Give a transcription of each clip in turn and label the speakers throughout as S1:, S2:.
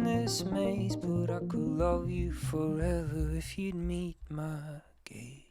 S1: in this maze, but I could love you forever if you'd meet my gaze.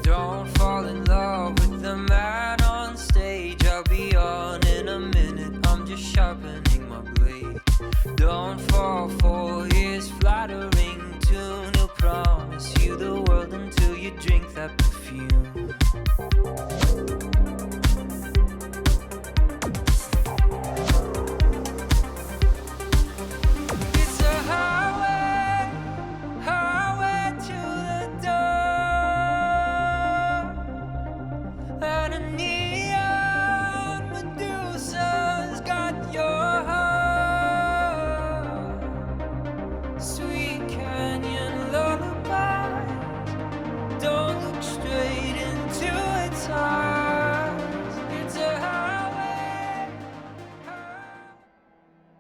S1: Don't fall in love with the man on stage. I'll be on in a minute, I'm just sharpening my blade. Don't fall for his flattering tune. He'll promise you the world until you drink that perfume. It's a highway, highway to the door. And a neon Medusa's got your heart. Sweet canyon lullabies. Don't look straight into its eyes. It's a highway.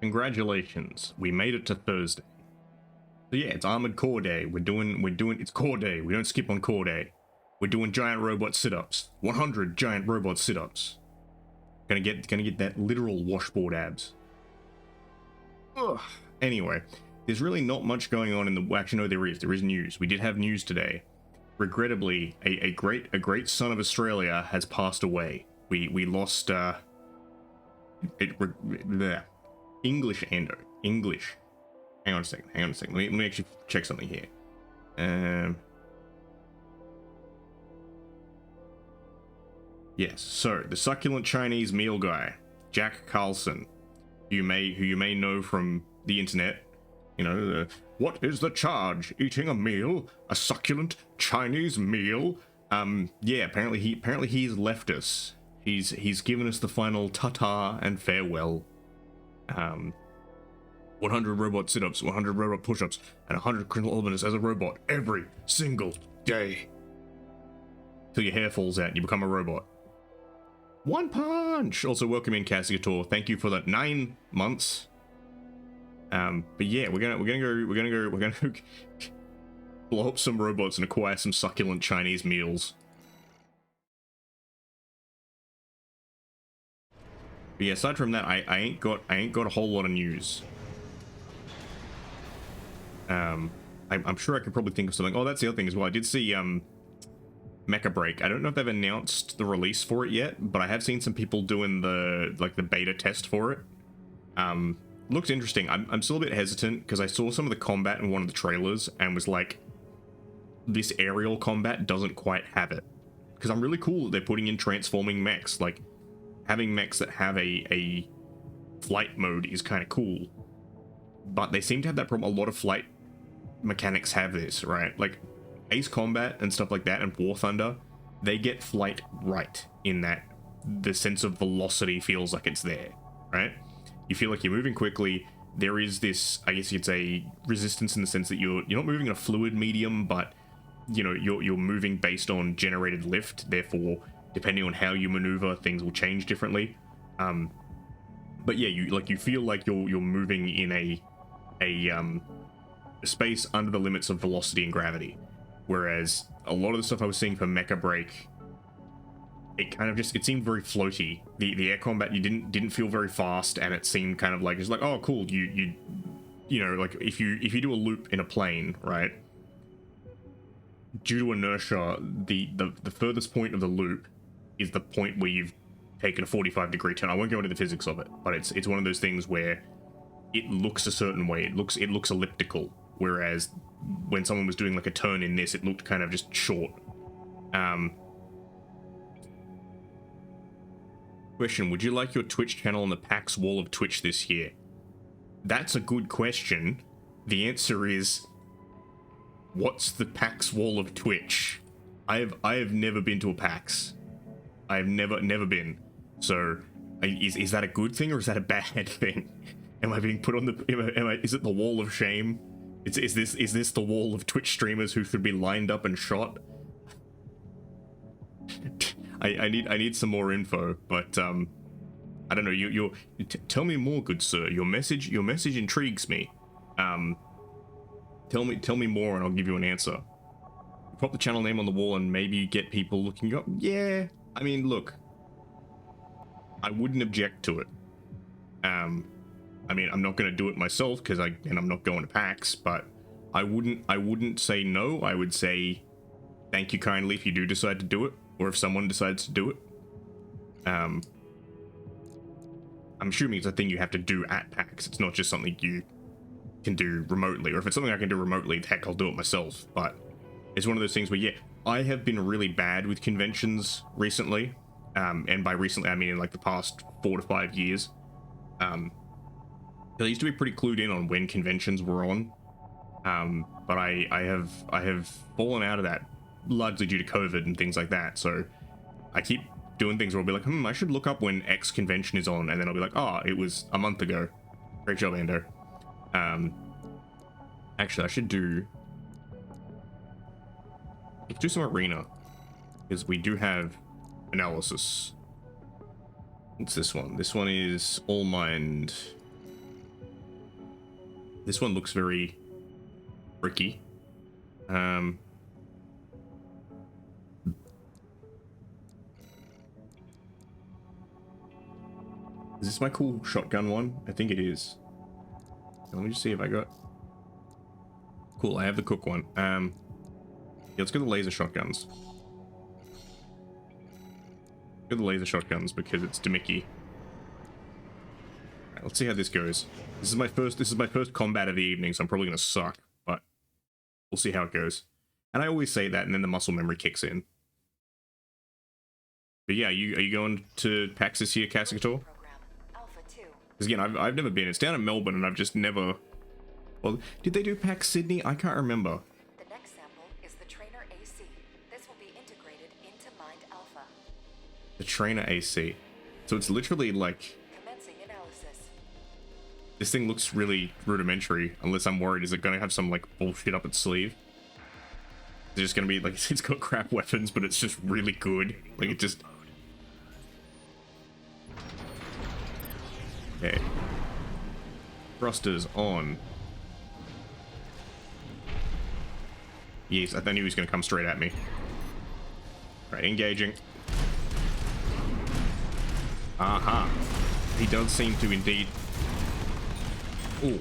S2: Congratulations, we made it to Thursday. So yeah, it's Armored Core Day. We're doing it's Core Day. We don't skip on Core Day. We're doing giant robot sit-ups. 100 giant robot sit-ups. Gonna get that literal washboard abs. Ugh. Anyway, there's really not much going on in the. Well, actually, no, there is. There is news. We did have news today. Regrettably, a great son of Australia has passed away. We lost English Ando. English. Hang on a second. Let me actually check something here. Yes, so the succulent Chinese meal guy, Jack Carlson, who you may know from the internet. You know, what is the charge? Eating a meal? A succulent Chinese meal? Yeah, apparently he's left us. He's given us the final ta-ta and farewell. 100 robot sit-ups, 100 robot push-ups, and 100 kilometers as a robot every single day. Till your hair falls out and you become a robot. One punch! Also, welcome in Cassigator. Thank you for that 9 months. But yeah, we're gonna go blow up some robots and acquire some succulent Chinese meals. But yeah, aside from that, I ain't got a whole lot of news. I'm sure I could probably think of something. Oh, that's the other thing as well. I did see Mecha Break. I don't know if they've announced the release for it yet, but I have seen some people doing the beta test for it. Looks interesting. I'm still a bit hesitant because I saw some of the combat in one of the trailers and was like, this aerial combat doesn't quite have it. Because I'm really cool that they're putting in transforming mechs. Like, having mechs that have a flight mode is kind of cool. But they seem to have that problem. A lot of flight mechanics have this, right? Like, Ace Combat and stuff like that and War Thunder, they get flight right in that the sense of velocity feels like it's there, right? You feel like you're moving quickly. There is this, I guess you'd say, resistance in the sense that you're not moving in a fluid medium, but you know, you're moving based on generated lift. Therefore, depending on how you maneuver, things will change differently. But yeah, you feel like you're moving in a space under the limits of velocity and gravity. Whereas a lot of the stuff I was seeing for Mecha Break, it kind of just, it seemed very floaty. The air combat, you didn't feel very fast, and it seemed kind of like, it's like, oh cool, you know, like if you do a loop in a plane, right, due to inertia, the furthest point of the loop is the point where you've taken a 45-degree turn. I won't go into the physics of it, but it's one of those things where it looks a certain way. It looks elliptical, whereas when someone was doing like a turn in this, it looked kind of just short. Question: would you like your Twitch channel on the PAX wall of Twitch this year? That's a good question. The answer is, what's the PAX wall of Twitch? I have never been to a PAX. I have never been. So, is that a good thing or is that a bad thing? Am I being put on the? Is it the wall of shame? Is this the wall of Twitch streamers who should be lined up and shot? I need some more info, but I don't know. Tell me more, good sir. Your message intrigues me. Tell me more, and I'll give you an answer. Pop the channel name on the wall, and maybe get people looking you up. Yeah, I mean, look, I wouldn't object to it. I mean, I'm not gonna do it myself because I'm not going to PAX, but I wouldn't say no. I would say thank you kindly if you do decide to do it, or if someone decides to do it. I'm assuming it's a thing you have to do at PAX. It's not just something you can do remotely, or if it's something I can do remotely, heck, I'll do it myself. But it's one of those things where, yeah, I have been really bad with conventions recently, and by recently I mean in like the past 4 to 5 years. I used to be pretty clued in on when conventions were on, but I have fallen out of that largely due to COVID and things like that. So I keep doing things where I'll be like, I should look up when X convention is on, and then I'll be like, oh, it was a month ago. Great job, Ando. Actually, I should do... let's do some arena, because we do have analysis. What's this one? This one is All Mind. This one looks very tricky. Is this my cool shotgun one? I think it is. Let me just see if I got... Cool, I have the cook one. Yeah, let's go to the laser shotguns. Go to the laser shotguns because it's Demicky. Right, let's see how this goes. This is my first combat of the evening, so I'm probably gonna suck, but we'll see how it goes. And I always say that, and then the muscle memory kicks in. But yeah, are you going to PAX this year, Cascator? Because again, I've never been. It's down in Melbourne, and I've just never... Well, did they do PAX Sydney? I can't remember.
S3: The next sample is the Trainer AC. This will be integrated into Mind Alpha.
S2: The Trainer AC. So it's literally like...
S3: Commencing analysis.
S2: This thing looks really rudimentary, unless I'm worried. Is it going to have some, like, bullshit up its sleeve? It's just going to be, like, it's got crap weapons, but it's just really good. Like, it just... Okay. Thrusters on. Yes, I knew he was going to come straight at me. Right, engaging. Aha. He does seem to indeed... Ooh.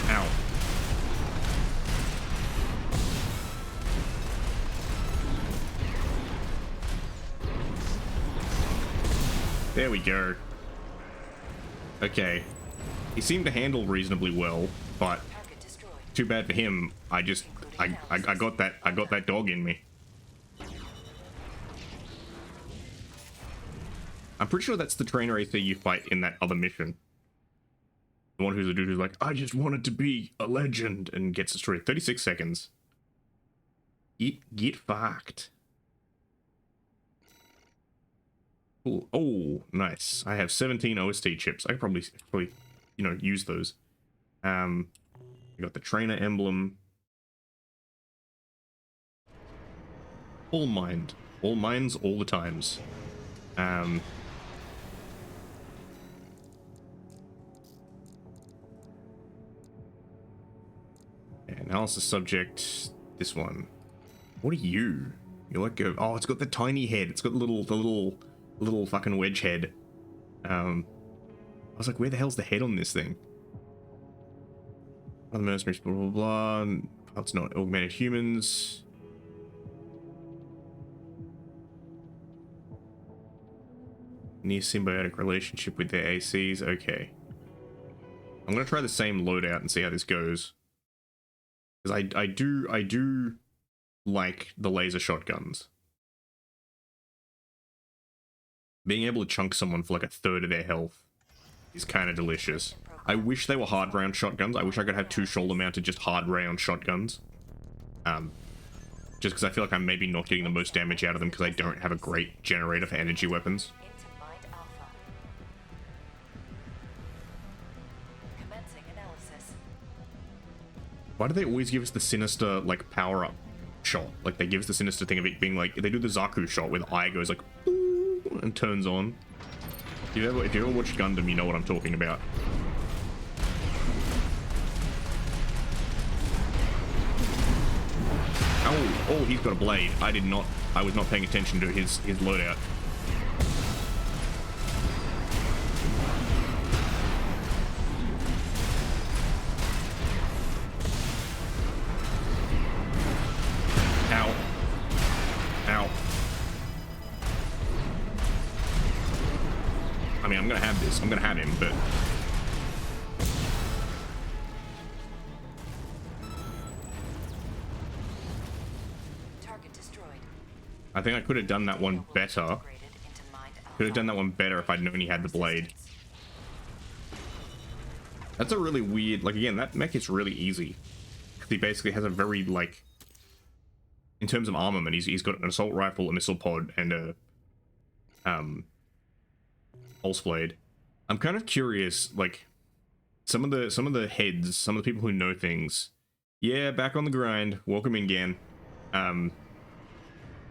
S2: Ow. There we go. Okay. He seemed to handle reasonably well, but too bad for him. I got that dog in me. I'm pretty sure that's the Trainer AC you fight in that other mission. The one who's a dude who's like, I just wanted to be a legend, and gets destroyed. 36 seconds. Get fucked. Cool. Oh, nice. I have 17 OST chips. I could probably, you know, use those. I got the Trainer emblem. All Mind. All minds, all the times. Analysis subject. This one. What are you? You're like a... Oh, it's got the tiny head. It's got the little fucking wedge head. I was like, where the hell's the head on this thing? Other mercenaries, blah, blah, blah. It's not augmented humans. Near symbiotic relationship with their ACs. Okay. I'm gonna try the same loadout and see how this goes. Because I do like the laser shotguns. Being able to chunk someone for like a third of their health is kind of delicious. I wish they were hard round shotguns. I wish I could have 2 shoulder mounted just hard round shotguns. Just because I feel like I'm maybe not getting the most damage out of them because I don't have a great generator for energy weapons.
S3: Into Mind Alpha. Commencing analysis.
S2: Why do they always give us the sinister, like, power-up shot? Like, they give us the sinister thing of it being like, they do the Zaku shot where the eye goes like, and turns on. If you ever watched Gundam, you know what I'm talking about. Oh, he's got a blade. I was not paying attention to his loadout. Ow. Ow. I mean, I'm gonna have this. I'm gonna have him, but...
S3: Target destroyed.
S2: I think I could have done that one better.
S3: Integrated into Mind Alpha.
S2: Could have done that one better if I'd known he had the blade. That's a really weird... Like, again, that mech is really easy. He basically has a very, like... In terms of armament, he's got an assault rifle, a missile pod, and a... pulse blade. I'm kind of curious, like... Some of the heads, some of the people who know things... Yeah, back on the grind. Welcome in, Gan.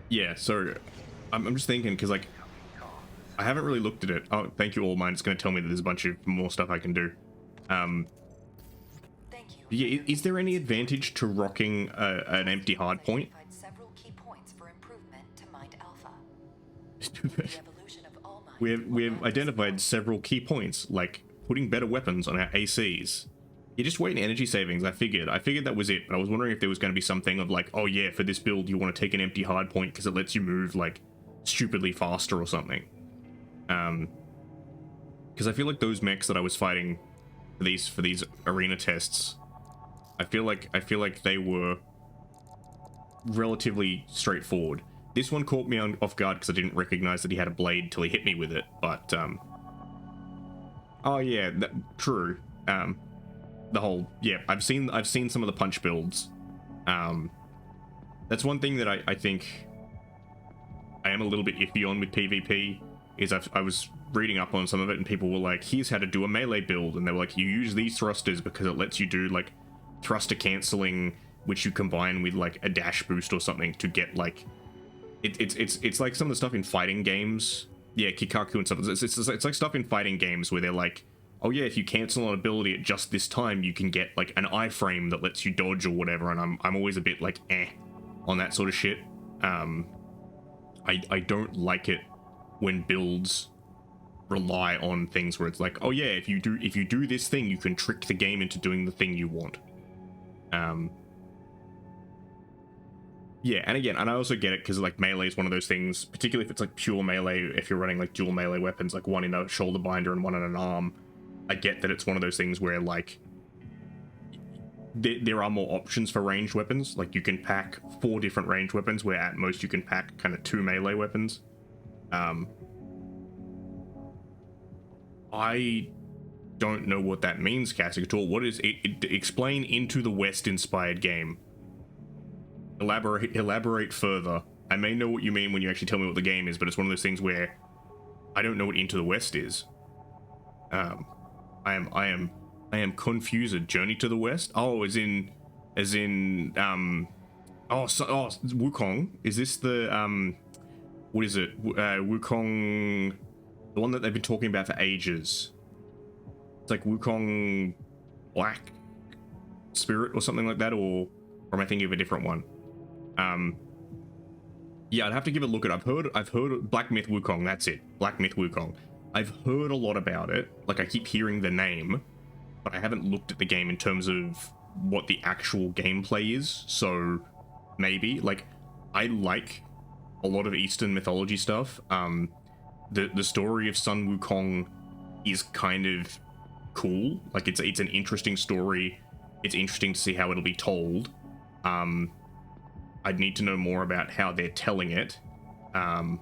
S2: Yeah, so... I'm just thinking, because, like... I haven't really looked at it. Oh, thank you, All Mine. It's going to tell me that there's a bunch of more stuff I can do.
S3: Thank you.
S2: Yeah, is there any advantage to rocking an empty hard point?
S3: Identified several key points for improvement to Mind Alpha. The evolution of all minds
S2: we have identified several key points, like putting better weapons on our ACs. You're just waiting energy savings. I figured that was it, but I was wondering if there was going to be something of like, oh yeah, for this build you want to take an empty hard point because it lets you move like stupidly faster or something. Because I feel like those mechs that I was fighting for these arena tests, I feel like they were relatively straightforward. This one caught me off guard because I didn't recognize that he had a blade till he hit me with it. But oh yeah, true. The whole I've seen some of the punch builds. That's one thing that I think I am a little bit iffy on with PvP. Is I was reading up on some of it and people were like, here's how to do a melee build, and they were like, you use these thrusters because it lets you do like thruster cancelling, which you combine with like a dash boost or something to get like it's like some of the stuff in fighting games. Yeah, Kikaku and stuff. It's like stuff in fighting games where they're like, oh yeah, if you cancel an ability at just this time, you can get like an iframe that lets you dodge or whatever. And I'm always a bit like on that sort of shit. I don't like it when builds rely on things where it's like, oh yeah, if you do this thing, you can trick the game into doing the thing you want. Yeah, and again, and I also get it because like melee is one of those things, particularly if it's like pure melee, if you're running like dual melee weapons, like one in a shoulder binder and one in an arm. I get that it's one of those things where like there are more options for ranged weapons. Like you can pack 4 different ranged weapons where at most you can pack kind of 2 melee weapons. I don't know what that means, Cassick, at all. What is it? Explain Into the West inspired game. Elaborate further. I may know what you mean when you actually tell me what the game is, but it's one of those things where I don't know what Into the West is. I am confused. Journey to the West? Oh, as in Wukong. Is this the what is it? Wukong, the one that they've been talking about for ages. It's like Wukong Black Spirit or something like that, or am I thinking of a different one? Yeah, I'd have to give it a look at. I've heard Black Myth Wukong. That's it, Black Myth Wukong. I've heard a lot about it. Like, I keep hearing the name, but I haven't looked at the game in terms of what the actual gameplay is. So maybe, like, I like a lot of Eastern mythology stuff. The story of Sun Wukong is kind of cool. Like, it's an interesting story. It's interesting to see how it'll be told. I'd need to know more about how they're telling it, and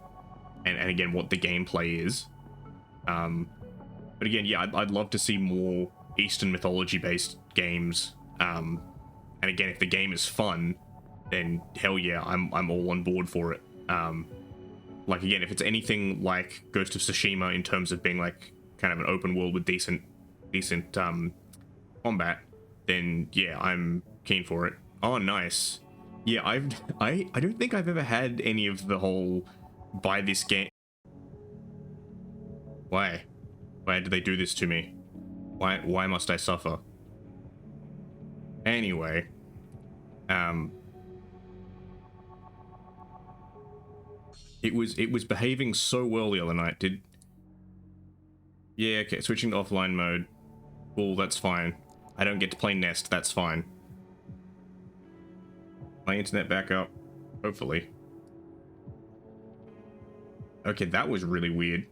S2: again what the gameplay is. But again, yeah, I'd love to see more Eastern mythology based games. And again, if the game is fun, then hell yeah, I'm all on board for it. Like, again, if it's anything like Ghost of Tsushima in terms of being like kind of an open world with decent combat, then yeah, I'm keen for it. Oh, nice. Yeah, I don't think I've ever had any of the whole buy this game. Why did they do this to me? Why must I suffer? Anyway, it was behaving so well the other night. Yeah, okay, switching to offline mode. Cool, that's fine. I don't get to play Nest, that's fine. My internet back up, hopefully. Okay, that was really weird.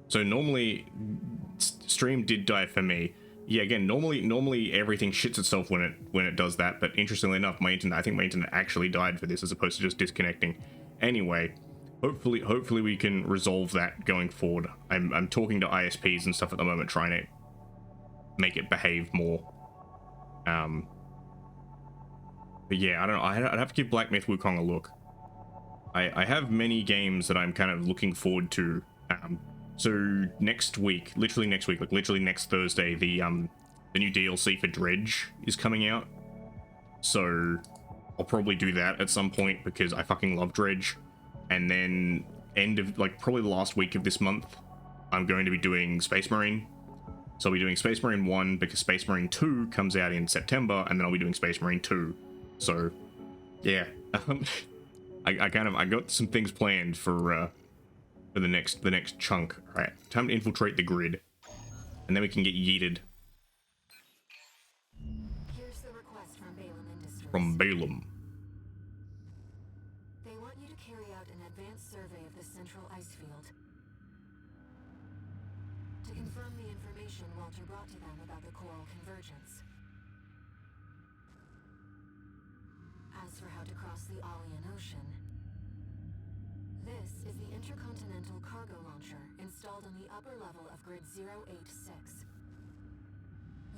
S2: So normally, stream did die for me. Yeah, again, normally everything shits itself when it does that, but interestingly enough, I think my internet actually died for this as opposed to just disconnecting. Anyway, hopefully we can resolve that going forward. I'm talking to ISPs and stuff at the moment, trying to make it behave more. But yeah, I don't know. I'd have to give Black Myth Wukong a look. I have many games that I'm kind of looking forward to. So next week, literally next week, like literally next Thursday, the new DLC for Dredge is coming out. So I'll probably do that at some point because I fucking love Dredge. And then end of, like, probably the last week of this month, I'm going to be doing Space Marine. So I'll be doing Space Marine 1 because Space Marine 2 comes out in September, and then I'll be doing Space Marine 2. So yeah, I got some things planned for the next chunk. All right, time to infiltrate the grid, and then we can get yeeted.
S4: Here's the request from Balaam Industries.
S2: From Balaam.
S4: They want you to carry out an advanced survey of the central ice field. To confirm the information Walter brought to them about the coral convergence. As for how to cross the Alian Ocean, this is the intercontinental cargo launcher installed on the upper level of Grid 086.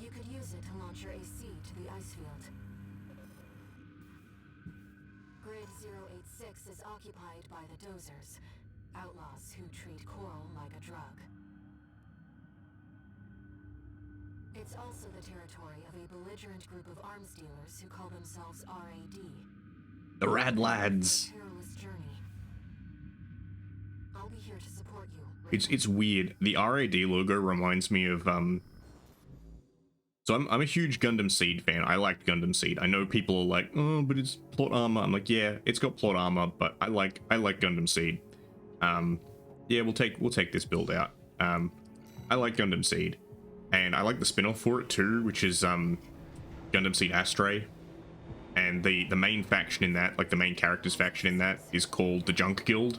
S4: You could use it to launch your AC to the ice field. Grid 086 is occupied by the Dozers, outlaws who treat coral like a drug. It's also the territory of a belligerent group of arms dealers who call themselves RAD.
S2: The Rad Lads.
S4: Perilous journey. I'll be here to support you.
S2: It's weird. The RAD logo reminds me of So I'm a huge Gundam Seed fan. I like Gundam Seed. I know people are like, oh, but it's plot armor. I'm like, yeah, it's got plot armor, but I like Gundam Seed. Yeah, we'll take this build out. I like Gundam Seed, and I like the spin-off for it too, which is Gundam Seed Astray. And the main faction in that, like the main characters faction in that, is called the Junk Guild.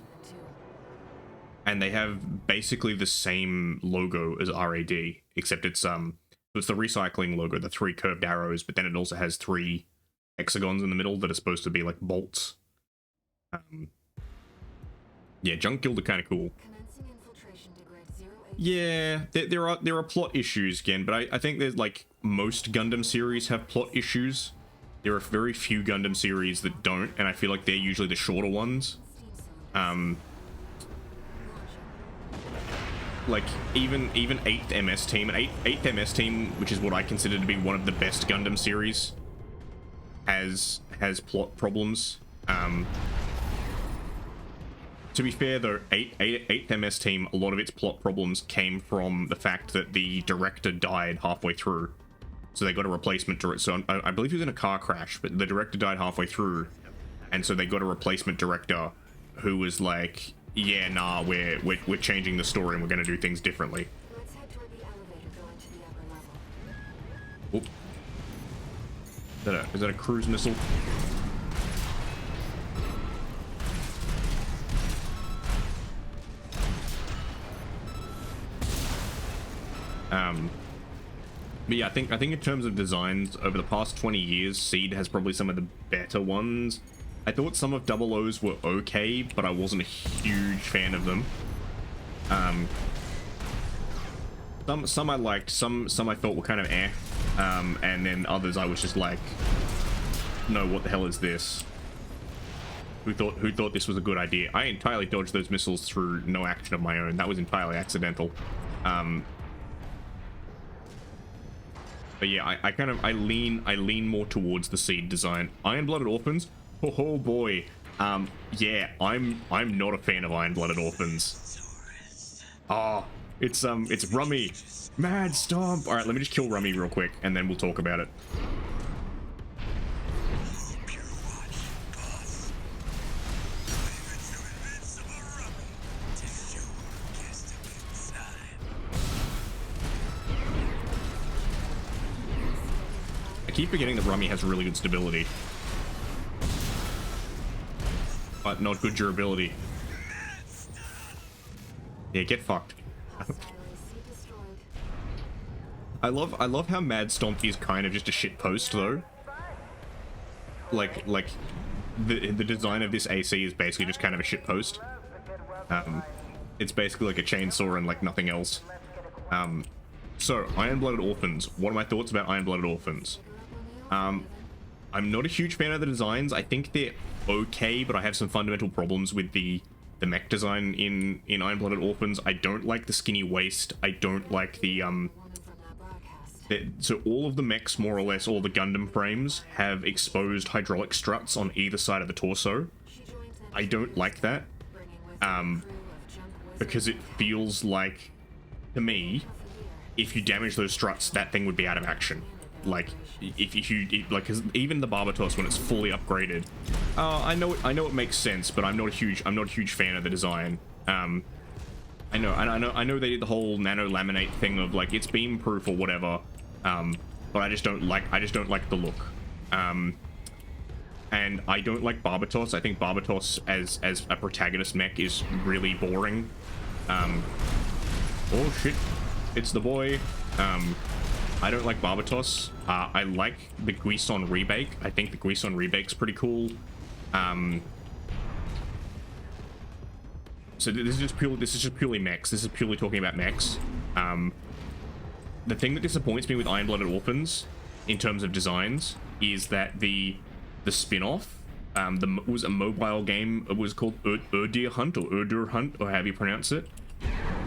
S2: And they have basically the same logo as RAD, except it's the recycling logo, the 3 curved arrows, but then it also has 3 hexagons in the middle that are supposed to be like bolts. Yeah, Junk Guild are kind of cool.
S4: Commencing infiltration to Grid 086.
S2: Yeah, there are plot issues again, but I think there's like most Gundam series have plot issues. There are very few Gundam series that don't, and I feel like they're usually the shorter ones. Like even 8th MS Team, and 8th MS Team, which is what I consider to be one of the best Gundam series, has plot problems. To be fair though, 8th MS Team, a lot of its plot problems came from the fact that the director died halfway through. So they got a replacement director. So I believe he was in a car crash, but the director died halfway through. And so they got a replacement director who was like, yeah, nah, we're changing the story and we're gonna do things differently.
S4: Let's head toward the elevator going to the upper level.
S2: Oop. Is that a cruise missile? But yeah, I think in terms of designs over the past 20 years, Seed has probably some of the better ones. I thought some of Double O's were okay, but I wasn't a huge fan of them. Some I liked, some I thought were kind of eh, and then others I was just like, no, what the hell is this? Who thought this was a good idea? I entirely dodged those missiles through no action of my own. That was entirely accidental. But yeah, I lean more towards the Seed design. Iron-Blooded Orphans, oh boy. Yeah, I'm not a fan of Iron-Blooded Orphans. Oh, it's Rummy. Mad Stomp. All right, let me just kill Rummy real quick, and then we'll talk about it. I keep forgetting that Rummy has really good stability, but not good durability. Yeah, get fucked. I love how Mad Stomp is kind of just a shit post though. Like the design of this AC is basically just kind of a shit post. It's basically like a chainsaw and like nothing else. So Iron-Blooded Orphans. What are my thoughts about Iron-Blooded Orphans? I'm not a huge fan of the designs. I think they're okay, but I have some fundamental problems with the mech design in Iron-Blooded Orphans. I don't like the skinny waist. I don't like so all of the mechs, more or less, all the Gundam frames have exposed hydraulic struts on either side of the torso. I don't like that, because it feels like, to me, if you damage those struts, that thing would be out of action. Like, cause even the Barbatos, when it's fully upgraded, I know it makes sense, but I'm not a huge fan of the design. I know they did the whole nano laminate thing of like it's beam proof or whatever, but I just don't like the look. And I don't like Barbatos. I think Barbatos as a protagonist mech is really boring. Oh shit, it's the boy. I don't like Barbatos. I like the Guison Rebake. I think the Guison Rebake's pretty cool. So this is just purely mechs. This is purely talking about mechs. The thing that disappoints me with Iron-Blooded Orphans, in terms of designs, is that the spin-off, was a mobile game. It was called Urdir Hunt or Urdur Hunt, or however you pronounce it.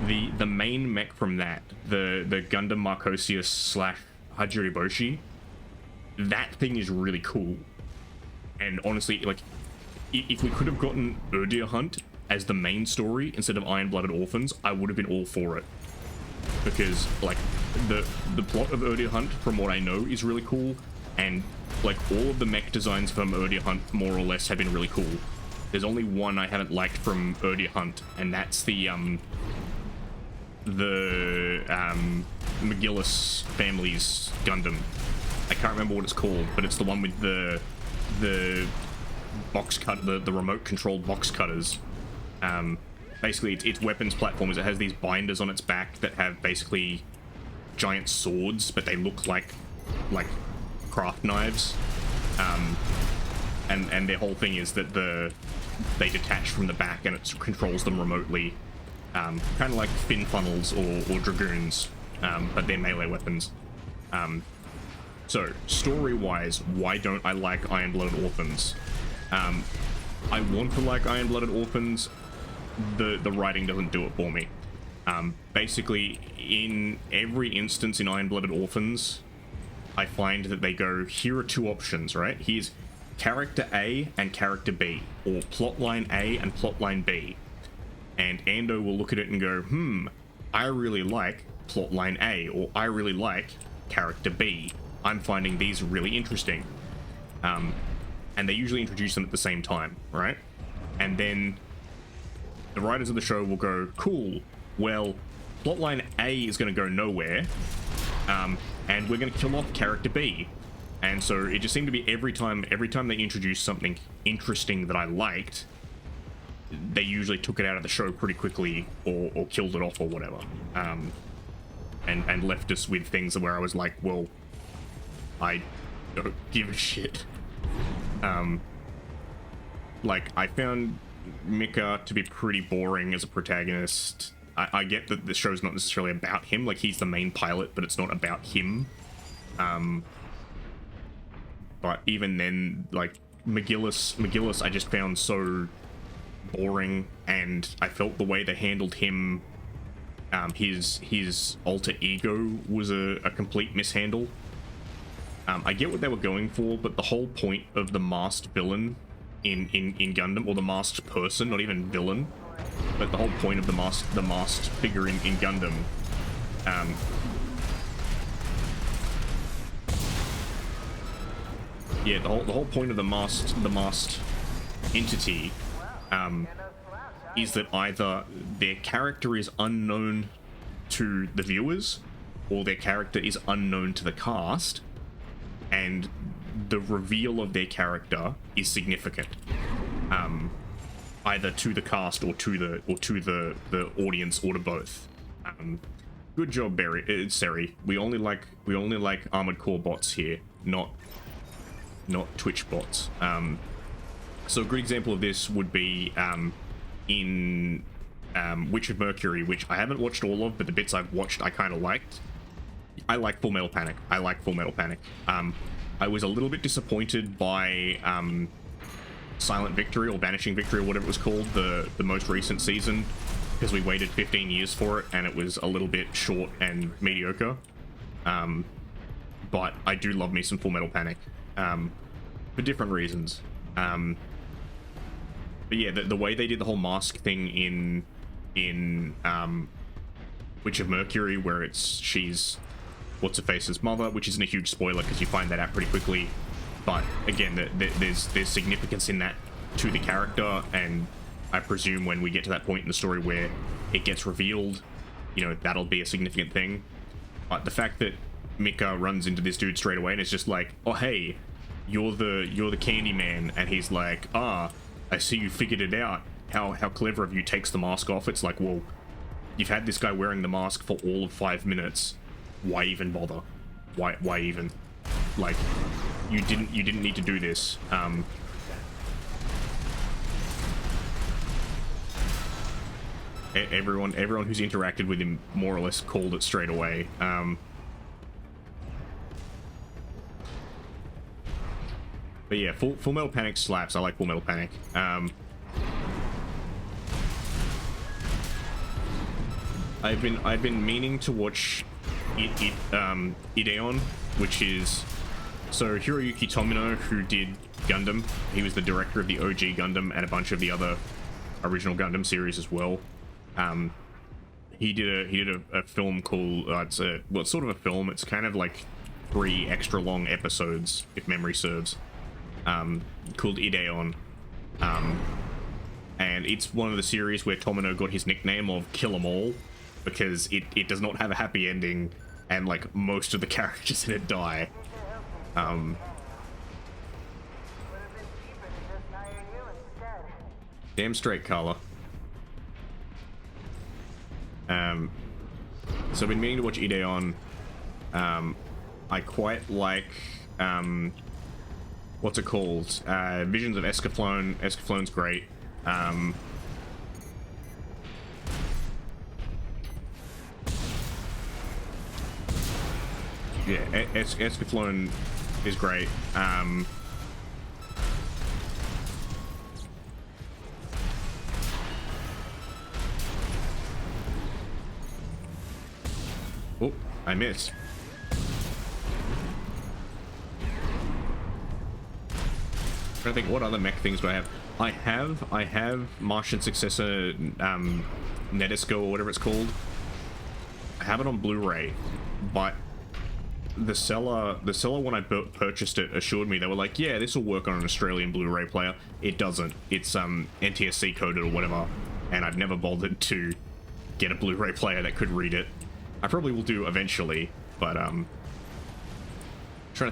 S2: The main mech from that, the Gundam Marcosius / Hajiriboshi, that thing is really cool. And honestly, like, if we could have gotten Urdir Hunt as the main story instead of Iron-Blooded Orphans, I would have been all for it. Because, like, the plot of Urdir Hunt, from what I know, is really cool, and, like, all of the mech designs from Urdir Hunt, more or less, have been really cool. There's only one I haven't liked from Urdir Hunt, and that's the McGillis family's Gundam. I can't remember what it's called, but it's the one with the box cut, the remote controlled box cutters. Basically it's weapons platformers. It has these binders on its back that have basically giant swords, but they look like craft knives. And their whole thing is that they detach from the back and it controls them remotely. Kind of like fin funnels or dragoons, but they're melee weapons. So, story-wise, why don't I like Iron-Blooded Orphans? I want to like Iron-Blooded Orphans. The writing doesn't do it for me. Basically, in every instance in Iron-Blooded Orphans, I find that they go, here are two options, right? Here's character A and character B, or plotline A and plotline B. And Ando will look at it and go, I really like plotline A, or I really like character B. I'm finding these really interesting. And they usually introduce them at the same time, right? And then the writers of the show will go, cool, well, plotline A is going to go nowhere, and we're going to kill off character B. And so it just seemed to be every time they introduced something interesting that I liked, they usually took it out of the show pretty quickly or killed it off or whatever. And left us with things where I was like, well, I don't give a shit. Like, I found Mika to be pretty boring as a protagonist. I get that the show's not necessarily about him, like, he's the main pilot, but it's not about him. But even then, like, McGillis I just found so boring, and I felt the way they handled him, his alter ego was a complete mishandle. I get what they were going for, but the whole point of the masked villain in Gundam, or the masked person, not even villain, but the whole point of the masked figure in Gundam, yeah, the whole point of the masked entity, is that either their character is unknown to the viewers, or their character is unknown to the cast, and the reveal of their character is significant, either to the cast or to the audience, or to both. Good job, Seri. We only like Armored Core bots here, not Twitch bots. So a good example of this would be in Witch of Mercury, which I haven't watched all of, but the bits I've watched I kind of liked. I like Full Metal Panic. I was a little bit disappointed by Silent Victory, or Vanishing Victory, or whatever it was called, the most recent season, because we waited 15 years for it, and it was a little bit short and mediocre. But I do love me some Full Metal Panic, for different reasons. But yeah, the way they did the whole mask thing in Witch of Mercury, where she's What's-Her-Face's mother, which isn't a huge spoiler because you find that out pretty quickly. But again, there's significance in that to the character, and I presume when we get to that point in the story where it gets revealed, you know, that'll be a significant thing. But the fact that Mika runs into this dude straight away and it's just like, oh hey, you're the Candy Man, and he's like, I see you figured it out. How clever of you. Takes the mask off. It's like, well, you've had this guy wearing the mask for all of 5 minutes. Why even bother? Why even? Like, you didn't need to do this. Everyone who's interacted with him more or less called it straight away. But yeah, Full Metal Panic slaps. I like Full Metal Panic. I've been meaning to watch Ideon, which is, so Hiroyuki Tomino, who did Gundam, he was the director of the OG Gundam and a bunch of the other original Gundam series as well. He did a film called it's sort of a film. It's kind of like 3 extra long episodes, if memory serves, called Ideon. And it's one of the series where Tomino got his nickname of Kill 'Em All, because it does not have a happy ending, and like most of the characters in it die. Damn straight, Carla. So I've been meaning to watch Ideon. I quite like what's it called? Visions of Escaflowne. Escaflowne's great. Yeah, Escaflowne is great. Oh, I missed. I'm trying to think, what other mech things do I have? I have Martian Successor, Nedisco, or whatever it's called. I have it on Blu-ray, but the seller when I purchased it assured me, they were like, yeah, this will work on an Australian Blu-ray player. It doesn't. It's NTSC coded or whatever. and I've never bothered to get a Blu-ray player that could read it. I probably will do eventually, but trying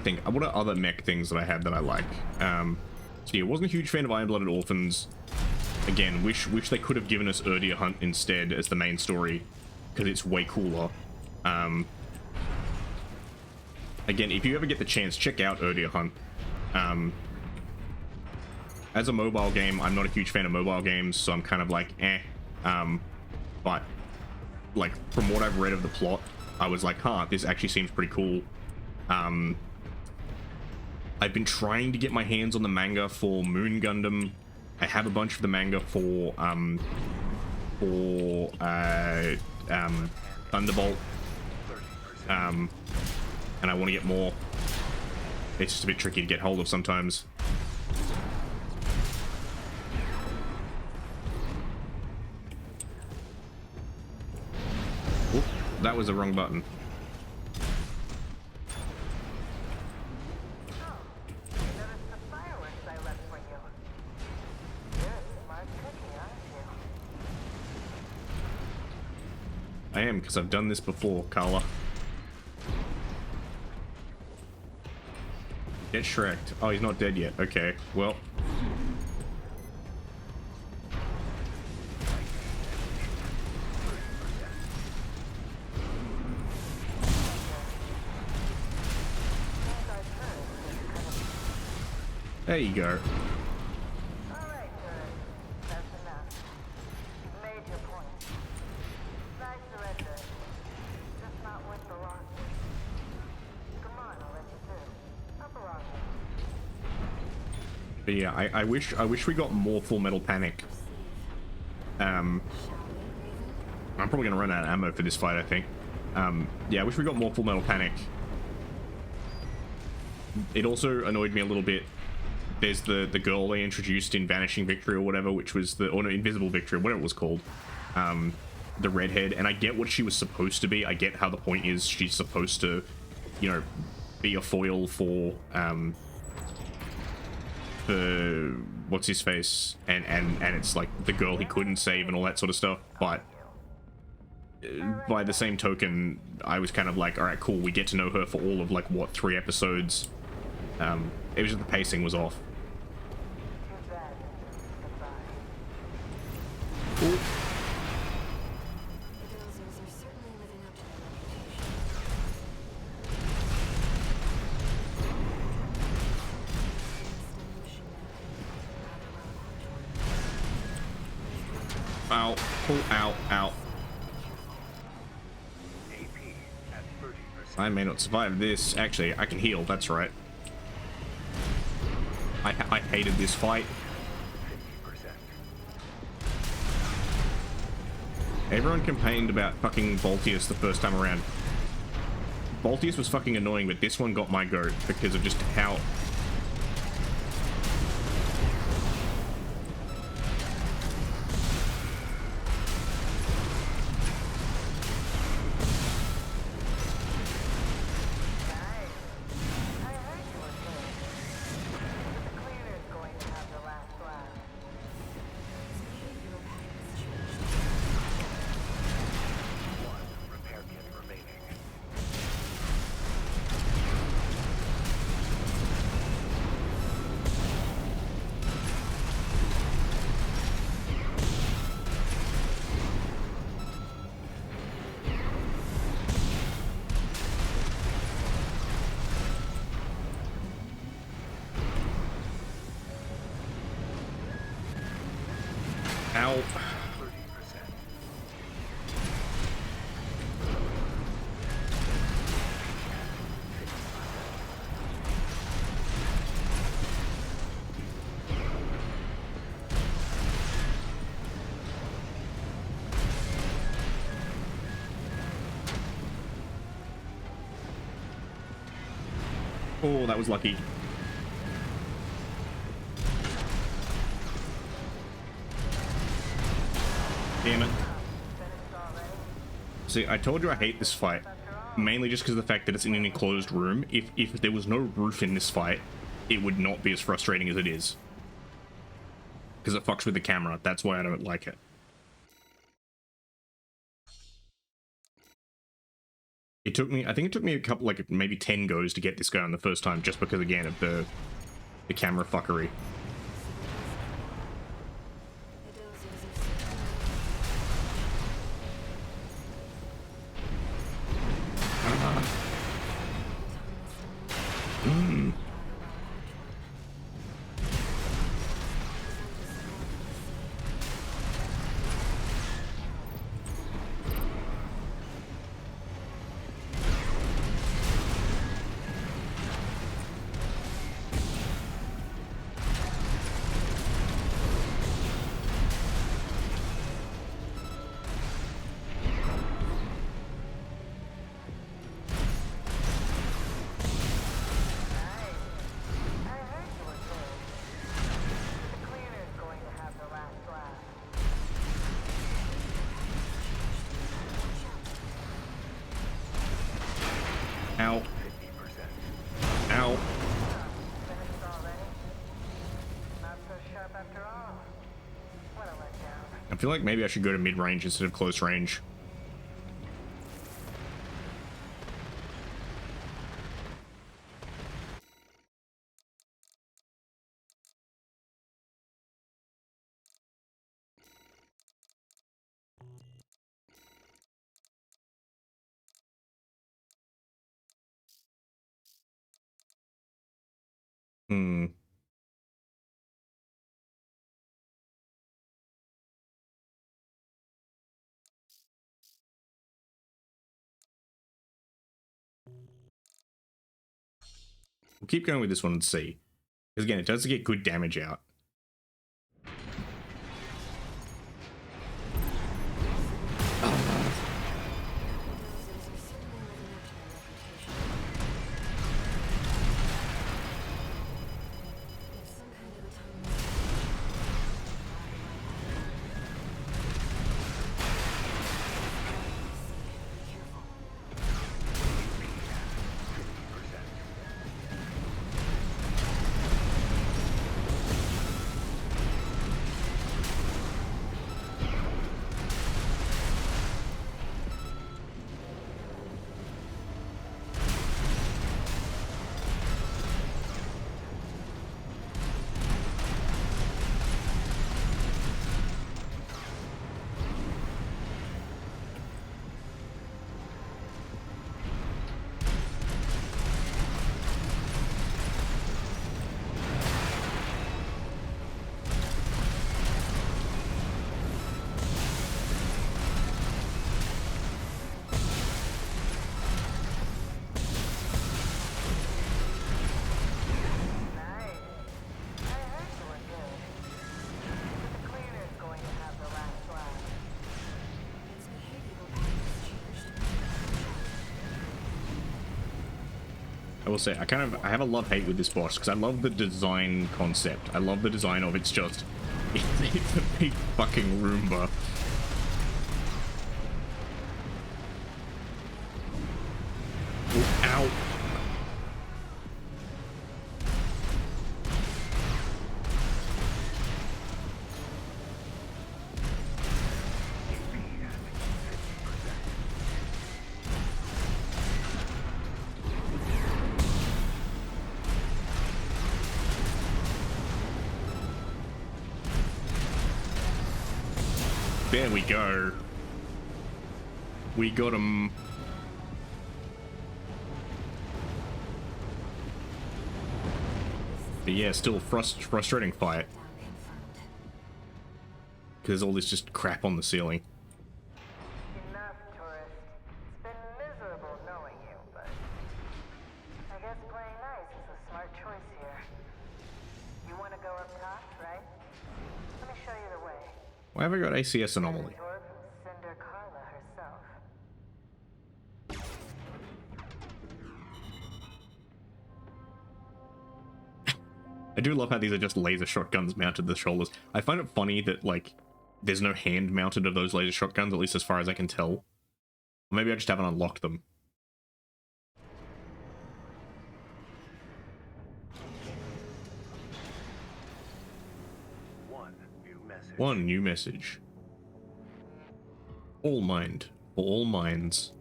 S2: to think, what are other mech things that I have that I like? So yeah, wasn't a huge fan of Iron-Blooded Orphans. Again, wish they could have given us Erdia Hunt instead as the main story, because it's way cooler. Again, if you ever get the chance, check out Erdia Hunt. As a mobile game, I'm not a huge fan of mobile games, so I'm kind of like, eh. But, like, from what I've read of the plot, I was like, huh, this actually seems pretty cool. I've been trying to get my hands on the manga for Moon Gundam. I have a bunch of the manga for Thunderbolt. And I want to get more. It's just a bit tricky to get hold of sometimes. Oop, that was the wrong button. I am, because I've done this before, Carla. Get Shrek'd. Oh, he's not dead yet. Okay, well. There you go. But yeah, I wish we got more Full Metal Panic. I'm probably gonna run out of ammo for this fight, I think. Yeah, I wish we got more Full Metal Panic. It also annoyed me a little bit. There's the girl they introduced in Vanishing Victory or whatever, which was or no, Invisible Victory, whatever it was called. The redhead, and I get what she was supposed to be. I get how the point is she's supposed to, you know, be a foil for what's his face, and it's like the girl he couldn't save and all that sort of stuff. But by the same token, I was kind of like, all right, cool, we get to know her for all of like what, 3 episodes. It was just the pacing was off. Ooh. Ow, pull out, out. I may not survive this. Actually, I can heal, that's right. I hated this fight. Everyone complained about fucking Voltius the first time around. Voltius was fucking annoying, but this one got my goat because of just how... Ow. Oh, that was lucky. Damn it. See, I told you I hate this fight. Mainly just because of the fact that it's in an enclosed room. If there was no roof in this fight, it would not be as frustrating as it is. Because it fucks with the camera. That's why I don't like it. It took me, I think it took me a couple, like maybe 10 goes to get this guy on the first time, just because again of the camera fuckery.
S4: The dozers
S2: Ow. Ow. I feel like maybe I should go to mid-range instead of close range. Hmm. We'll keep going with this one and see. Because again, it does get good damage out. I will say, I have a love-hate with this boss, because I love the design concept. I love the design of it's just, it's a big fucking Roomba. Oh, ow. There we go. We got him. But yeah, still frustrating fight. Because all this just crap on the ceiling.
S5: Enough, tourist. It's been miserable knowing you, but I guess playing nice is a smart choice here. You want to go up top, right? Let me show you the way.
S2: Why have I got ACS anomaly?
S5: Door from Cinder Carla herself.
S2: I do love how these are just laser shotguns mounted to the shoulders. I find it funny that, like, there's no hand mounted of those laser shotguns, at least as far as I can tell. Or maybe I just haven't unlocked them. One new message. All mind, for all minds.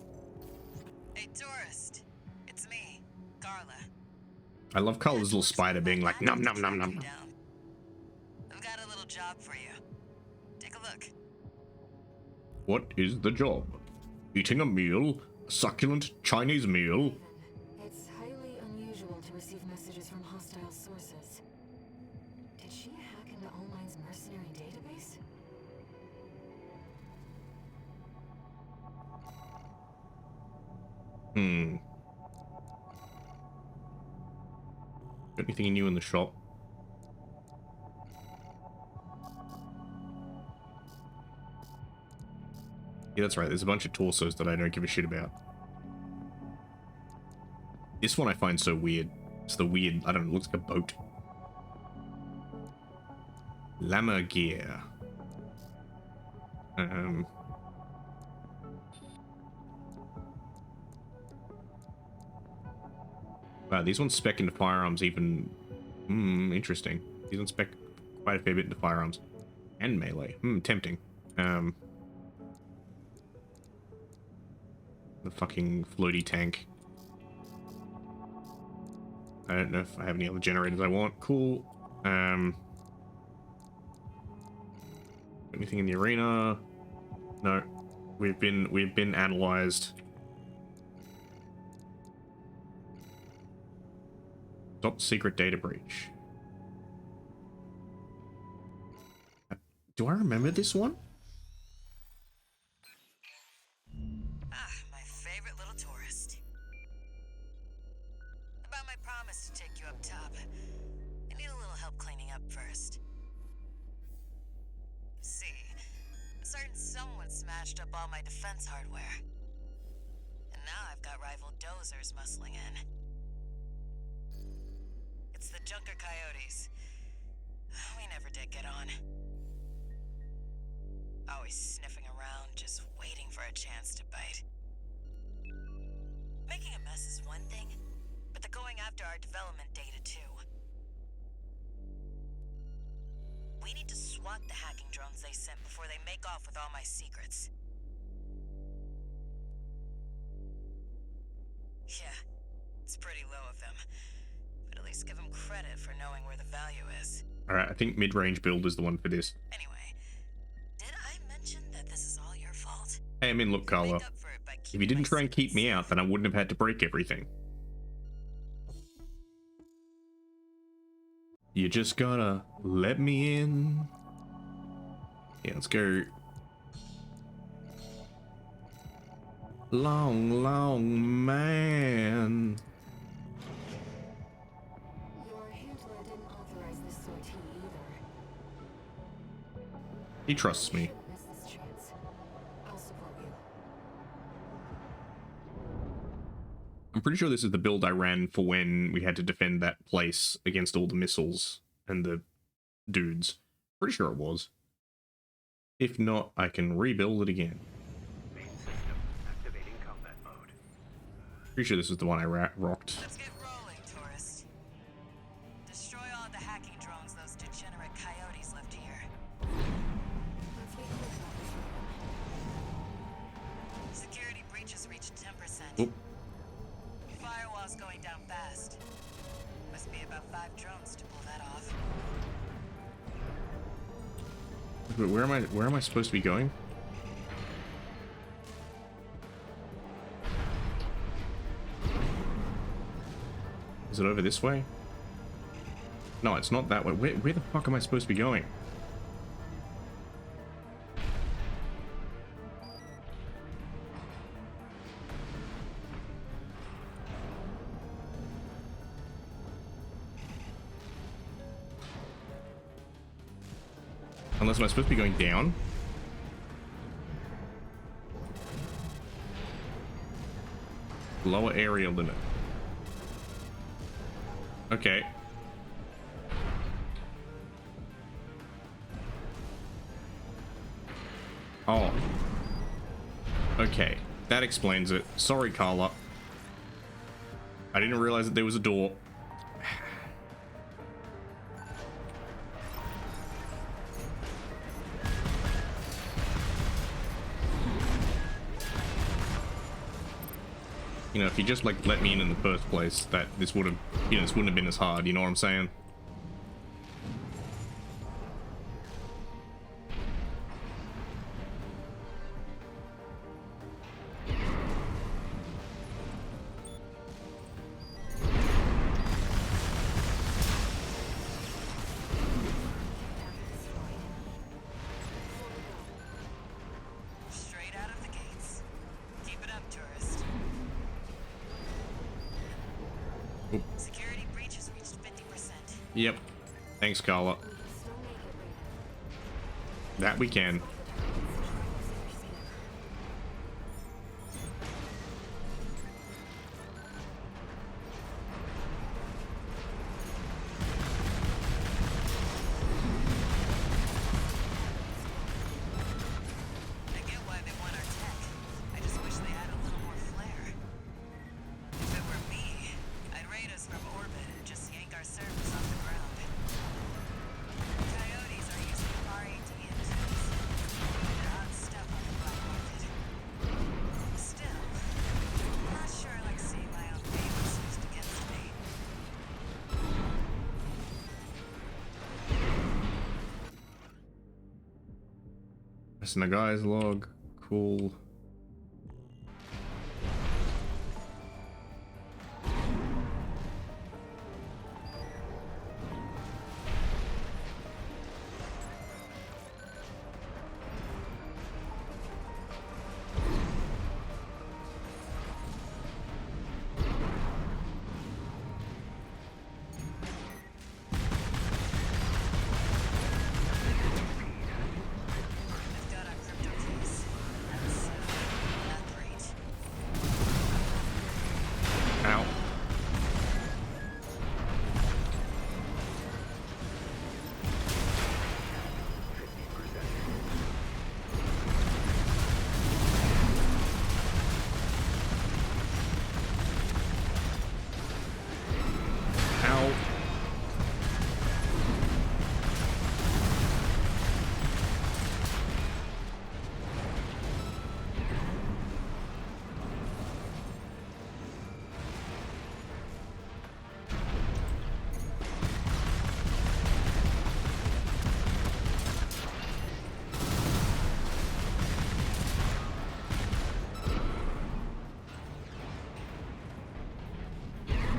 S6: Hey, tourist. It's me, Carla.
S2: I love Carla's little spider being like, nom nom nom nom.
S6: Track you down. I've got a little job for you. Take a look.
S2: What is the job? Eating a meal? A succulent Chinese meal?
S4: It's highly unusual to receive messages from hostile sources. Did she hack into All Might's mercenary database?
S2: Got anything new in the shop? Yeah, that's right. There's a bunch of torsos that I don't give a shit about. This one I find so weird. It's the weird, I don't know, it looks like a boat. Llama gear. Wow, these ones spec into firearms even... interesting. These ones spec quite a fair bit into firearms. And melee. Tempting. The fucking floaty tank. I don't know if I have any other generators I want. Cool. Anything in the arena? No. We've been analyzed. Stop secret data breach. Do I remember this one?
S6: My favorite little tourist. About my promise to take you up top. I need a little help cleaning up first. See, a certain someone smashed up all my defense hardware. And now I've got rival dozers muscling in. It's the Junker Coyotes. We never did get on. Always sniffing around, just waiting for a chance to bite. Making a mess is one thing, but they're going after our development data too. We need to swat the hacking drones they sent before they make off with all my secrets. Yeah, it's pretty low of them, but at least give them credit for knowing where the value is.
S2: Alright, I think mid-range build is the one for this.
S6: Anyway, did I mention that this is all your fault?
S2: Hey, I mean, look, Carla.
S6: Make up for it by
S2: If
S6: keeping
S2: you didn't
S6: my
S2: try and keep me
S6: secrets
S2: out, then I wouldn't have had to break everything. You just gotta let me in. Yeah, let's go. Long, long man.
S4: Your handler didn't authorize this sortie either.
S2: He trusts me.
S4: Shouldn't miss this chance. I'll support you.
S2: I'm pretty sure this is the build I ran for when we had to defend that place against all the missiles and the dudes. Pretty sure it was. If not, I can rebuild it again.
S7: Main system activating combat mode.
S2: Pretty sure this is the one I rocked.
S6: Let's get rolling, tourist. Destroy all the hacking drones those degenerate coyotes left here.
S4: Let's be quick about this one.
S6: Security breaches reached 10%.
S2: Oop.
S6: Firewall's going down fast. Must be about 5 drones to pull that off.
S2: But where am I supposed to be going? Is it over this way? No, it's not that way. Where the fuck am I supposed to be going? Unless am I supposed to be going down? Lower area limit. Okay. Oh. Okay. That explains it. Sorry, Carla. I didn't realize that there was a door. You know, if you just like let me in the first place, that this would have, you know, this wouldn't have been as hard. You know what I'm saying?
S6: Straight out of the gates. Keep it up, tourist.
S2: Oop.
S6: Security breach has reached 50%.
S2: Yep. Thanks, Carla.
S4: We can still make it, Raven.
S2: That we can.
S6: I get why they want our tech. I just wish they had a little more flair. If it were me, I'd raid us from orbit and just yank our service off the ground. Coyotes are using RAT engines. They're hot stuff on the black market. Still, I'm not sure I like seeing my own favors used against me.
S2: That's in the guy's log. Cool.
S6: They've got our crypto keys. That's, not great.
S2: Ow. Ow.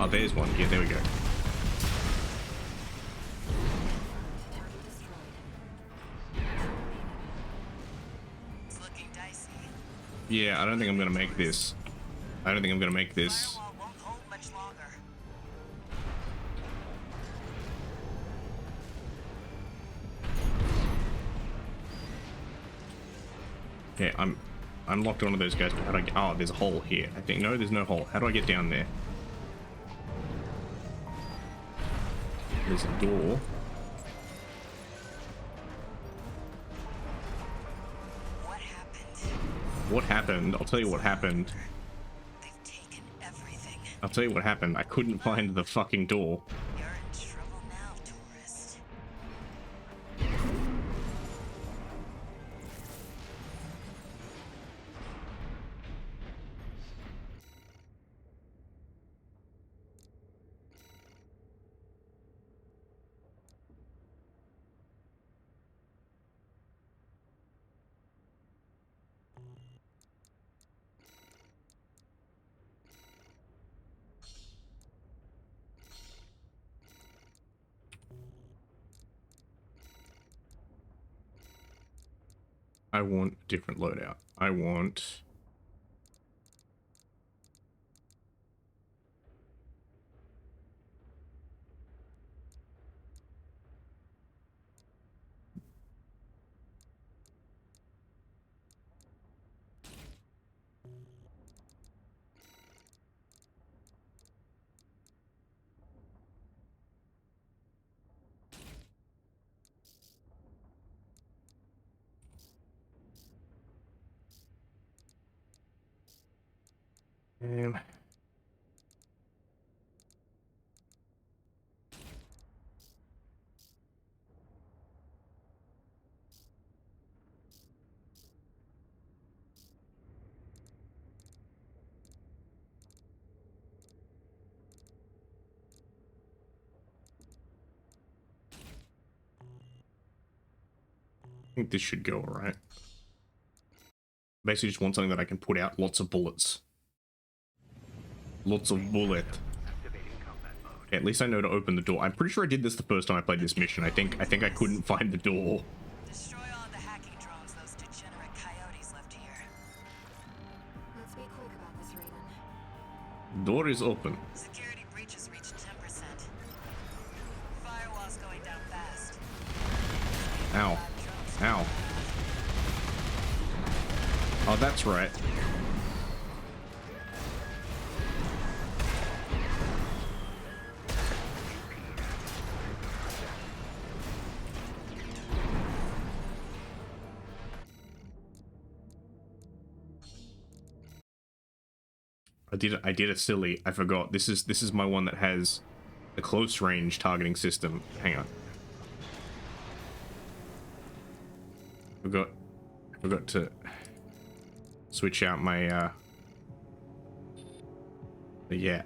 S2: Oh, there's one. Yeah, there we go.
S4: Target destroyed.
S6: It's looking dicey.
S2: Yeah, I don't think I'm gonna make this. I don't think I'm gonna make this.
S6: Firewall won't hold much longer.
S2: Yeah, I'm locked onto those guys. How do I get? Oh, there's a hole here. I think no, there's no hole. How do I get down there? There's a door.
S6: What happened?
S2: What happened? I'll tell you what happened.
S6: They've taken everything.
S2: I'll tell you what happened. I couldn't find the fucking door.
S6: You're in trouble now, tourist.
S2: I want a different loadout. I want... think this should go alright. Basically just want something that I can put out lots of bullets. Lots of bullet.
S7: Activating combat mode.
S2: Okay, at least I know to open the door. I'm pretty sure I did this the first time I played this mission. I think I couldn't find the door.
S6: Destroy all the hacking drones those degenerate coyotes left here.
S4: Let's be quick about this, Raven.
S2: Door is open.
S6: Security breaches reached 10%. Firewall's going down fast.
S2: Ow. Ow. Oh, that's right. I did it silly. I forgot. This is my one that has the close range targeting system. Hang on. I forgot to switch out my yeah.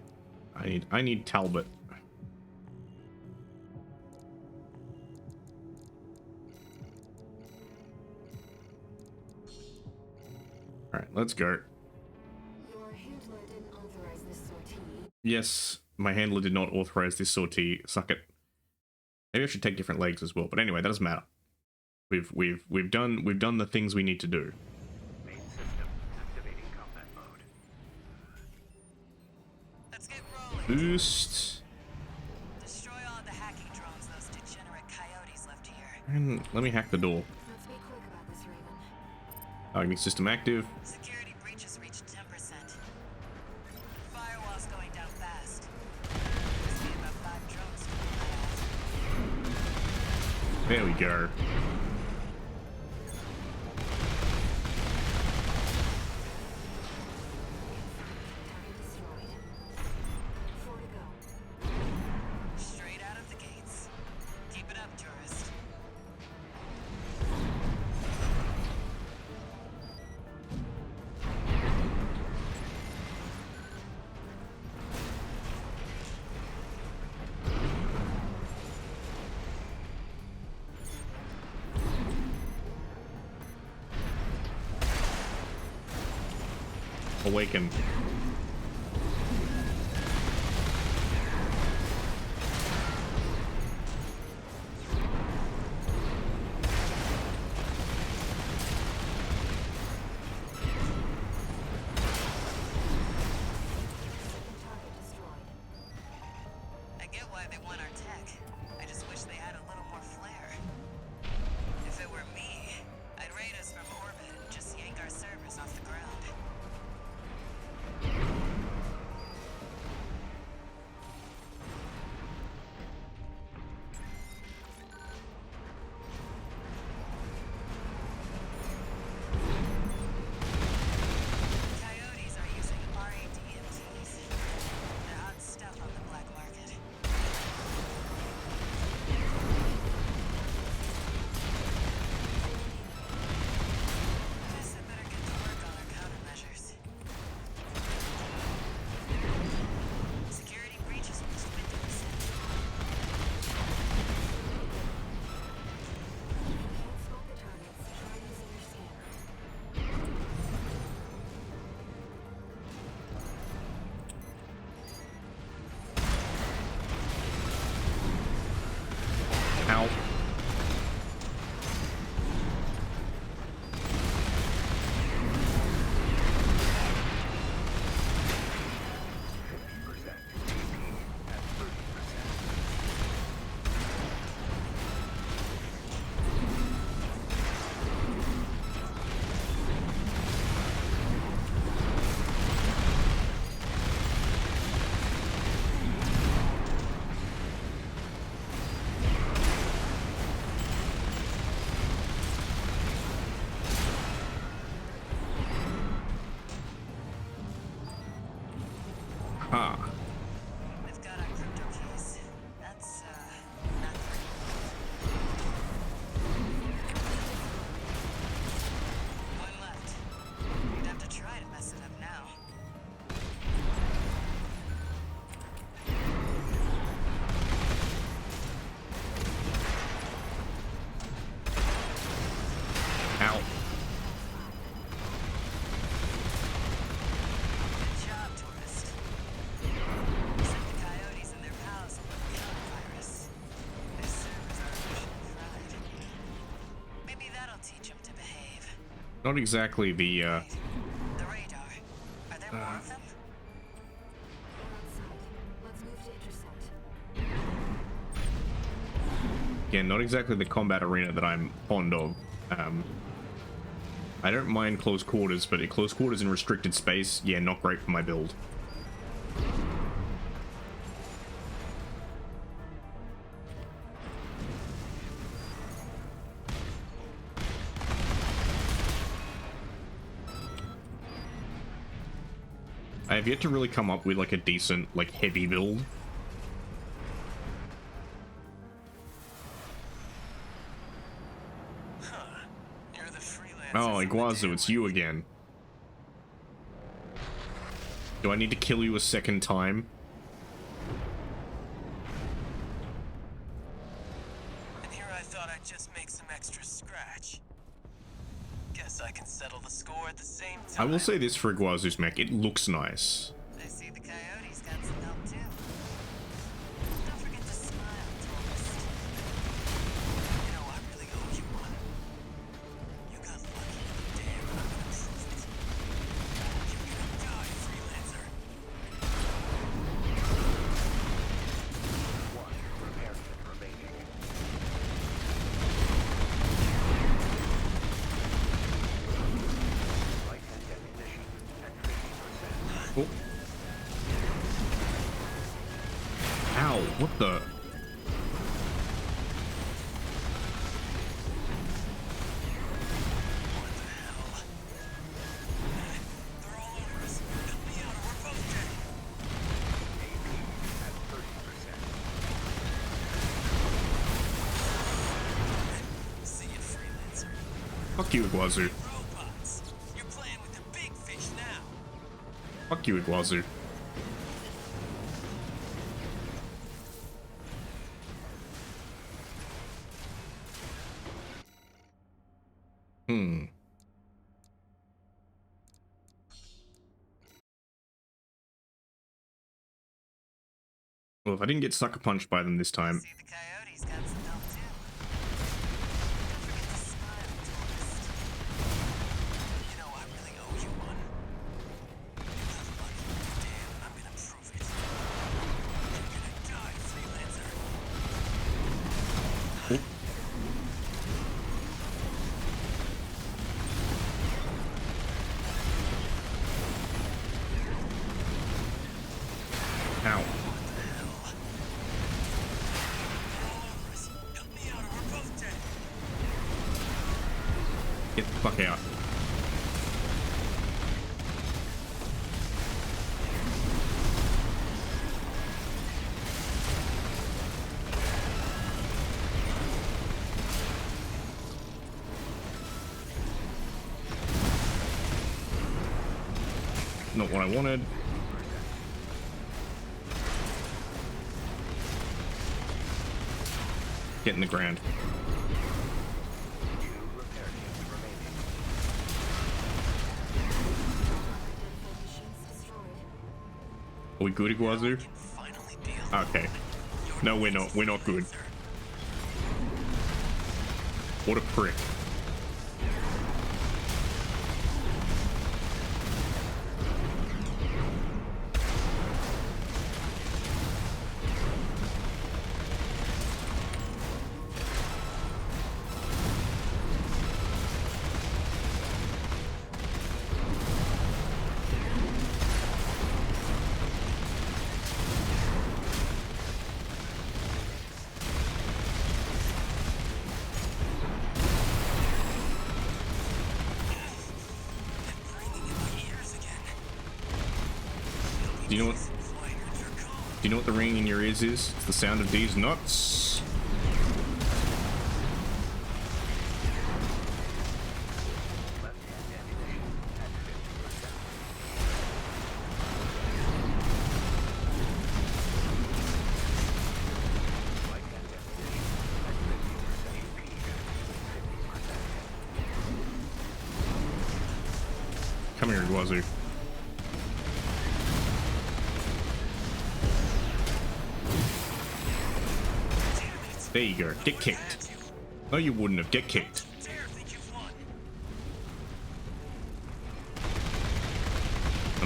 S2: I need Talbot. All right, let's go.
S4: Your handler didn't authorize this sortie.
S2: Yes, my handler did not authorize this sortie. Suck it. Maybe I should take different legs as well. But anyway, that doesn't matter. We've done the things we need to do.
S7: Main system activating combat mode.
S6: Let's get rolling.
S2: Boost.
S6: Destroy all the hacking drones those degenerate coyotes left here.
S2: And let me hack the door.
S4: Let's be quick about this, Raven.
S2: Targeting system active.
S6: Security breaches reached 10%. Firewall's going down fast. Must be about 5 drones to fly out.
S2: There we go.
S4: Target destroyed. 4 to go.
S6: Straight out of the gates. Keep it up, tourist.
S2: Awaken.
S4: Target destroyed.
S6: I get why they want our tech. I just wish they had a little more flair. If it were me, I'd raid us from orbit and just yank our servers off the ground. Coyotes are using RADMTs. They're hot stuff on the black market. Guess I better get to work on our countermeasures.
S2: Not exactly the
S6: The radar. Are there more of them?
S4: Outside. Let's move to intercept.
S2: again, not exactly the combat arena that I'm fond of. I don't mind close quarters, but at close quarters in restricted space, yeah, not great for my build. I have yet to really come up with like a decent, like, heavy build.
S6: You're the freelancer.
S2: Oh,
S6: from the
S2: Iguazu,
S6: damn
S2: it's you
S6: lake.
S2: again. Do I need to kill you a second time?
S6: And here I thought I'd just make some extra scratch. Guess I can settle the score at the same
S2: I
S6: time.
S2: will say this for Iguazu's mech, it looks nice.
S6: I see the coyotes got some help too. Don't forget to smile, tourist. You know, I really owe you one. You got lucky with the dam, and I'm gonna prove it. You're gonna die, freelancer.
S7: One repair kit remaining. Light and ammunition at 50%.
S2: Oh. Ow, what the?
S6: What the hell? They're all over us. Help me out, or we're both dead.
S7: AP at 30%.
S6: See ya, freelancer.
S2: Fuck you, Iguazu.
S6: Robots. You're playing with the big fish now.
S2: Fuck you, Iguazu. Hmm. Well, if I didn't get sucker punched by them this time,
S6: See the coyotes got some help too. Don't forget to smile, tourist. You know, I really owe you one. You got lucky with the dam, and I'm gonna prove it. You're gonna die, freelancer.
S2: ow.
S6: What the hell? They're all over us. Help me out, or we're both dead.
S2: Get the fuck out. Not what I wanted. Get in the ground.
S7: Two repair kits remaining.
S4: Identified machines destroyed.
S2: Are we good, Iguazu?
S6: Can finally be alone.
S2: Okay.
S6: You're
S2: No,
S6: the
S2: we're not. We're not good.
S6: freelancer.
S2: What a prick.
S6: Ringing in my ears again.
S2: Do you know what?
S6: Flying or jerk off.
S2: Do you know what the ringing in your ears is? It's the sound of these nuts.
S7: Left hand ammunition at 50%. Light hand ammunition at 50%. AP at 50%.
S2: Come here, Iguazu. There you go. Get kicked. No, you wouldn't have. Get kicked.
S6: Dare think you've won.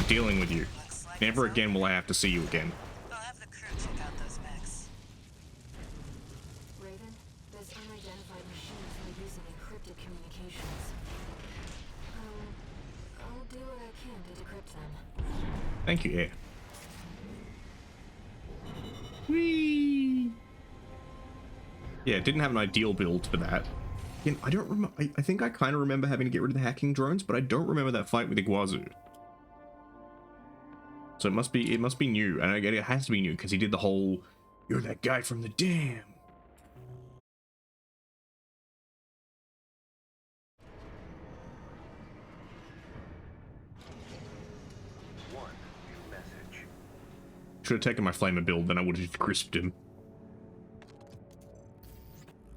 S2: dealing with you.
S6: Looks like
S2: Never
S6: it's
S2: again will I have to see you again.
S6: I'll have the crew check out those mechs.
S4: Raven, there's unidentified machines who are using encrypted communications. I'll do what I can to decrypt them.
S2: Thank you, Air. Whee! Yeah, didn't have an ideal build for that. Again, I don't remember. I think I kind of remember having to get rid of the hacking drones, but I don't remember that fight with Iguazu. So it must be new, and I get it has to be new because he did the whole "you're that guy from the dam."
S7: One new message.
S2: Should have taken my flamer build, then I would have just crisped him.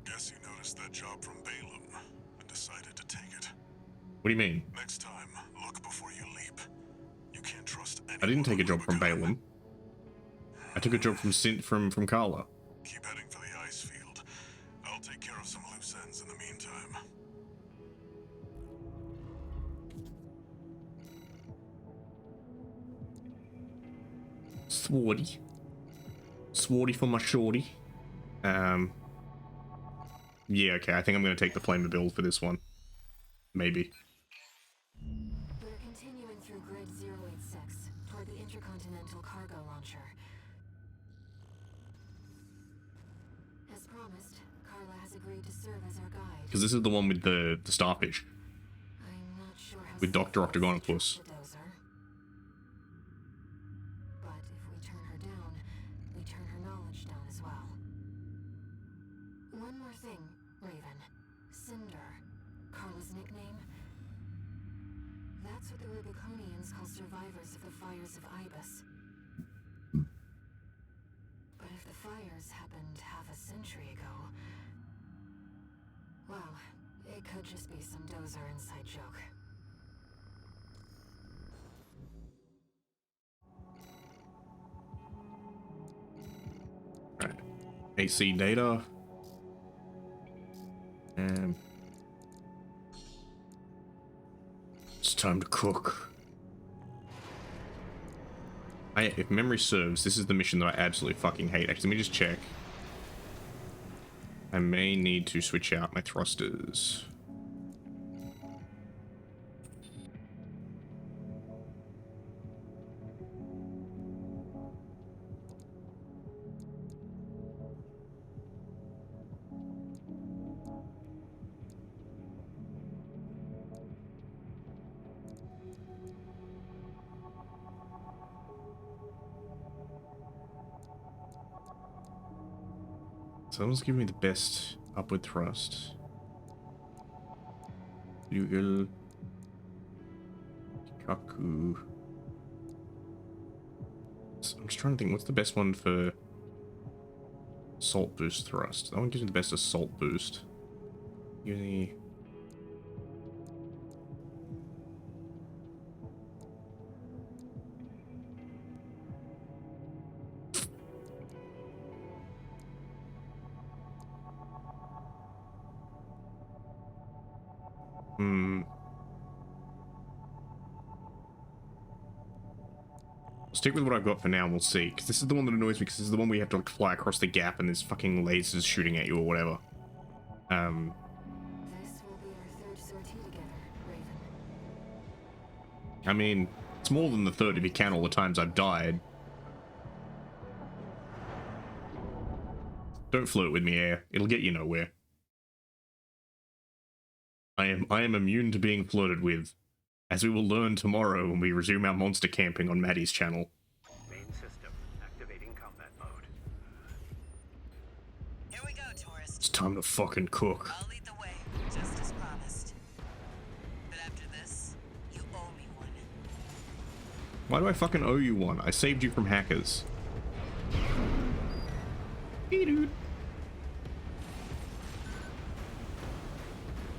S8: Guess you noticed that job from Balaam and decided to take it.
S2: What do you mean?
S8: Next time, look before you leap. You can't trust anyone.
S2: I didn't take a job from
S8: Rubicon.
S2: Balaam. I took a job from from Carla.
S8: Keep heading for the ice field. I'll take care of some loose ends in the meantime.
S2: Swarty. Swarty for my shorty. Yeah, okay, I think I'm gonna take the flamer build for this one. Maybe.
S4: We're continuing through Grid 086 toward the Intercontinental Cargo Launcher. As promised, Carla has agreed to serve as our guide.
S2: Because this is the one with the starfish.
S4: I'm not sure how
S2: With Dr.
S4: safe it is to
S2: Octagonopus.
S4: trust the Dozer. But if we turn her down, we turn her knowledge down as well. One more thing, Raven. Cinder, Carla's nickname. That's what the Rubiconians call survivors of the fires of Ibis. But if the fires happened half a century ago, well, it could just be some Dozer inside joke.
S2: Right. AC data. And it's time to cook. If memory serves, this is the mission that I absolutely fucking hate. Actually, let me just check. I may need to switch out my thrusters. Someone's giving me the best upward thrust. Ryugal. Kaku. I'm just trying to think, what's the best one for assault boost thrust? That one gives me the best assault boost. Uni. Stick with what I've got for now and we'll see. Because this is the one that annoys me, because this is the one where you have to like fly across the gap and there's fucking lasers shooting at you or whatever.
S4: This will be our third sortie together, Raven.
S2: I mean, it's more than the third if you count all the times I've died. Don't flirt with me, Air. It'll get you nowhere. I am immune to being flirted with, as we will learn tomorrow when we resume our monster camping on Maddie's channel.
S7: Main system activating combat mode.
S6: Here we go, tourist.
S2: It's time to fucking cook.
S6: I'll lead the way, just as promised. But after this, you owe me one.
S2: Why do I fucking owe you one? I saved you from hackers. Hey, dude.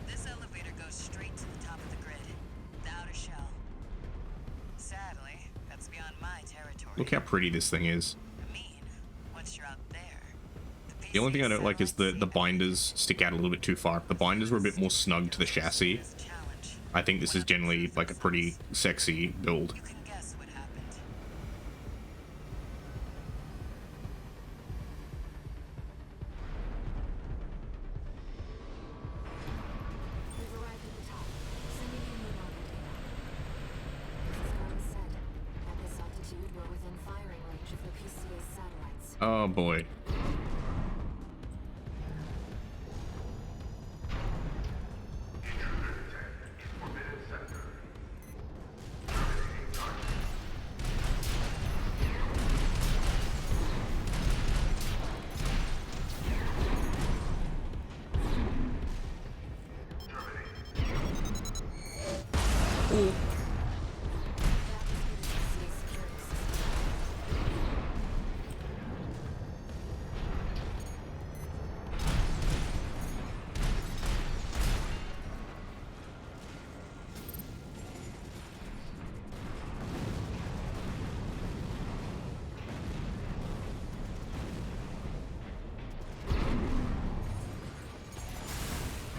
S6: This elevator goes straight to the top of the grid, the outer shell. Sadly, that's beyond my territory.
S2: Look how pretty this thing is.
S6: I mean, once you're out there,
S2: The only thing I don't like is the binders stick out a little bit too far. If the binders were a bit more snug to the chassis, I think this is generally like a pretty sexy build.
S6: You can guess what
S2: Oh boy.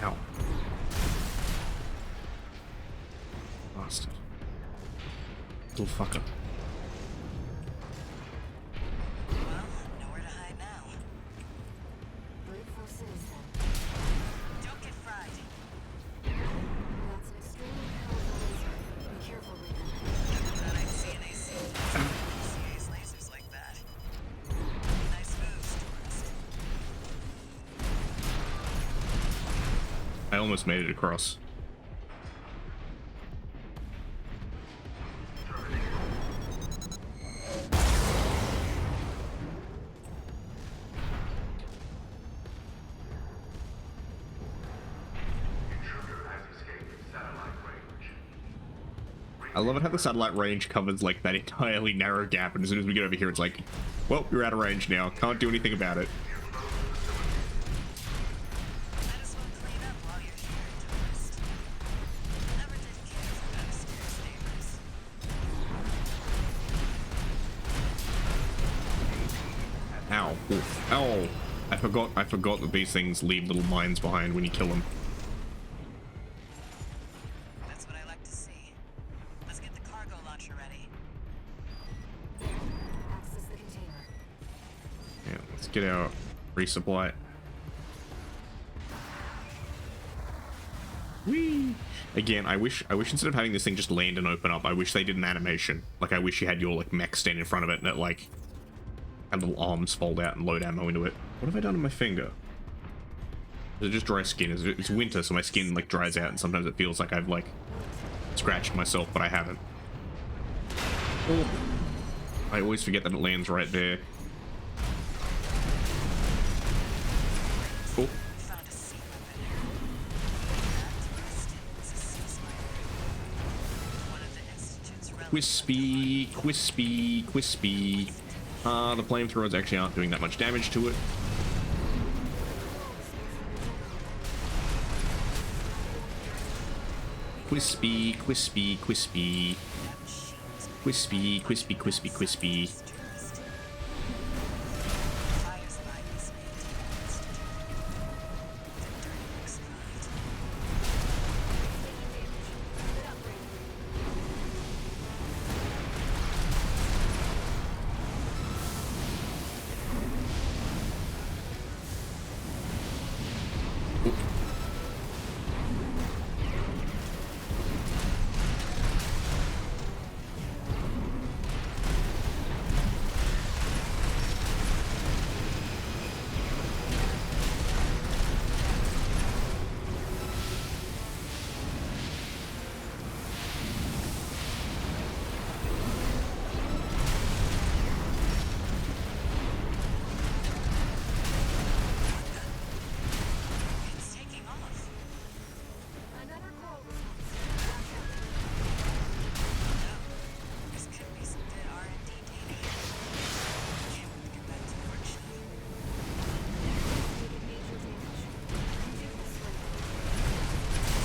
S2: Ow. Bastard. Little fucker.
S6: Well, nowhere to hide now.
S4: Brute force it is then.
S6: Don't get fried.
S4: That's an extremely powerful laser. Be careful, Regan.
S6: Never thought I'd see an AC. CA's lasers like that. Nice moves, tourist.
S2: I almost made it across. I love it how the satellite range covers like that entirely narrow gap, and as soon as we get over here, it's like, well, you're out of range now. Can't do anything about it.
S6: Might as well clean up while you're here, tourist. Never did care for downstairs neighbors.
S2: Ow. Oof. Ow. I forgot that these things leave little mines behind when you kill them.
S6: That's what I like to see. Let's get the cargo launcher ready.
S4: Access the container.
S2: Yeah, let's get our resupply. Whee! Again, I wish instead of having this thing just land and open up, I wish they did an animation. Like, I wish you had your like mech stand in front of it and it like had little arms fold out and load ammo into it. What have I done to my finger? Is it just dry skin? It's winter, so my skin like dries out, and sometimes it feels like I've like scratched myself, but I haven't. Oh. I always forget that it lands right there. Oh.
S6: Found a sea weapon. That tourist is a ceasefire. One of the Institute's relics.
S2: Crispy, crispy, crispy. The flamethrowers actually aren't doing that much damage to it. Crispy, crispy, crispy. Crispy, crispy, crispy, crispy.
S6: Fires by this maintained Institute. Dirty looks kind. It's taking off.
S4: Another call was
S6: This could be some good R&D data. Can't wait to get back to work, shall we?
S4: taking major damage. Do this right.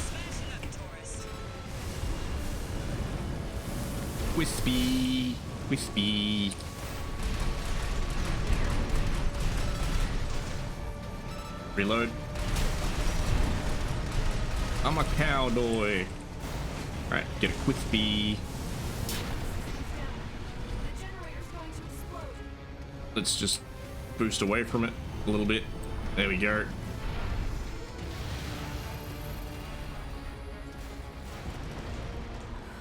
S6: Smash it up, tourist.
S2: Crispy, crispy. Reload. I'm a cowboy. Alright, get a crispy.
S4: The generator's going to explode.
S2: Let's just boost away from it a little bit. There we go.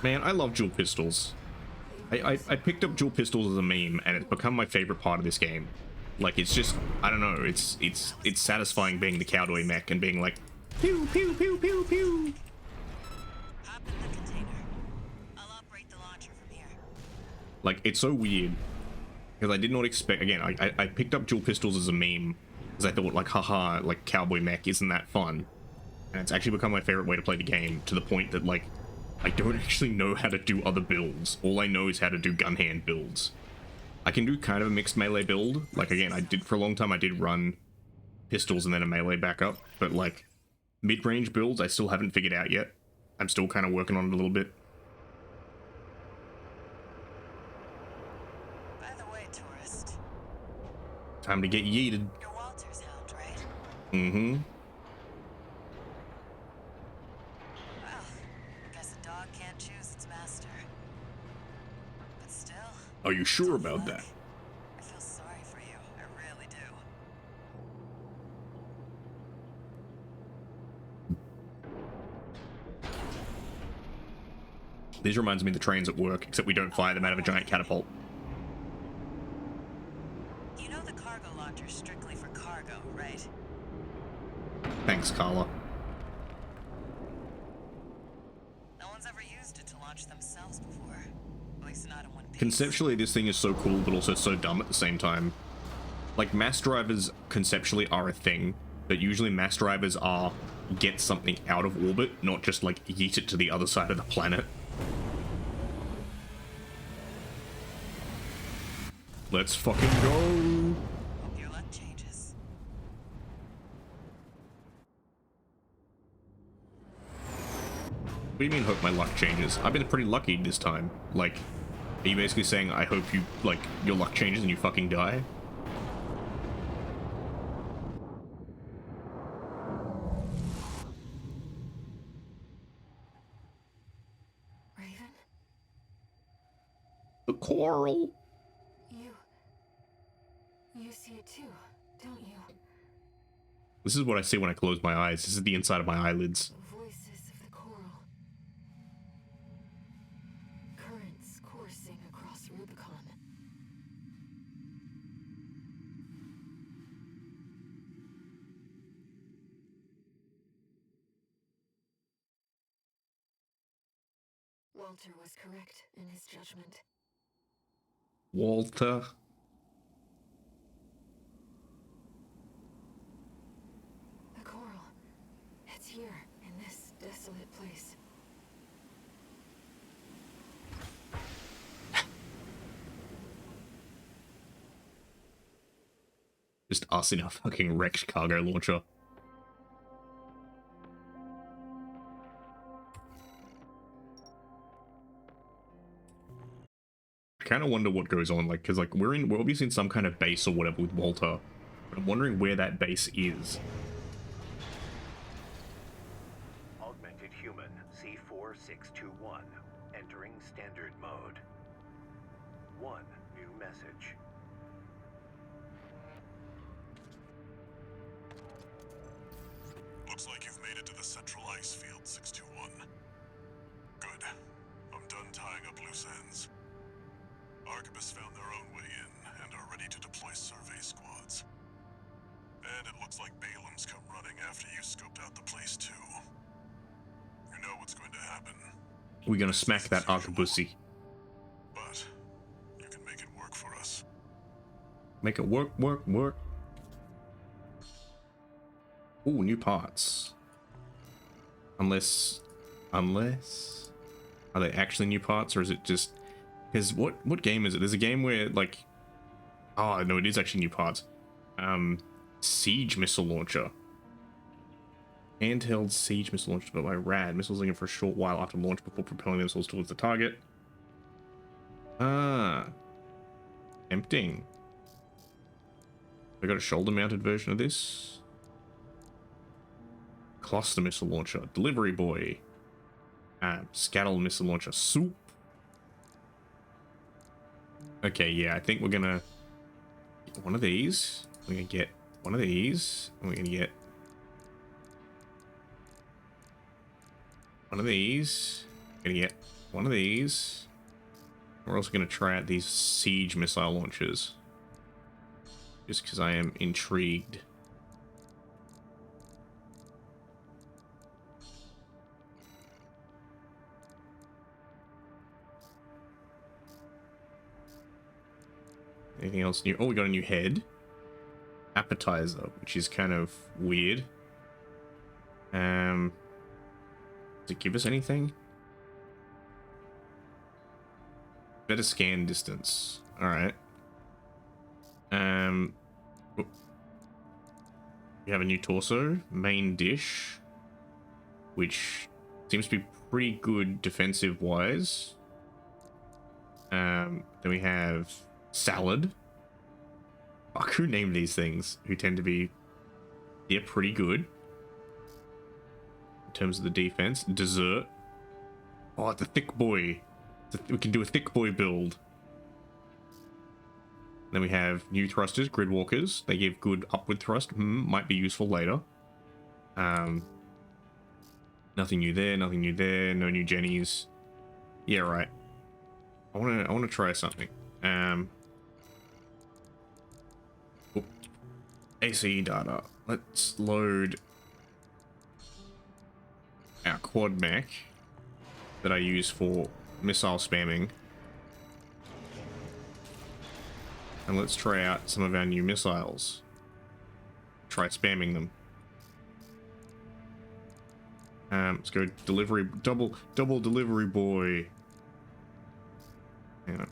S2: Man, I love dual pistols. I picked up dual pistols as a meme, and it's become my favorite part of this game. Like, it's just, I don't know, it's satisfying being the cowboy mech and being like, pew, pew, pew, pew, pew.
S6: Hop in the container. I'll operate the launcher from here.
S2: Like, it's so weird. Because I did not expect, again, I picked up dual pistols as a meme. Because I thought, like, haha, like, cowboy mech, isn't that fun? And it's actually become my favorite way to play the game, to the point that, like, I don't actually know how to do other builds. All I know is how to do gun hand builds. I can do kind of a mixed melee build. Like, again, I did, for a long time, I did run pistols and then a melee backup. But, like, mid-range builds, I still haven't figured out yet. I'm still kind of working on it a little bit.
S6: By the way, tourist,
S2: Time to get yeeted.
S6: you're Walter's hound, right?
S2: Mm-hmm.
S6: Well, guess a dog can't choose its master. But still,
S2: Are you sure about that?
S6: I feel sorry for you. I really do.
S2: This reminds me of the trains at work, except we don't fire them out of a giant catapult.
S6: You know the cargo launcher's strictly for cargo, right?
S2: Thanks, Carla.
S6: No one's ever used it to launch themselves before. At least not in one piece.
S2: Conceptually, this thing is so cool, but also so dumb at the same time. Like, mass drivers conceptually are a thing, but usually mass drivers are get something out of orbit, not just, like, yeet it to the other side of the planet. Let's fucking go!
S6: Hope your luck changes.
S2: What do you mean, hope my luck changes? I've been pretty lucky this time. Like, are you basically saying I hope you, like, your luck changes and you fucking die?
S4: Raven?
S2: The coral!
S4: You see it too, don't you?
S2: This is what I see when I close my eyes. This is the inside of my eyelids.
S4: The voices of the coral. Currents coursing across Rubicon. Walter was correct in his judgment.
S2: Walter.
S4: The coral. It's here, in this desolate place.
S2: Just us in a fucking wrecked cargo launcher. I kind of wonder what goes on, like, because, like, we're obviously in some kind of base or whatever with Walter, but I'm wondering where that base is.
S7: Augmented human C4621. Entering standard mode. One new message.
S8: Looks like you've made it to the central ice field, 621. Good. I'm done tying up loose ends. Arquebus found their own way in and are ready to deploy survey squads. And it looks like Balam's come running after you scoped out the place too. You know what's going to happen.
S2: We're gonna smack that arquebussy.
S8: But you can make it work for us.
S2: Make it work, work, work. Ooh, new parts. Unless... Are they actually new parts, or is it just... Because what game is it? There's a game where, like... Oh, no, it is actually new parts. Siege missile launcher. Handheld siege missile launcher developed by RAD. Missiles linger for a short while after launch before propelling the missiles towards the target. Ah. Tempting. We got a shoulder-mounted version of this. Cluster missile launcher. Delivery boy. Scuttle missile launcher. Soup. Okay, yeah, I think we're gonna get one of these. We're gonna get one of these. And we're gonna get one of these. We're gonna get one of these. We're also gonna try out these siege missile launchers. just because I am intrigued. Anything else new? Oh, we got a new head. Appetizer, which is kind of weird. Does it give us anything? Better scan distance. Alright. Oh. We have a new torso. Main dish. Which seems to be pretty good defensive-wise. Then we have salad. Fuck, who named these things? Who tend to be... yeah, pretty good. In terms of the defense. Dessert. Oh, it's a thick boy. We can do a thick boy build. Then we have new thrusters, grid walkers. They give good upward thrust. Might be useful later. Nothing new there, nothing new there. No new Jennies. Yeah, right. I wanna try something. ACE data. Let's load our quad mech that I use for missile spamming. And let's try out some of our new missiles. Try spamming them. Let's go delivery, double delivery boy. Hang on.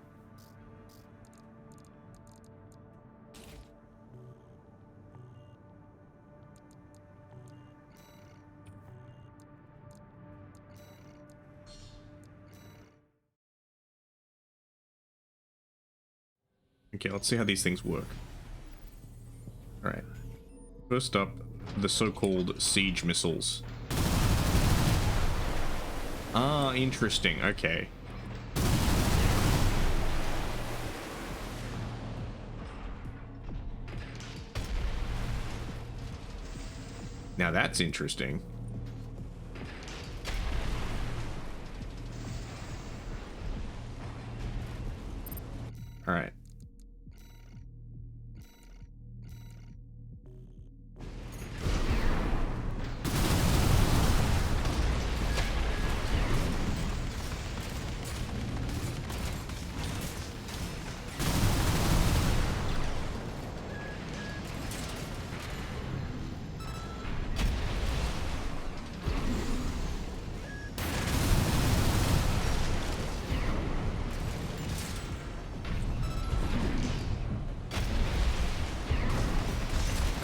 S2: Okay, let's see how these things work. Alright. First up, the so-called siege missiles. Ah, interesting. Okay. Now that's interesting. All right.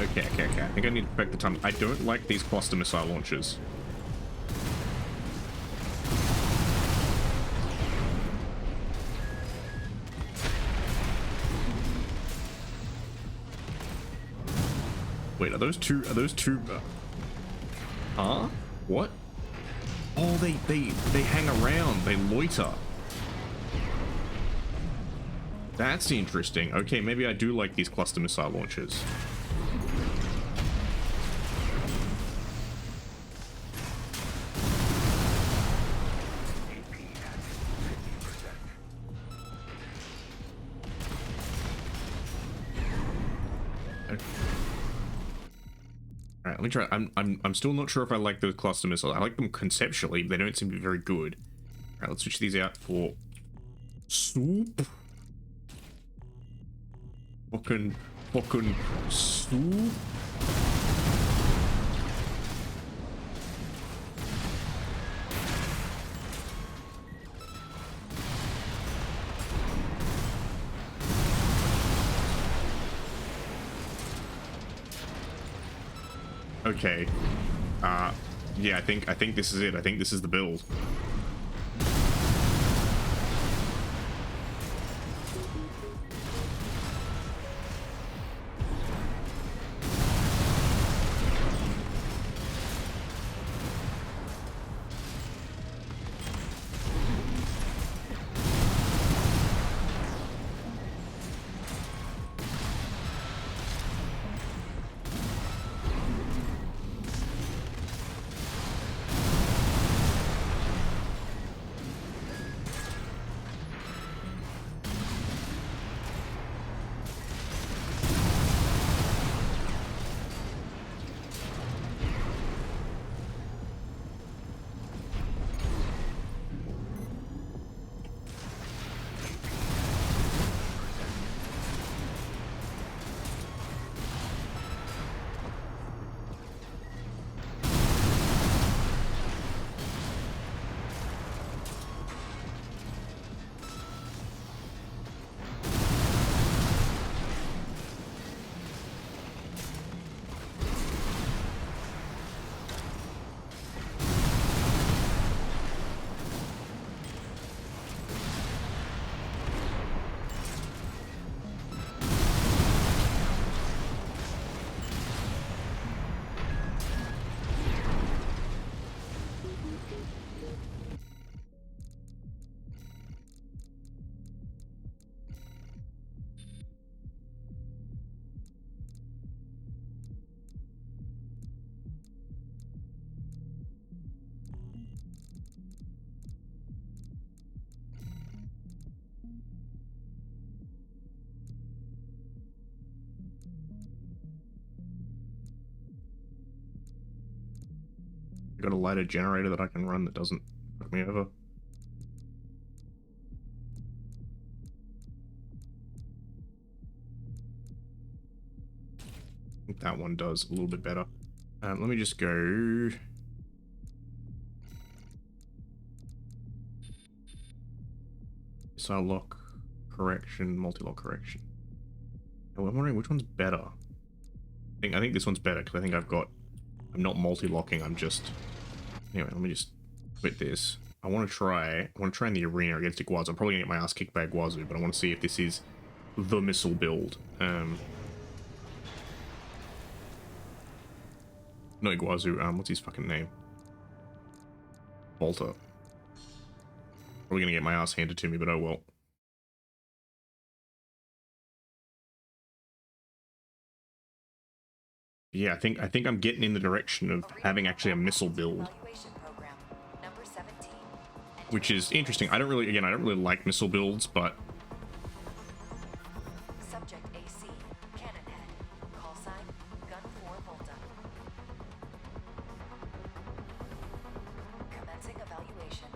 S2: Okay. I think I need to perfect the time. I don't like these cluster missile launchers. Wait, are those two? Huh? What? Oh, they hang around. They loiter. That's interesting. Okay, maybe I do like these cluster missile launchers. Let me try. I'm still not sure if I like the cluster missiles. I like them conceptually, but they don't seem to be very good. All right, let's switch these out for soup. Fucking soup. Okay. Yeah, I think this is it. I think this is the build. got a lighter generator that I can run that doesn't fuck me over. I think that one does a little bit better. Let me just go. Missile lock correction, multi-lock correction. Oh, I'm wondering which one's better. I think this one's better because I think I'm not multi-locking. I'm just. Anyway, let me just quit this. I want to try in the arena against Iguazu. I'm probably gonna get my ass kicked by Iguazu, but I want to see if this is the missile build. No Iguazu, what's his fucking name? Volta. Probably gonna get my ass handed to me, but oh well. Yeah, I think I'm getting in the direction of having actually a missile build,
S3: Evaluation program, number 17.
S2: which is interesting. I don't really like missile builds, but
S3: Subject AC, cannon head. Call sign, gun 4 Volta. Commencing evaluation.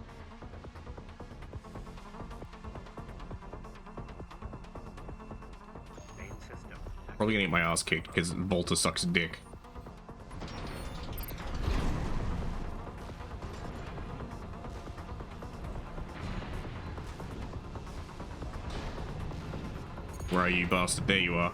S7: Main system.
S2: probably gonna get my ass kicked because Volta sucks dick. Where are you, bastard? There you are.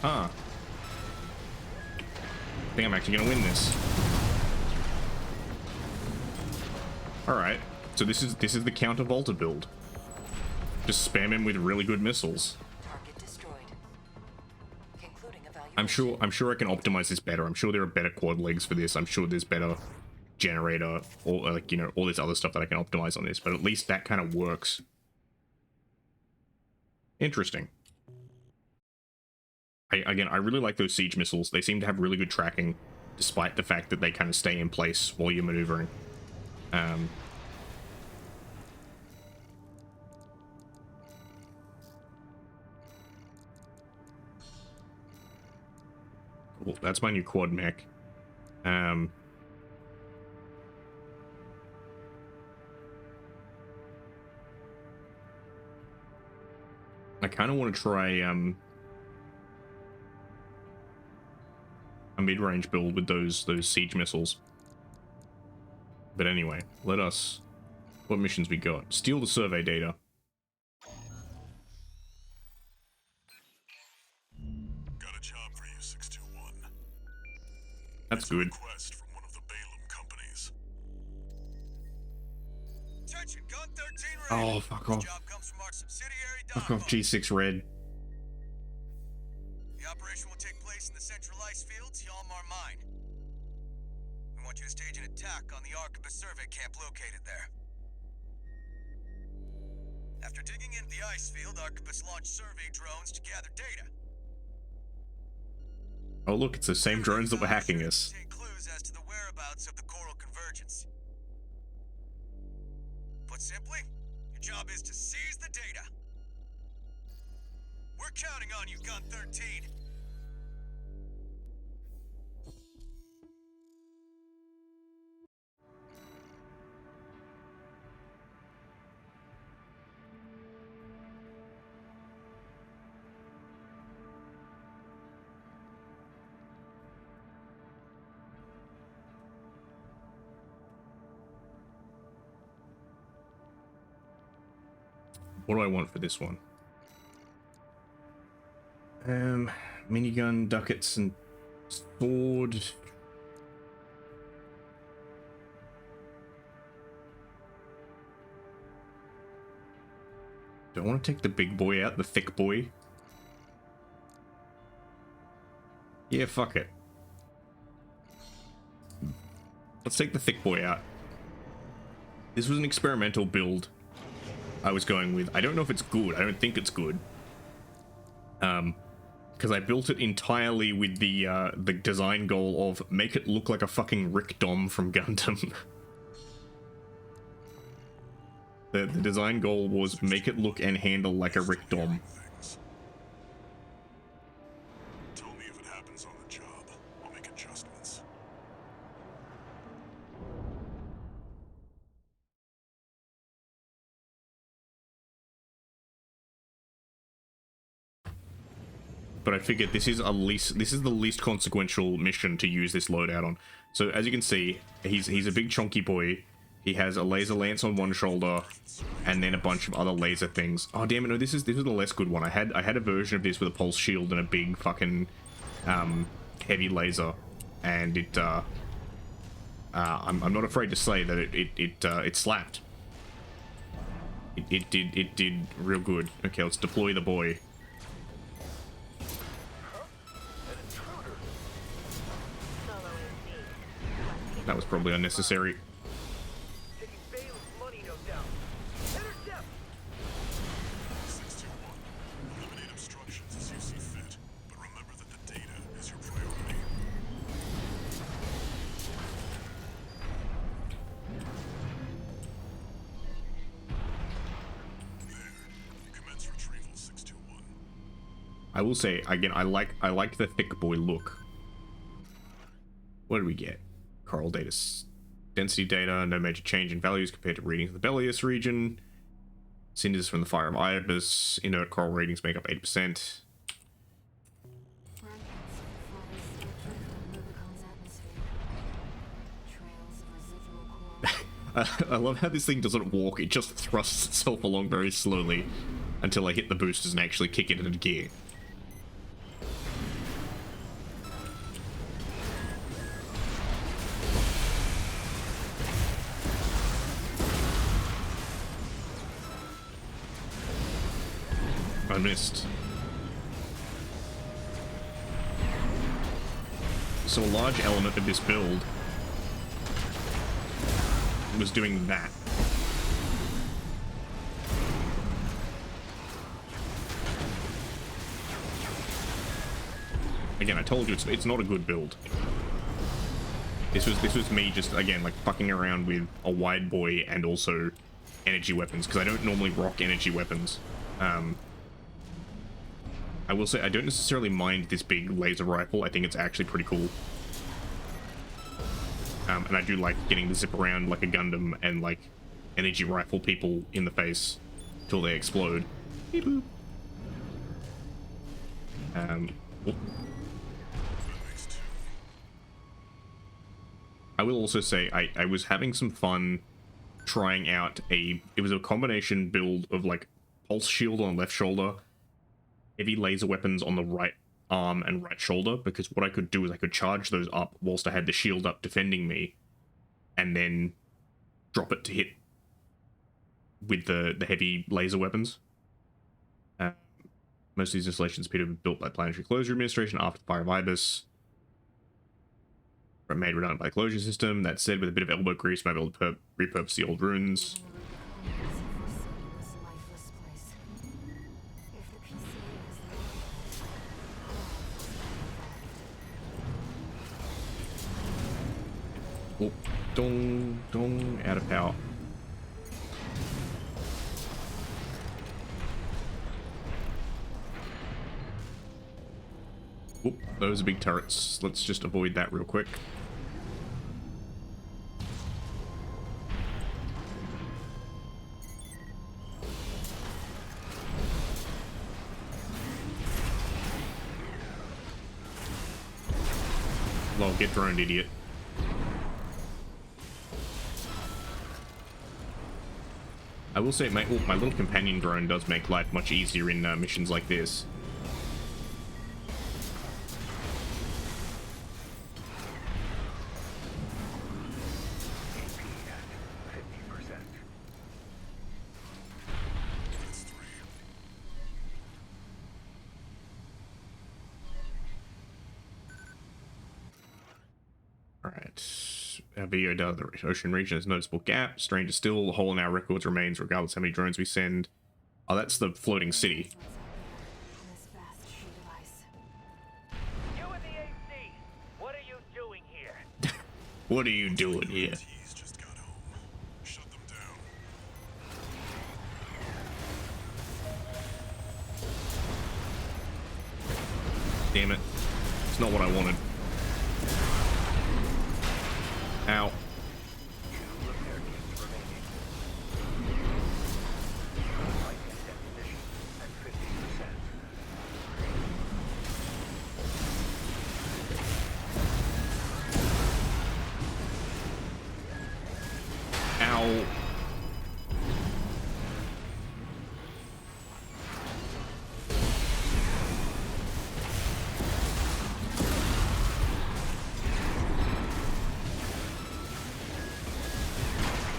S2: Huh. I think I'm actually gonna win this. Alright, so this is the counter Volta build. Just spam him with really good missiles.
S3: Target destroyed. Concluding evaluation.
S2: I'm sure I can optimize this better. I'm sure there are better quad legs for this. I'm sure there's better generator or like, you know, all this other stuff that I can optimize on this, but at least that kind of works. Interesting. I really like those siege missiles. They seem to have really good tracking, despite the fact that they kind of stay in place while you're maneuvering. Cool, that's my new quad mech. I kind of want to try a mid-range build with those siege missiles. But anyway, let us... What missions we got? Steal the survey data.
S8: Got a job for you, 621.
S2: That's good.
S8: Request from one of the Balaam companies.
S6: Attention, Gun 13 ready.
S2: Oh, fuck off.
S6: This job comes from our subsidiary
S2: Fuck off,
S6: Donpho.
S2: G6 Red.
S6: The operation will take place in the central ice fields, Yalmar Mine. We want you to stage an attack on the Arquebus survey camp located there. After digging into the ice field, Arquebus launched survey drones to gather data.
S2: Oh look, it's the same drones that were hacking us.
S6: Contain clues as to the whereabouts of the Coral Convergence. Put simply, your job is to seize the data. We're counting on you, Gun 13.
S2: What do I want for this one? Minigun, ducats, and sword. Do I want to take the big boy out, the thick boy? Yeah, fuck it. Let's take the thick boy out. This was an experimental build I was going with. I don't know if it's good. I don't think it's good. Because I built it entirely with the design goal of make it look like a fucking Rick Dom from Gundam. The design goal was make it look and handle like a Rick Dom.
S8: Things. Tell me if it happens on the job. I'll make adjustments.
S2: But I figured this is the least consequential mission to use this loadout on. So as you can see, he's a big chunky boy. He has a laser lance on one shoulder, and then a bunch of other laser things. Oh damn it! No, this is the less good one. I had a version of this with a pulse shield and a big fucking heavy laser, and it I'm not afraid to say that it slapped. It did real good. Okay, let's deploy the boy. That was probably unnecessary.
S7: Taking Bale's money, no doubt. Intercept!
S8: 621. Eliminate obstructions as you see fit, but remember that the data is your priority. There. Commence retrieval 621.
S2: I will say again, I like the thick boy look. What did we get? Coral data, density data, no major change in values compared to readings of the Bellius region. Cinders from the Fire of Ibis. Inert coral readings make up 8%. I love how this thing doesn't walk, it just thrusts itself along very slowly until I hit the boosters and actually kick it into gear. I missed. So a large element of this build was doing that. Again, I told you it's not a good build. This was me just again like fucking around with a wide boy and also energy weapons because I don't normally rock energy weapons. I will say I don't necessarily mind this big laser rifle. I think it's actually pretty cool. And I do like getting to zip around like a Gundam and like energy rifle people in the face till they explode. Beep boop. Whoop. I will also say I was having some fun trying out it was a combination build of like pulse shield on the left shoulder, heavy laser weapons on the right arm and right shoulder, because what I could do is I could charge those up whilst I had the shield up defending me, and then drop it to hit with the heavy laser weapons. Most of these installations appear to be built by Planetary Closure Administration after the Fire of Ibis. But made redundant by the closure system. That said, with a bit of elbow grease, might be able to repurpose the old runes. Oh, dong, out of power. Whoop, those are big turrets. Let's just avoid that real quick. Well, get droned, idiot. I will say, my little companion drone does make life much easier in missions like this.
S7: AP at 50%.
S2: Alright. Our video does the ocean region has noticeable gap. Stranger still, a hole in our records remains regardless how many drones we send. Oh, that's the floating city.
S4: On this vast sheet of ice.
S9: You and the AC, what are you doing here?
S2: What are you doing here?
S8: He's just got home. Shut them down.
S2: Damn it. It's not what I wanted. Ow.
S7: 2 repair kits remaining. Light and ammunition at 50%.
S2: Ow.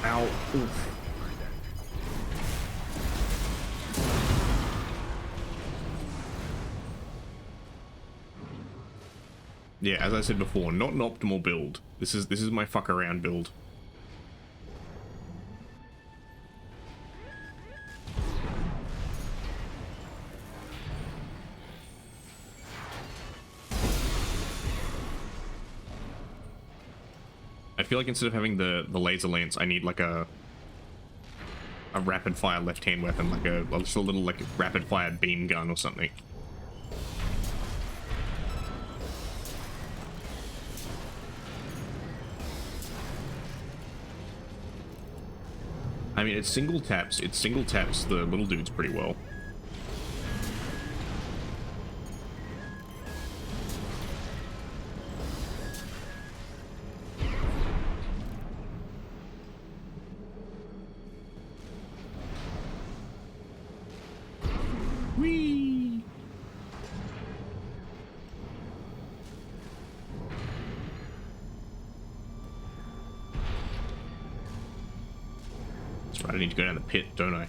S2: Ow. Oof. Yeah, as I said before, not an optimal build. This is my fuck around build. I feel like instead of having the laser lance, I need like a rapid fire left hand weapon, like just a little like rapid fire beam gun or something. I mean, it single taps the little dudes pretty well. Whee! That's right, I need to go down the pit, don't I?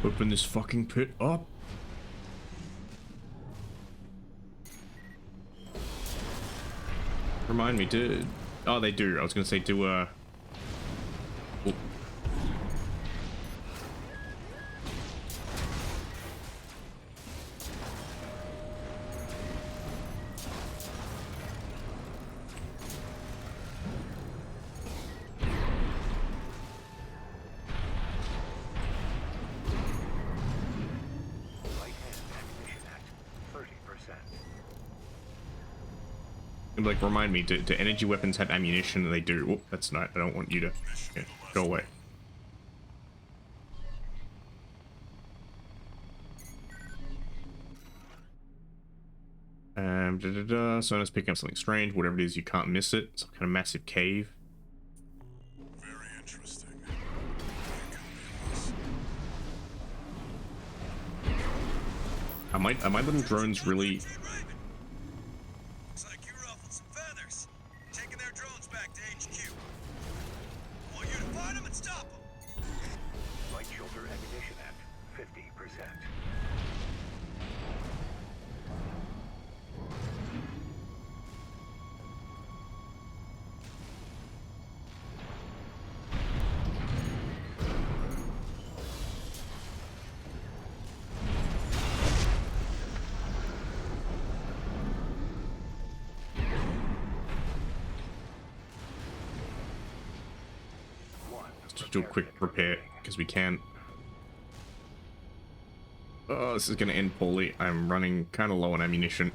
S2: Open this fucking pit up. Remind me, do... Oh, they do. I was gonna say, do, oh.
S7: Light and ammunition at 30%.
S2: And, like, remind me, do energy weapons have ammunition? They do. Oh, that's not... I don't want you to... Yeah, go away. Sona's picking up something strange. Whatever it is, you can't miss it. Some kind of massive cave.
S8: Very interesting.
S2: Are my little drones really...
S10: Looks like you ruffled some feathers. Taking their drones back to HQ. I want you to find them and stop them.
S7: Light shoulder ammunition at 50%.
S2: Just do a quick repair, because we can. Oh, this is going to end poorly. I'm running kind of low on ammunition.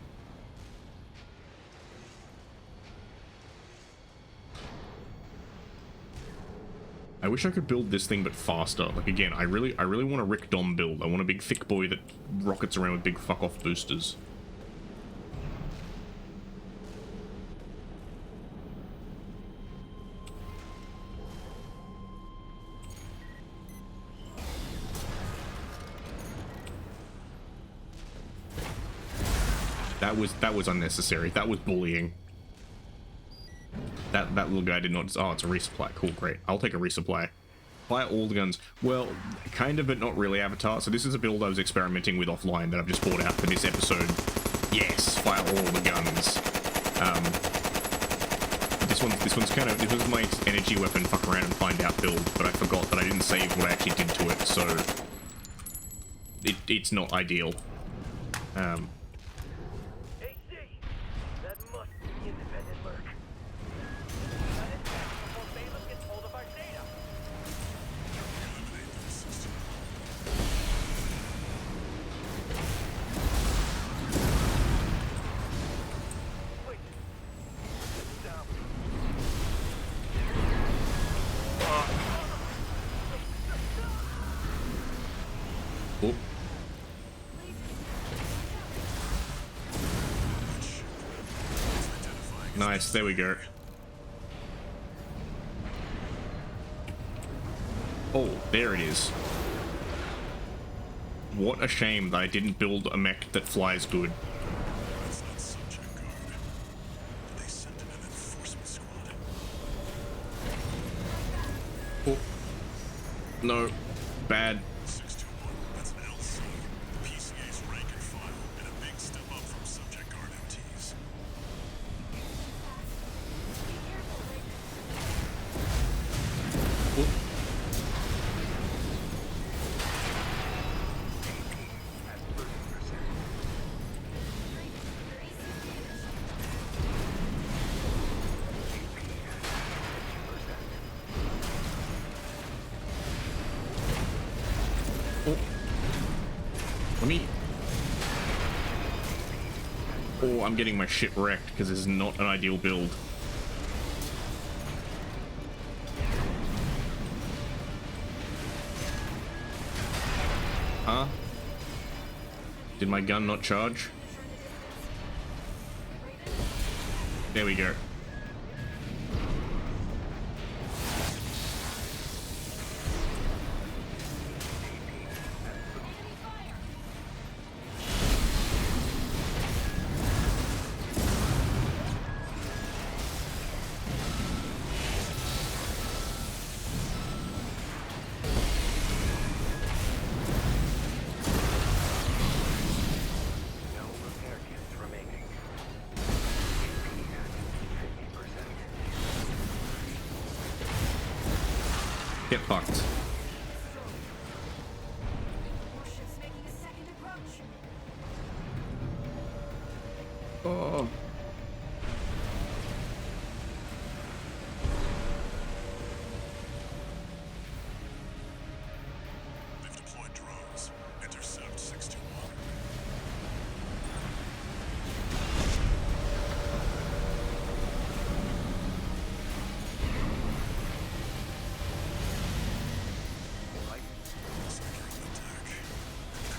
S2: I wish I could build this thing but faster. Like again, I really want a Rick Dom build. I want a big thick boy that rockets around with big fuck off boosters. That was unnecessary. That was bullying. That little guy did not. Oh, it's a resupply. Cool, great. I'll take a resupply. Fire all the guns. Well, kind of, but not really, Avatar. So this is a build I was experimenting with offline that I've just brought out for this episode. Yes, fire all the guns. This was my energy weapon fuck around and find out build, but I forgot that I didn't save what I actually did to it, so it's not ideal.
S9: AC! That must be independent Merc. Shut it down before Bailiff gets hold of our data. Wait. Stop.
S2: Oh. Nice, there we go. Oh, there it is. What a shame that I didn't build a mech that flies good.
S8: That's not subject guard. They sent in an enforcement squad.
S2: Oh. No. Bad.
S8: 621, that's an LC. The PCA's rank and file, and a big step up from subject guard MTs.
S2: Oh. Oh. Let me... Oh, I'm getting my shit wrecked because this is not an ideal build. Huh? Did my gun not charge? There we go.
S7: No repair kits remaining.
S2: Get fucked.
S4: Warships making a second approach.
S2: Oh.
S8: They've deployed drones. Intercept 621. Securing the deck.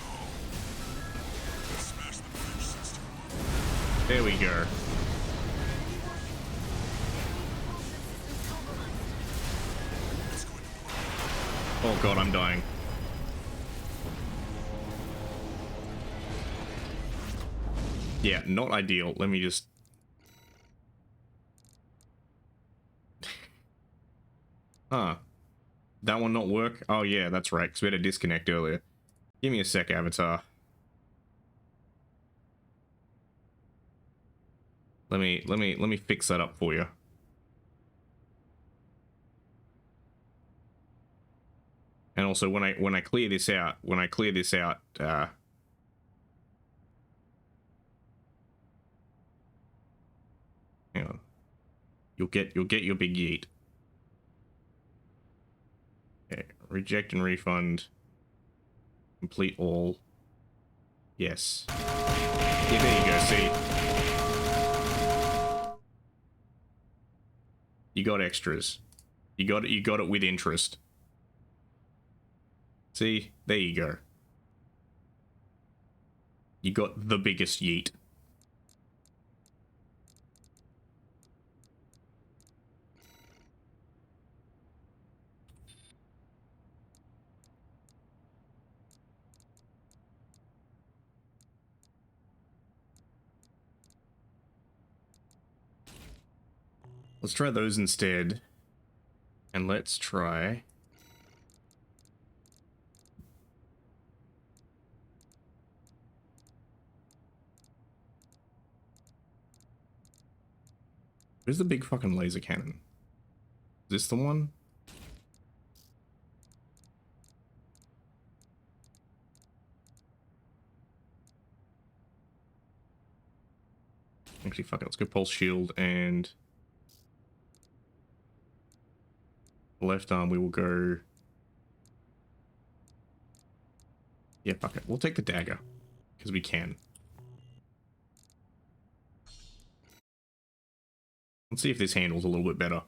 S8: Call. Smash the bridge, 621.
S2: There we go.
S8: It's going to blow.
S2: Oh god, I'm dying. Yeah, not ideal. Let me just... Huh. That one not work? Oh yeah, that's right, because we had a disconnect earlier. Give me a sec, Avatar. Let me fix that up for you. And also when I clear this out, hang on. You'll get your big yeet. Okay, reject and refund. Complete all. Yes. Yeah, there you go, see. You got extras. You got it with interest. See, there you go. You got the biggest yeet. Let's try those instead. And let's try... Where's the big fucking laser cannon? Is this the one? Actually, fuck it. Let's go pulse shield and... left arm, we will go... Yeah, fuck it. We'll take the dagger. Because we can. Let's see if this handles a little bit better.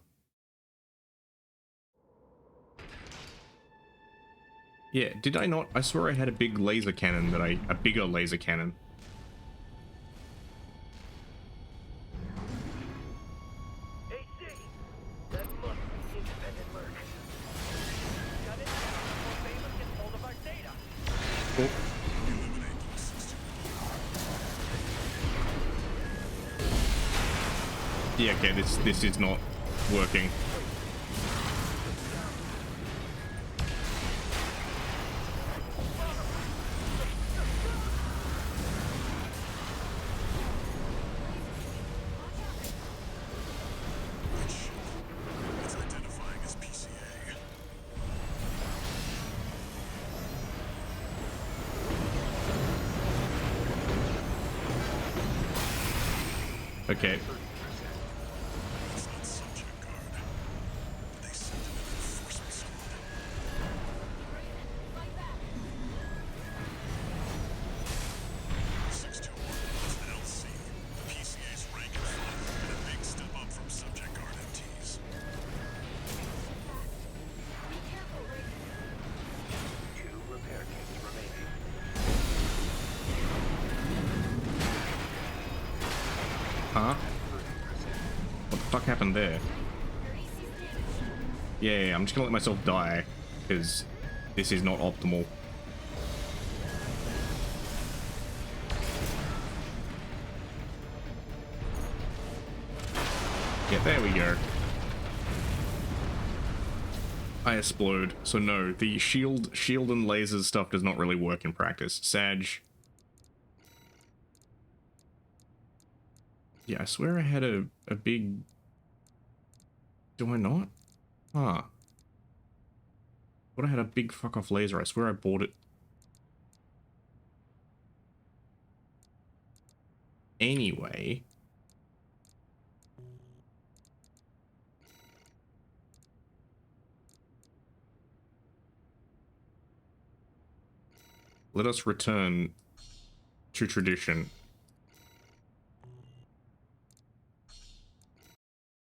S2: Yeah, did I not? I swear I had a big laser cannon that a bigger laser cannon.
S9: AC! That must be independent Merc. Shut it down before Baylor gets hold of our data.
S2: Oh. Yeah, okay, this is not working.
S8: It's identifying as PCA.
S2: Okay.
S8: It's not subject guard. They sent an enforcement squad. 621, it's an LC. The PCA's rank and file, and a big step up from subject guard MTs.
S9: Two repair kits remaining.
S2: Huh? What the fuck happened there? Yeah, I'm just gonna let myself die, because this is not optimal. Yeah, there we go. I explode. So no, the shield and lasers stuff does not really work in practice. Sag. Yeah, I swear I had a big... Do I not? Huh. But I had a big fuck-off laser. I swear I bought it. Anyway... let us return to tradition.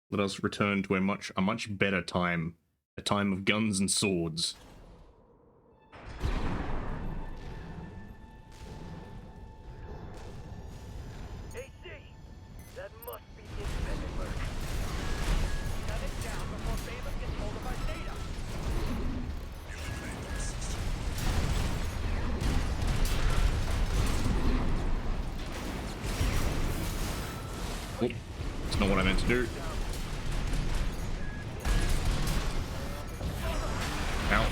S2: Let us return to a much better time. A time of guns and swords.
S9: AC! That must be the independent Merc. Shut it down before Baylor gets hold of our data.
S8: Eliminate them, 621.
S2: Oh, that's not what I meant to do. Ow.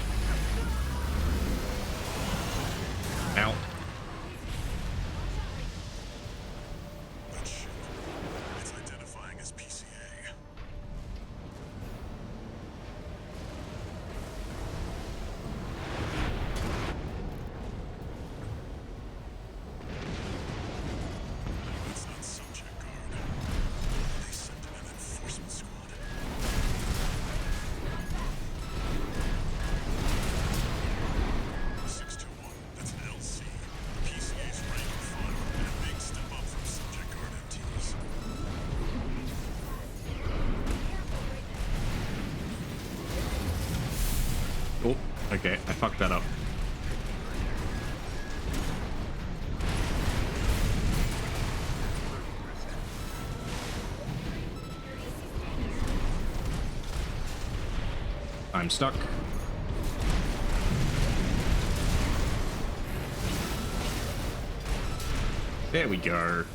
S2: Ow.
S8: That ship. It's identifying as PCA. It's not subject guard. They sent in an enforcement squad. 621, that's an LC.
S2: fucked that up. I'm stuck. There we go.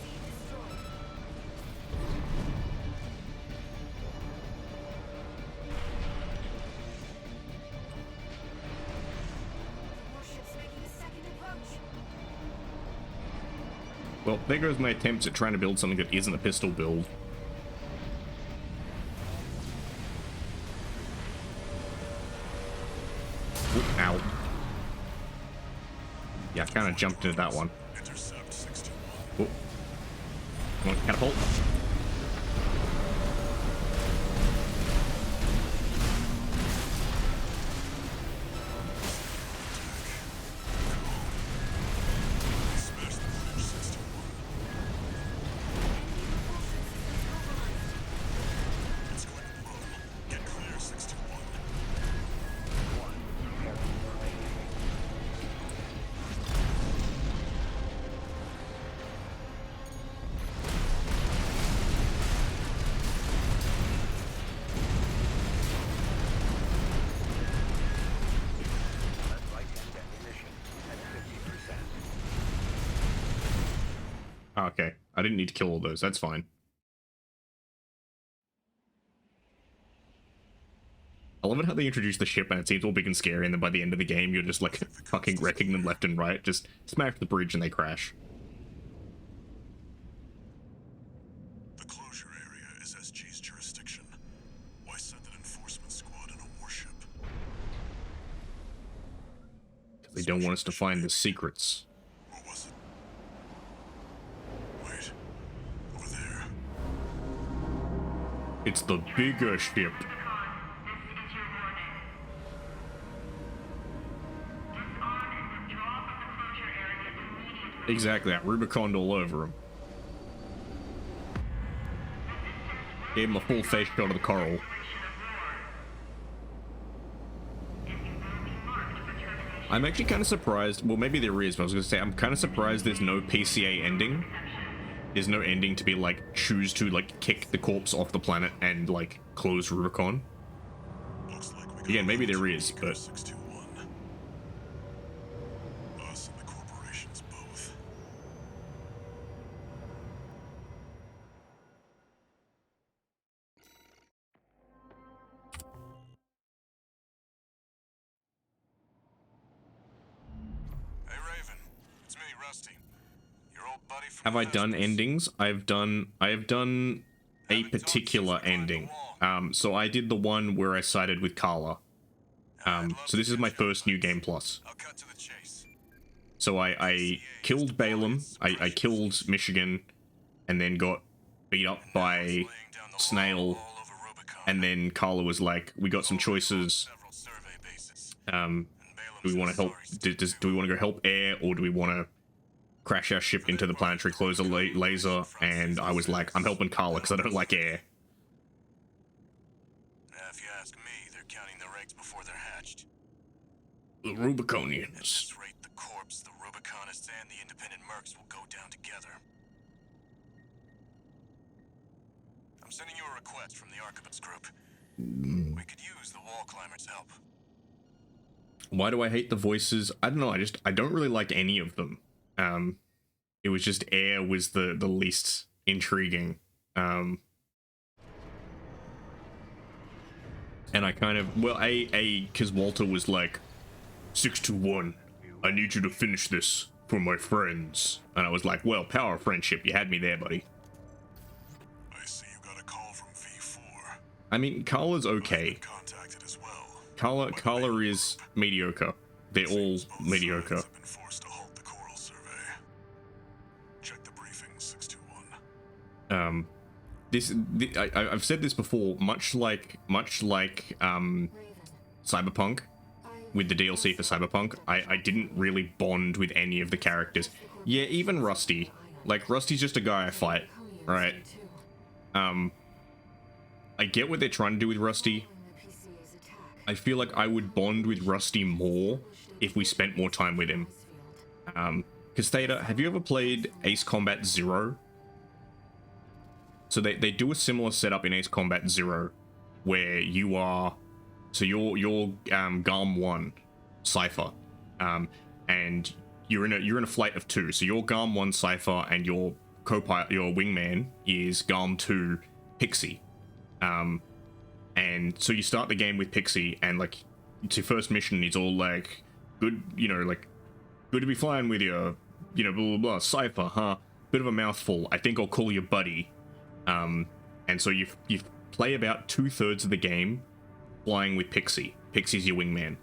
S2: Well, there goes my attempts at trying to build something that isn't a pistol build. Oop, ow. Yeah, I kind of jumped into that one.
S8: Intercept 61.
S2: Oh. Come on, catapult.
S8: Smash the bridge 61. It's going to blow. Get clear 61.
S7: Less light and ammunition at 50%.
S2: Oh, okay. I didn't need to kill all those. That's fine. I love it how they introduce the ship and it seems all big and scary, and then by the end of the game, you're just like fucking wrecking them left and right. Just smash the bridge and they crash.
S8: The closure area is SG's jurisdiction. Why send an enforcement squad in a warship?
S2: They don't want us to find the secrets.
S8: What was it? Wait. Over there.
S2: It's the bigger ship. Exactly, that Rubicon all over him. Gave him a full face shot of the coral. I'm actually kind of surprised. Well, maybe there is, but I was going to say, I'm kind of surprised there's no PCA ending. There's no ending to be like, choose to like kick the corpse off the planet and like close Rubicon.
S8: Looks like we got
S2: Again, maybe there
S8: a
S2: is, but
S8: 61. Us and the corporations both. Hey Raven, it's me, Rusty. Your old buddy from
S2: have I done
S8: Festus.
S2: endings? I have done a particular ending. So I did the one where I sided with Carla. So this is my first New Game Plus.
S8: I'll cut to the chase.
S2: So I killed Balaam, I killed Michigan, and then got beat up by
S8: Laying down the
S2: Snail,
S8: law all over Rubicon.
S2: and then Carla was like, we got some choices.
S8: Several survey bases.
S2: Do
S8: And
S2: we
S8: Balam's
S2: want to help,
S8: sorry
S2: do we want to go help Air, or do we want to crash our ship into the planetary closer laser? And I was like, I'm helping Carla because I don't like Air.
S8: Now, if you ask me, they're counting their eggs before they're hatched.
S2: The
S8: At
S2: Rubiconians.
S8: this rate, the corpse, the Rubiconists, and the independent mercs will go down together. I'm sending you a request from the Archibald's group. We could use the wall climbers' help.
S2: Why do I hate the voices? I don't know, I don't really like any of them. It was just Air was the least intriguing. And I kind of, well, because Walter was like, 621, I need you to finish this for my friends. And I was like, well, power of friendship, you had me there, buddy.
S8: I see you got a call from V4.
S2: I mean, Carla's okay.
S8: Contacted as well.
S2: Carla is mediocre. They're all
S8: Both
S2: mediocre.
S8: sides have been forced to halt the coral survey. Check the briefing, 621.
S2: I've said this before, much like Cyberpunk, with the DLC for Cyberpunk, I didn't really bond with any of the characters. Yeah, even Rusty. Like, Rusty's just a guy I fight, right? I get what they're trying to do with Rusty. I feel like I would bond with Rusty more if we spent more time with him. Because Theta, have you ever played Ace Combat Zero? So they do a similar setup in Ace Combat Zero, where you are, so you're Garm 1 Cypher, and you're in a flight of 2. So you're Garm 1 Cypher, and your co-pilot, your wingman, is Garm 2 Pixie. And so you start the game with Pixie, and like it's your first mission. It's all like good, like good to be flying with you, blah blah blah. Cypher, huh? Bit of a mouthful. I think I'll call you buddy. And so you play about 2/3 of the game flying with Pixie. Pixie's your wingman,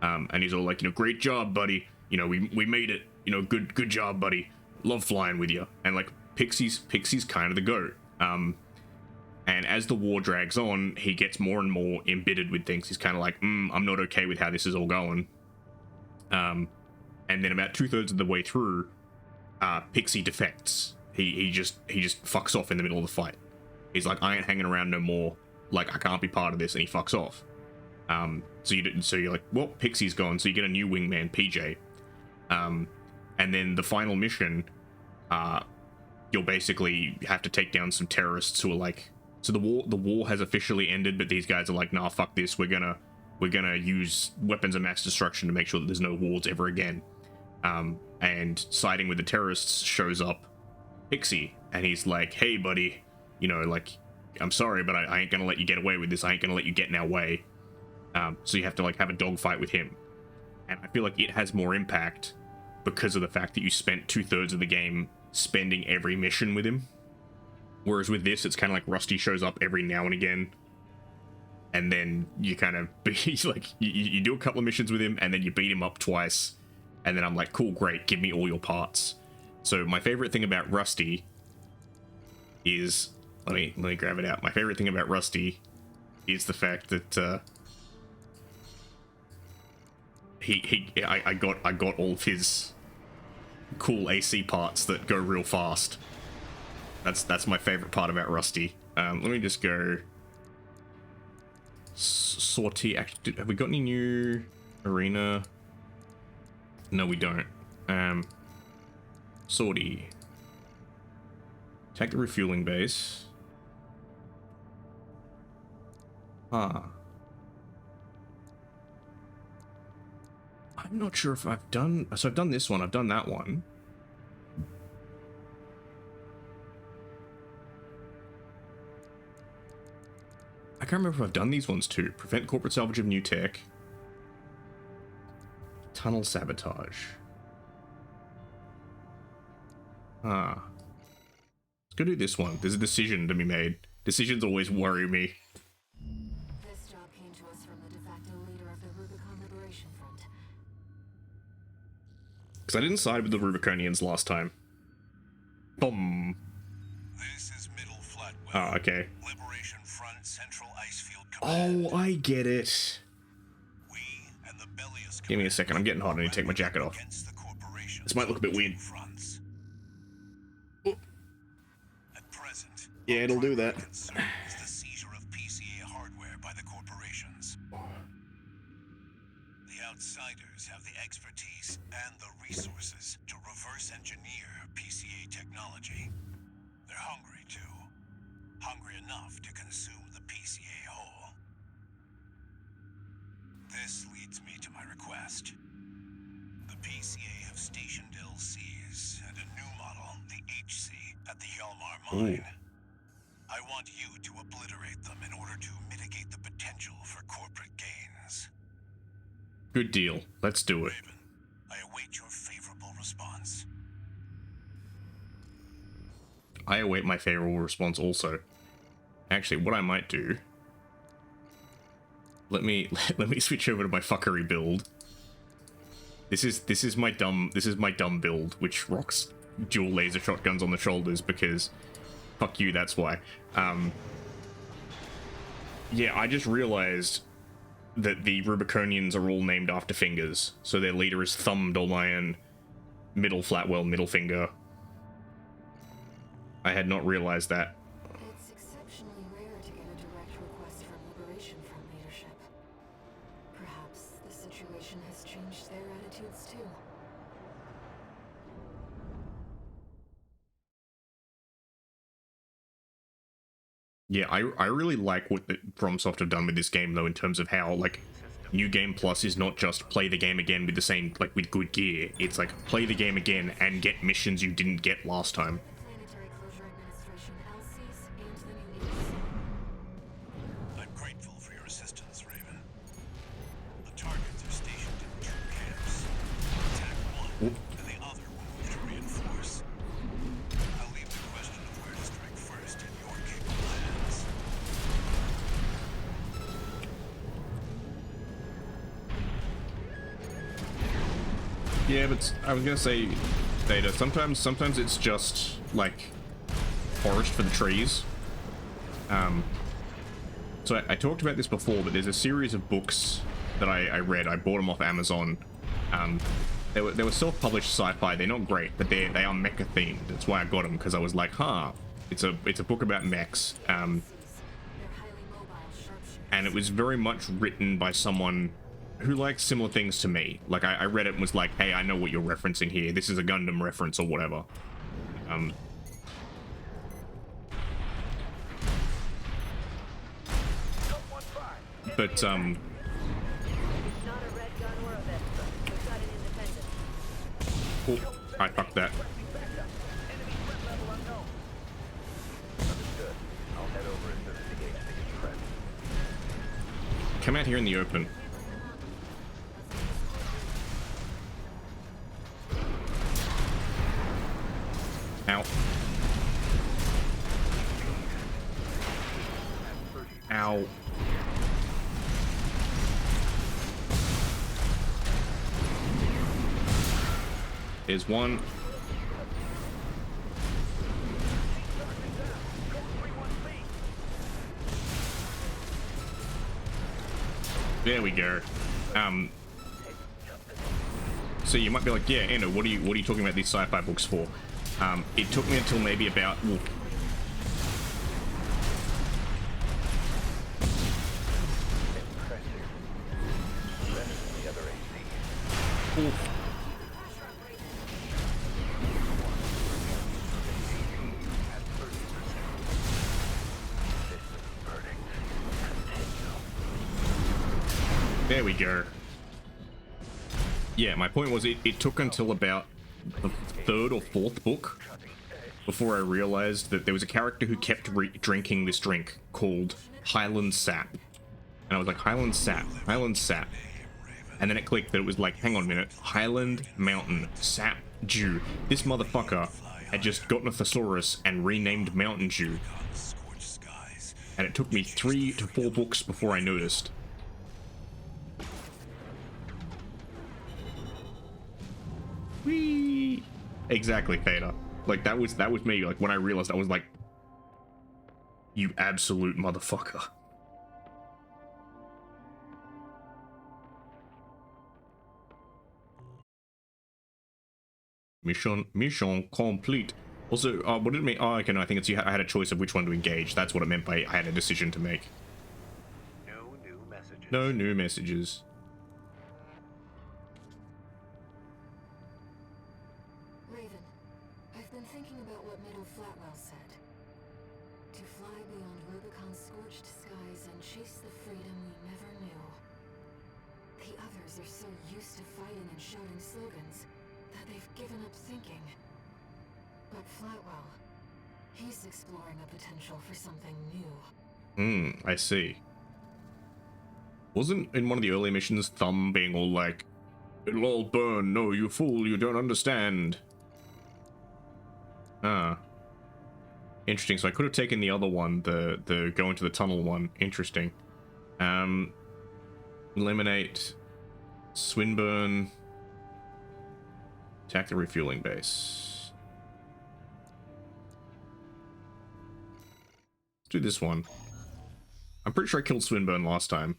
S2: and he's all like, great job, buddy. We made it. Good job, buddy. Love flying with you. And like Pixie's kind of the goat. And as the war drags on, he gets more and more embittered with things. He's kind of like, I'm not okay with how this is all going. And then about 2/3 of the way through, Pixie defects. He just fucks off in the middle of the fight. He's like, I ain't hanging around no more. Like, I can't be part of this, and he fucks off. So you're like, well, Pixie's gone. So you get a new wingman, PJ. And then the final mission, you'll basically have to take down some terrorists who are like, so the war has officially ended, but these guys are like, nah, fuck this. We're gonna use weapons of mass destruction to make sure that there's no wars ever again. And siding with the terrorists shows up Pixie, and he's like, hey buddy, like, I'm sorry, but I ain't gonna let you get away with this. I ain't gonna let you get in our way. So you have to like have a dogfight with him. And I feel like it has more impact because of the fact that you spent 2/3 of the game spending every mission with him. Whereas with this, it's kind of like Rusty shows up every now and again, and then you kind of like you do a couple of missions with him, and then you beat him up twice, and then I'm like, cool, great, give me all your parts. So my favorite thing about Rusty is, let me grab it out. My favorite thing about Rusty is the fact that I got all of his cool AC parts that go real fast. That's my favorite part about Rusty. Let me just go sortie. Actually, have we got any new arena? No, we don't. Sortie. Attack the refueling base. I'm not sure if I've done. So I've done this one. I've done that one. I can't remember if I've done these ones too. Prevent corporate salvage of new tech. Tunnel sabotage. Let's go do this one. There's a decision to be made. Decisions always worry me.
S4: This job came to us from the de facto leader of the Rubicon Liberation Front.
S2: Because I didn't side with the Rubiconians last time. Boom.
S8: This is Middle Flatwell.
S2: Oh, okay.
S8: Liberation Front Central Icefield Command.
S2: Oh, I get it.
S8: We and the Bellius
S2: Give me a second. I'm getting hot. I need to take my jacket off.
S8: against the corporations
S2: This might look a bit weird.
S8: fronts. At present,
S2: Yeah, it'll do that.
S8: concern is the seizure of PCA hardware by the corporations. The outsiders have the expertise and the resources to reverse engineer PCA technology. They're hungry too. Hungry enough to consume the PCA whole. This leads me to my request. The PCA have stationed LCs and a new model, the HC, at the Hjalmar mine. I want you to obliterate them in order to mitigate the potential for corporate gains.
S2: Good deal. Let's do it.
S8: Raven, I await your favorable response.
S2: I await my favorable response also. Actually, what I might do... Let me switch over to my fuckery build. This is my dumb build, which rocks dual laser shotguns on the shoulders because fuck you, that's why. Yeah, I just realized that the Rubiconians are all named after fingers. So their leader is Thumb Dolmayan, Middle Flatwell, Middle Finger. I had not realized that.
S4: It's exceptionally rare to get a direct request from Liberation Front leadership. too.
S2: Yeah, I really like what the FromSoft have done with this game, though, in terms of how, like, New Game Plus is not just play the game again with the same, like, with good gear. It's like, play the game again and get missions you didn't get last time.
S4: Planetary Closure Administration LCs and the new East.
S10: I'm grateful for your assistance, Raven. The targets are stationed in two camps. Attack one, and the other will move to reinforce. I'll leave the question of where to strike first in your capable hands.
S2: Yeah, but I was gonna say, Data, sometimes it's just, like, forest for the trees. So I talked about this before, but there's a series of books that I read. I bought them off Amazon. They were self-published sci-fi. They're not great, but they are mecha themed. That's why I got them, because I was like, it's a book about mechs.
S4: They're highly mobile sharpshooters.
S2: And it was very much written by someone who likes similar things to me. Like, I read it and was like, hey, I know what you're referencing here. This is a Gundam reference or whatever. But,
S5: It's not a red gun or a Vespa. We've got an independent.
S2: oh, I fucked that.
S9: Enemy threat level unknown.
S7: Understood. I'll head over and investigate the threat.
S2: Come out here in the open. Ow. Ow. There's one. There we go. So you might be like, yeah, Endo, what are you talking about these sci-fi books for? It took me until maybe about oof. There we go. Yeah, my point was it took until about the third or fourth book before I realized that there was a character who kept drinking this drink called Highland Sap. And I was like, Highland Sap, Highland Sap. And then it clicked that it was like, hang on a minute, Highland Mountain Sap Dew. This motherfucker had just gotten a thesaurus and renamed Mountain Dew. And it took me 3 to 4 books before I noticed. Whee! Exactly, Theta. Like, that was me. Like, when I realized, I was like, you absolute motherfucker. Mission complete. Also, what did it mean? Oh, okay, no, I think it's I had a choice of which one to engage. That's what it meant by I had a decision to make.
S7: No new messages.
S2: No new messages.
S4: Raven, I've been thinking about what Meadow Flatwell said. To fly beyond Rubicon's scorched skies and chase the freedom we never knew. The others are so used to fighting and shouting slogans that they've given up thinking. But Flatwell, he's exploring a potential for something new.
S2: I see. Wasn't in one of the early missions Thumb being all like, it'll all burn, no, you fool, you don't understand. Ah. Interesting, so I could have taken the other one, the go into the tunnel one. Interesting. Eliminate Swinburne. Attack the refueling base. Let's do this one. I'm pretty sure I killed Swinburne last time.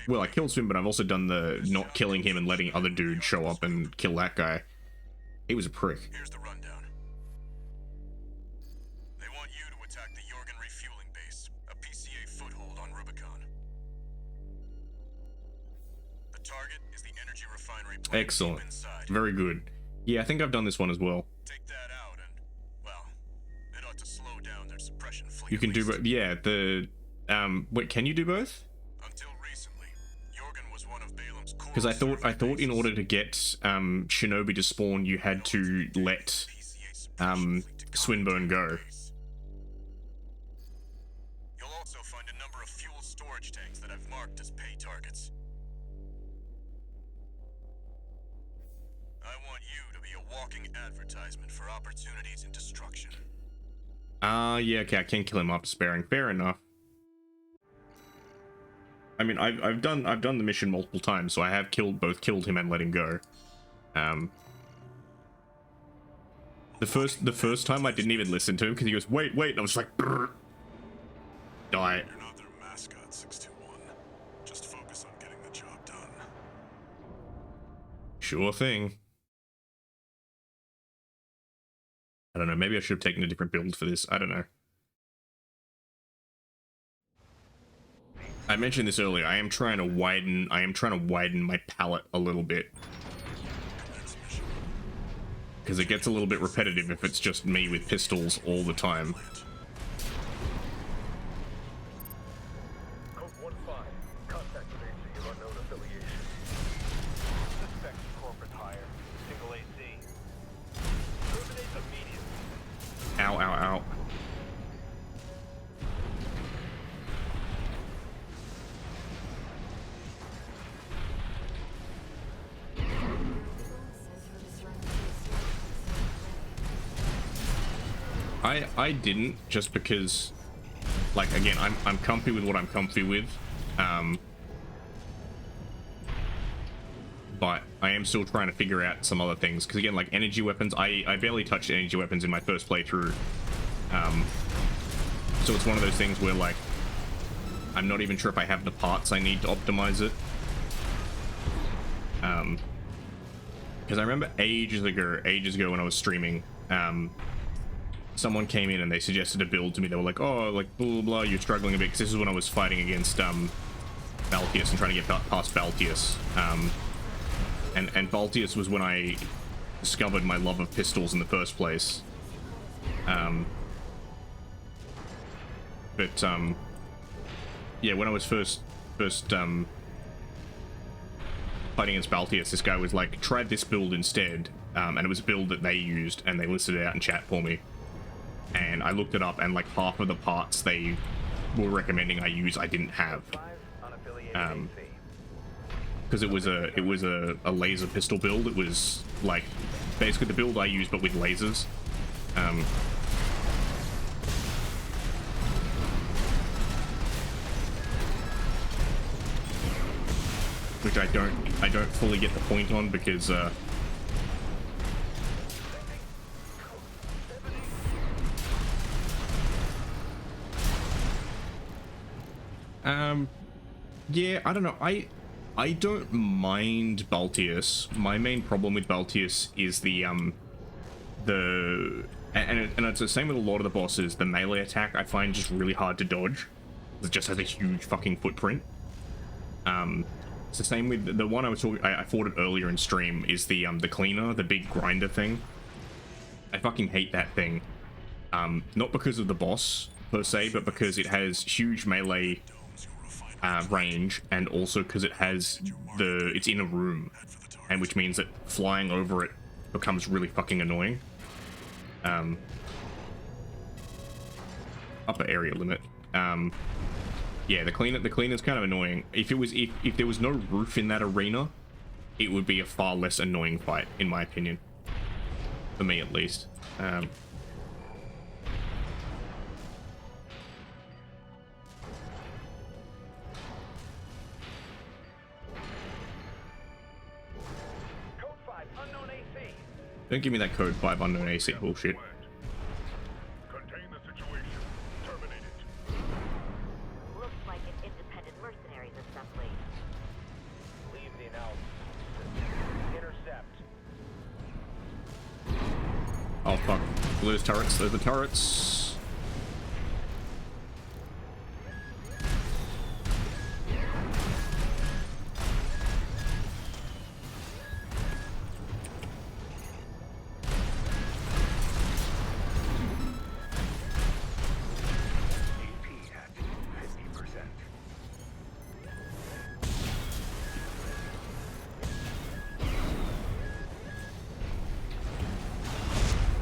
S2: Well, I killed Swinburne, I've also done the not killing him and letting other dudes show up and kill that guy. He was a prick.
S8: Here's the rundown. They want you to attack the Jorgen refueling base, a PCA foothold on Rubicon. The target is the energy refinery
S2: Excellent.
S10: Inside.
S2: Very good. Yeah, I think I've done this one as well.
S10: Take that out and, well, it ought to slow down their suppression fleet.
S2: You can
S10: at
S2: do
S10: least.
S2: both. Yeah, the wait, can you do both?
S10: Until recently, Jorgen was one of Balaam's core
S2: Because I thought in
S10: bases.
S2: order to get Shinobi to spawn, you had to let
S10: PCA suppression fleet to
S2: Swinburne go.
S10: contact base. You'll also find a number of fuel storage tanks that I've marked as pay targets. I want you to be a walking advertisement for opportunities in destruction.
S2: Yeah, okay, I can kill him after sparing. Fair enough. I mean, I've done the mission multiple times, so I have both killed him and let him go. The first time I didn't even listen to him because he goes, wait, and I was like, brr. Die.
S8: You're not their mascot, 621. Just focus on getting the job done.
S2: Sure thing. I don't know, maybe I should have taken a different build for this. I don't know. I mentioned this earlier. I am trying to widen my palette a little bit. Because it gets a little bit repetitive if it's just me with pistols all the time.
S7: Code 1-5. Contact with AC of unknown affiliation.
S9: Suspect corporate hire. Single AC. Terminate immediately.
S2: Ow, ow, ow. I didn't, just because, like, again, I'm comfy with what I'm comfy with, but I am still trying to figure out some other things, because again, like, energy weapons, I barely touched energy weapons in my first playthrough, so it's one of those things where, like, I'm not even sure if I have the parts I need to optimize it, because I remember ages ago when I was streaming, someone came in and they suggested a build to me. They were like, oh, like, blah, blah, blah, you're struggling a bit. Because this is when I was fighting against Baltius and trying to get past Baltius. And Baltius was when I discovered my love of pistols in the first place. Yeah, when I was first fighting against Baltius, this guy was like, try this build instead. And it was a build that they used, and they listed it out in chat for me. And I looked it up, and like half of the parts they were recommending I use, I didn't have, because it was a laser pistol build. It was like basically the build I used, but with lasers. Which I don't fully get the point on, because yeah, I don't know. I don't mind Baltius. My main problem with Baltius is and it's the same with a lot of the bosses. The melee attack I find just really hard to dodge. It just has a huge fucking footprint. It's the same with the one I was talking. I fought it earlier in stream. Is the cleaner, the big grinder thing. I fucking hate that thing. Not because of the boss per se, but because it has huge melee range, and also because it has it's in a room, and which means that flying over it becomes really fucking annoying. Upper area limit. Yeah, the cleaner's kind of annoying. If there was no roof in that arena, it would be a far less annoying fight, in my opinion. For me, at least.
S9: Code 5, unknown AC.
S2: Don't give me that code 5 unknown AC bullshit.
S8: Contain the situation. Terminate it.
S11: Looks like an independent mercenaries assembly.
S9: Leave the analysis. Intercept.
S2: Oh fuck. Those turrets, there's the turrets.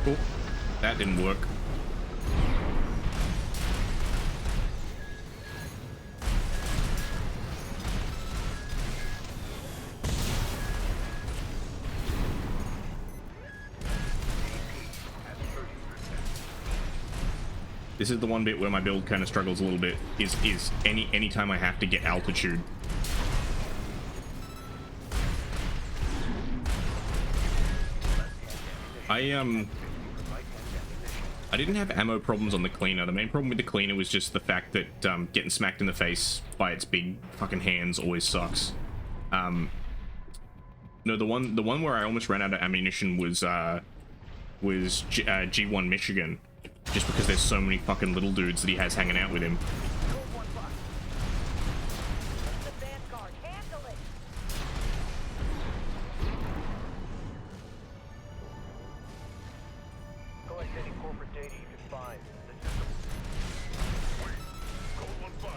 S2: Oh, that didn't work. This is the one bit where my build kind of struggles a little bit, is any time I have to get altitude. I didn't have ammo problems on the cleaner. The main problem with the cleaner was just the fact that getting smacked in the face by its big fucking hands always sucks. No, the one where I almost ran out of ammunition was G1 Michigan, just because there's so many fucking little dudes that he has hanging out with him.
S5: The Vanguard, handle it!
S9: Collect any corporate data you can find. The system.
S8: Wait. Code 1-5.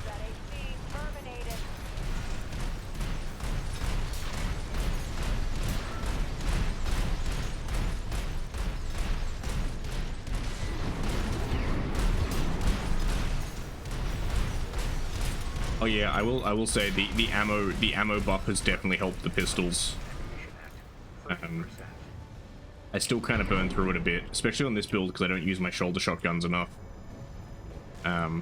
S5: That AC terminated.
S2: Oh yeah, I will say the ammo buff has definitely helped the pistols. I still kind of burn through it a bit, especially on this build because I don't use my shoulder shotguns enough. Oh.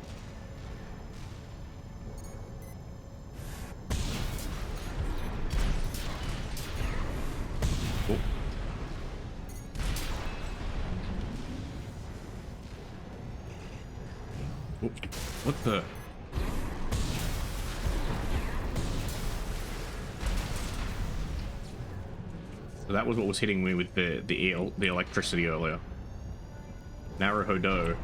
S2: Oh, what the? So that was what was hitting me with the electricity earlier. Naruhodo.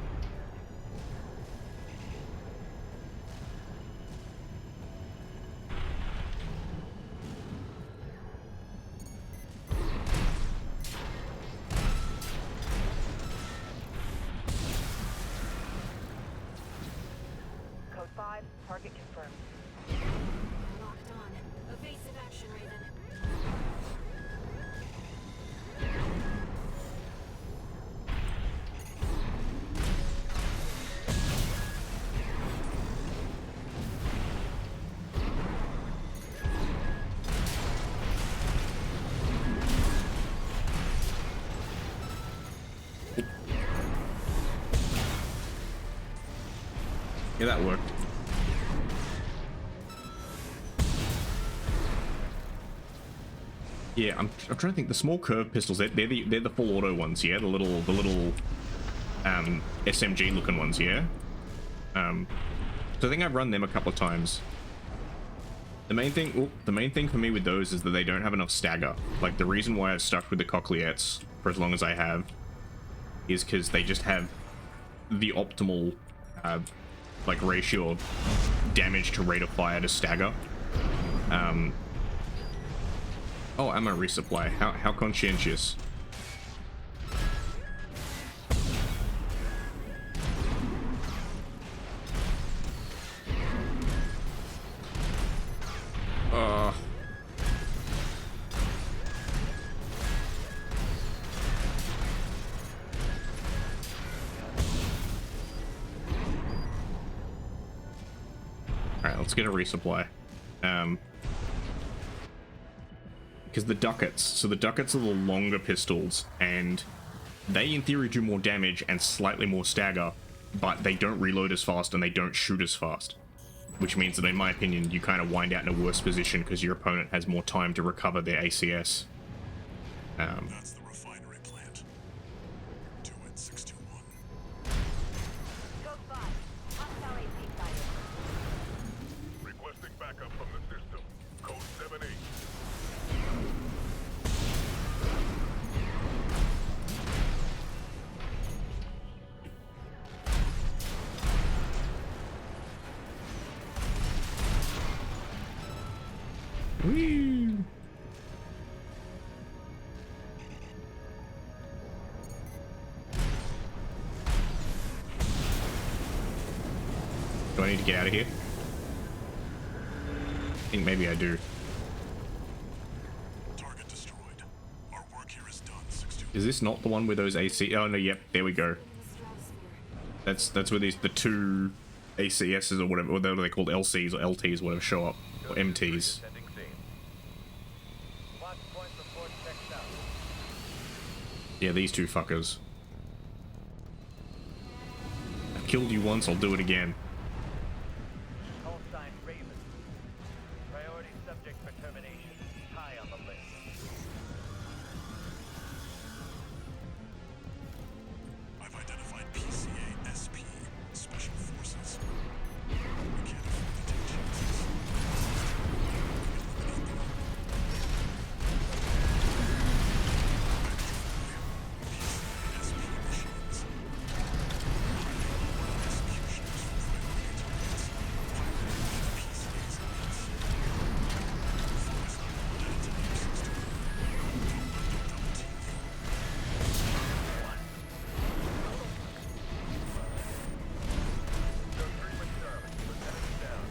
S5: Code 5, target confirmed.
S4: Locked on. Evasive action, Raven.
S2: Yeah, that worked. Yeah, I'm trying to think. The small curved pistols, they're the full auto ones, yeah. The little SMG looking ones, yeah. So I think I've run them a couple of times. The main thing for me with those is that they don't have enough stagger. Like, the reason why I've stuck with the Cochleates for as long as I have is because they just have the optimal like ratio of damage to rate of fire to stagger. Oh, ammo resupply. How conscientious. Alright, let's get a resupply. Because the ducats, so the ducats are the longer pistols, and they in theory do more damage and slightly more stagger, but they don't reload as fast and they don't shoot as fast. Which means that, in my opinion, you kind of wind out in a worse position because your opponent has more time to recover their ACS.
S8: That's the refinery plant. Do it, 621.
S11: Code 5. Hostile AC sighted.
S8: Requesting backup from the system. Code 7-8.
S2: Whee! Do I need to get out of here? I think maybe I do.
S8: Target destroyed. Our work here is done, 621.
S2: Is this not the one with those AC? Oh no, yep, there we go. That's where the two ACSs or whatever, what are they called, LCs or LTs, whatever, show up, or MTs.
S7: Attending scene.
S9: Watch point report checked out.
S2: Yeah, these two fuckers. I've killed you once, I'll do it again.
S9: Call sign Raven. Priority subject for termination. High on the list.
S8: I've identified PCA SP, Special Forces. We can't afford to take chances. PCA SP machines. Executions for priority targets. PCA's elements. Focus on one at a time, 61. Double team you.
S7: Show 3 with Charlie. Lieutenant is down.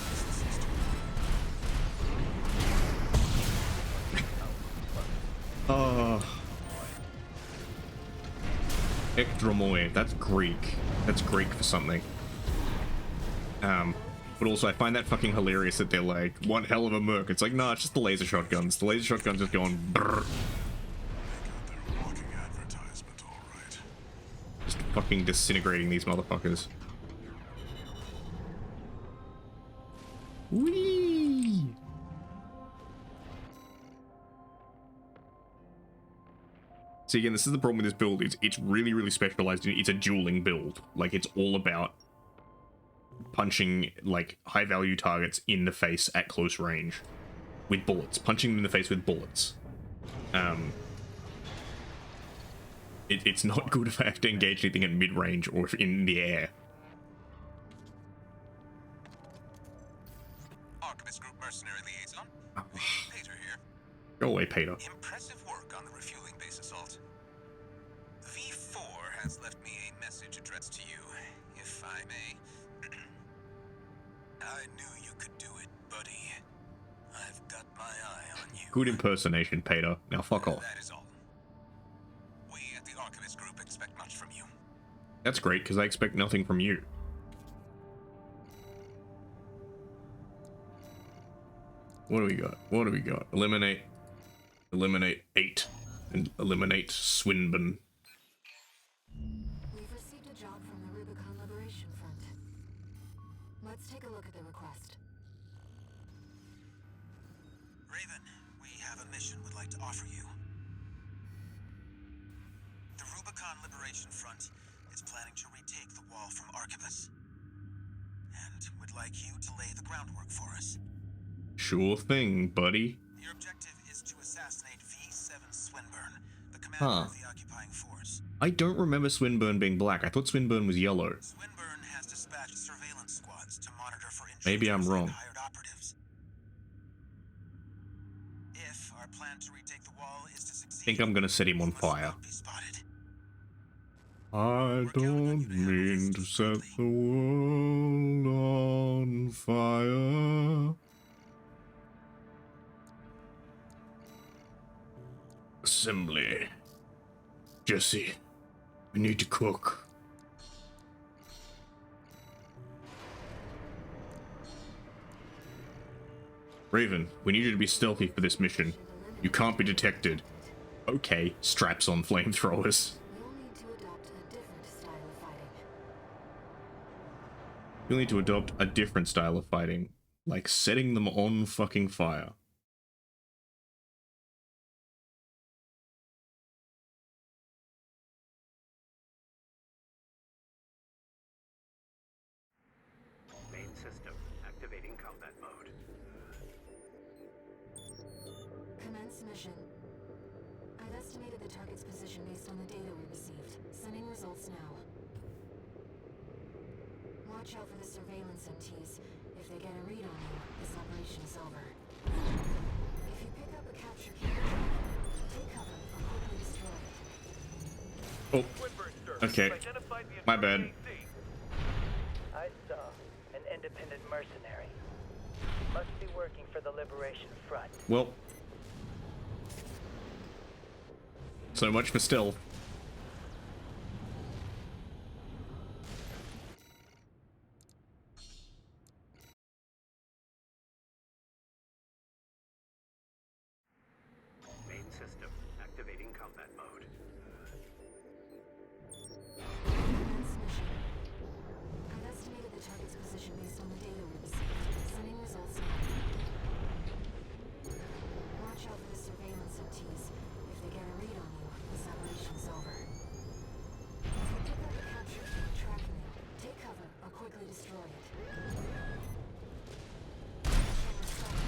S7: Trust this is the immediate plan.
S2: Ekdromoi, that's Greek. That's Greek for something. But also I find that fucking hilarious that they're like, one hell of a merc. It's like, nah, it's just the laser shotguns. The laser shotguns just going brrr.
S8: They got their walking advertisement, all right.
S2: Just fucking disintegrating these motherfuckers. Whee! See, again, this is the problem with this build. It's really, really specialized. It's a dueling build. Like, it's all about punching, like, high-value targets in the face at close range. With bullets. Punching them in the face with bullets. It's not good if I have to engage anything at mid-range or if in the air.
S10: Archivist Group Mercenary Liaison. Peter here.
S2: Go away, Peter.
S10: Impressive work on the refueling base assault. V4 has left me a message addressed to you, if I may. I knew you could do it, buddy. I've got my eye on you.
S2: Good impersonation, Peter. Now fuck off.
S10: That is all. We at the Archivist Group expect much from you.
S2: That's great, because I expect nothing from you. What do we got? What do we got? Eliminate 8. And eliminate Swinburne.
S4: We've received a job from the Rubicon Liberation Front. Let's take a look at the request.
S10: Raven, we have a mission we'd like to offer you. The Rubicon Liberation Front is planning to retake the wall from Archibus. And would like you to lay the groundwork for us.
S2: Sure thing, buddy.
S10: Your objective is to assassinate V7 Swinburne, the commander of the occupying force.
S2: I don't remember Swinburne being black. I thought Swinburne was yellow.
S10: Swinburne has dispatched surveillance squads to monitor for
S2: Maybe I'm
S10: intruders
S2: wrong.
S10: and hired operatives. If our plan to retake the wall is to succeed,
S2: I think I'm gonna set him on
S10: we must
S2: fire.
S10: not be spotted.
S2: I don't mean to set the world on fire. Assembly. Jesse, we need to cook. Raven, we need you to be stealthy for this mission. You can't be detected. Okay, straps on flamethrowers.
S4: We'll need to adopt a different style of fighting.
S2: You'll need to adopt a different style of fighting, like setting them on fucking fire.
S7: Main system activating combat mode.
S4: Commence mission. I've estimated the target's position based on the data we received. Sending results now. Watch out for the surveillance MTs. If they get a read on you, this operation is over. If you pick up a capture camera, take cover or quickly destroy it.
S2: Oh, okay. My bad.
S9: I saw an independent mercenary. Must be working for the Liberation Front.
S2: Well, so much for stealth.
S12: Main system activating combat mode.
S4: Commence mission. I've estimated the target's position based on the data we received. Sending results now. Watch out for the surveillance MTs. If they get a read on you, this operation's over. If you pick up a capture feed tracking it, take cover or quickly destroy it. Camera stop.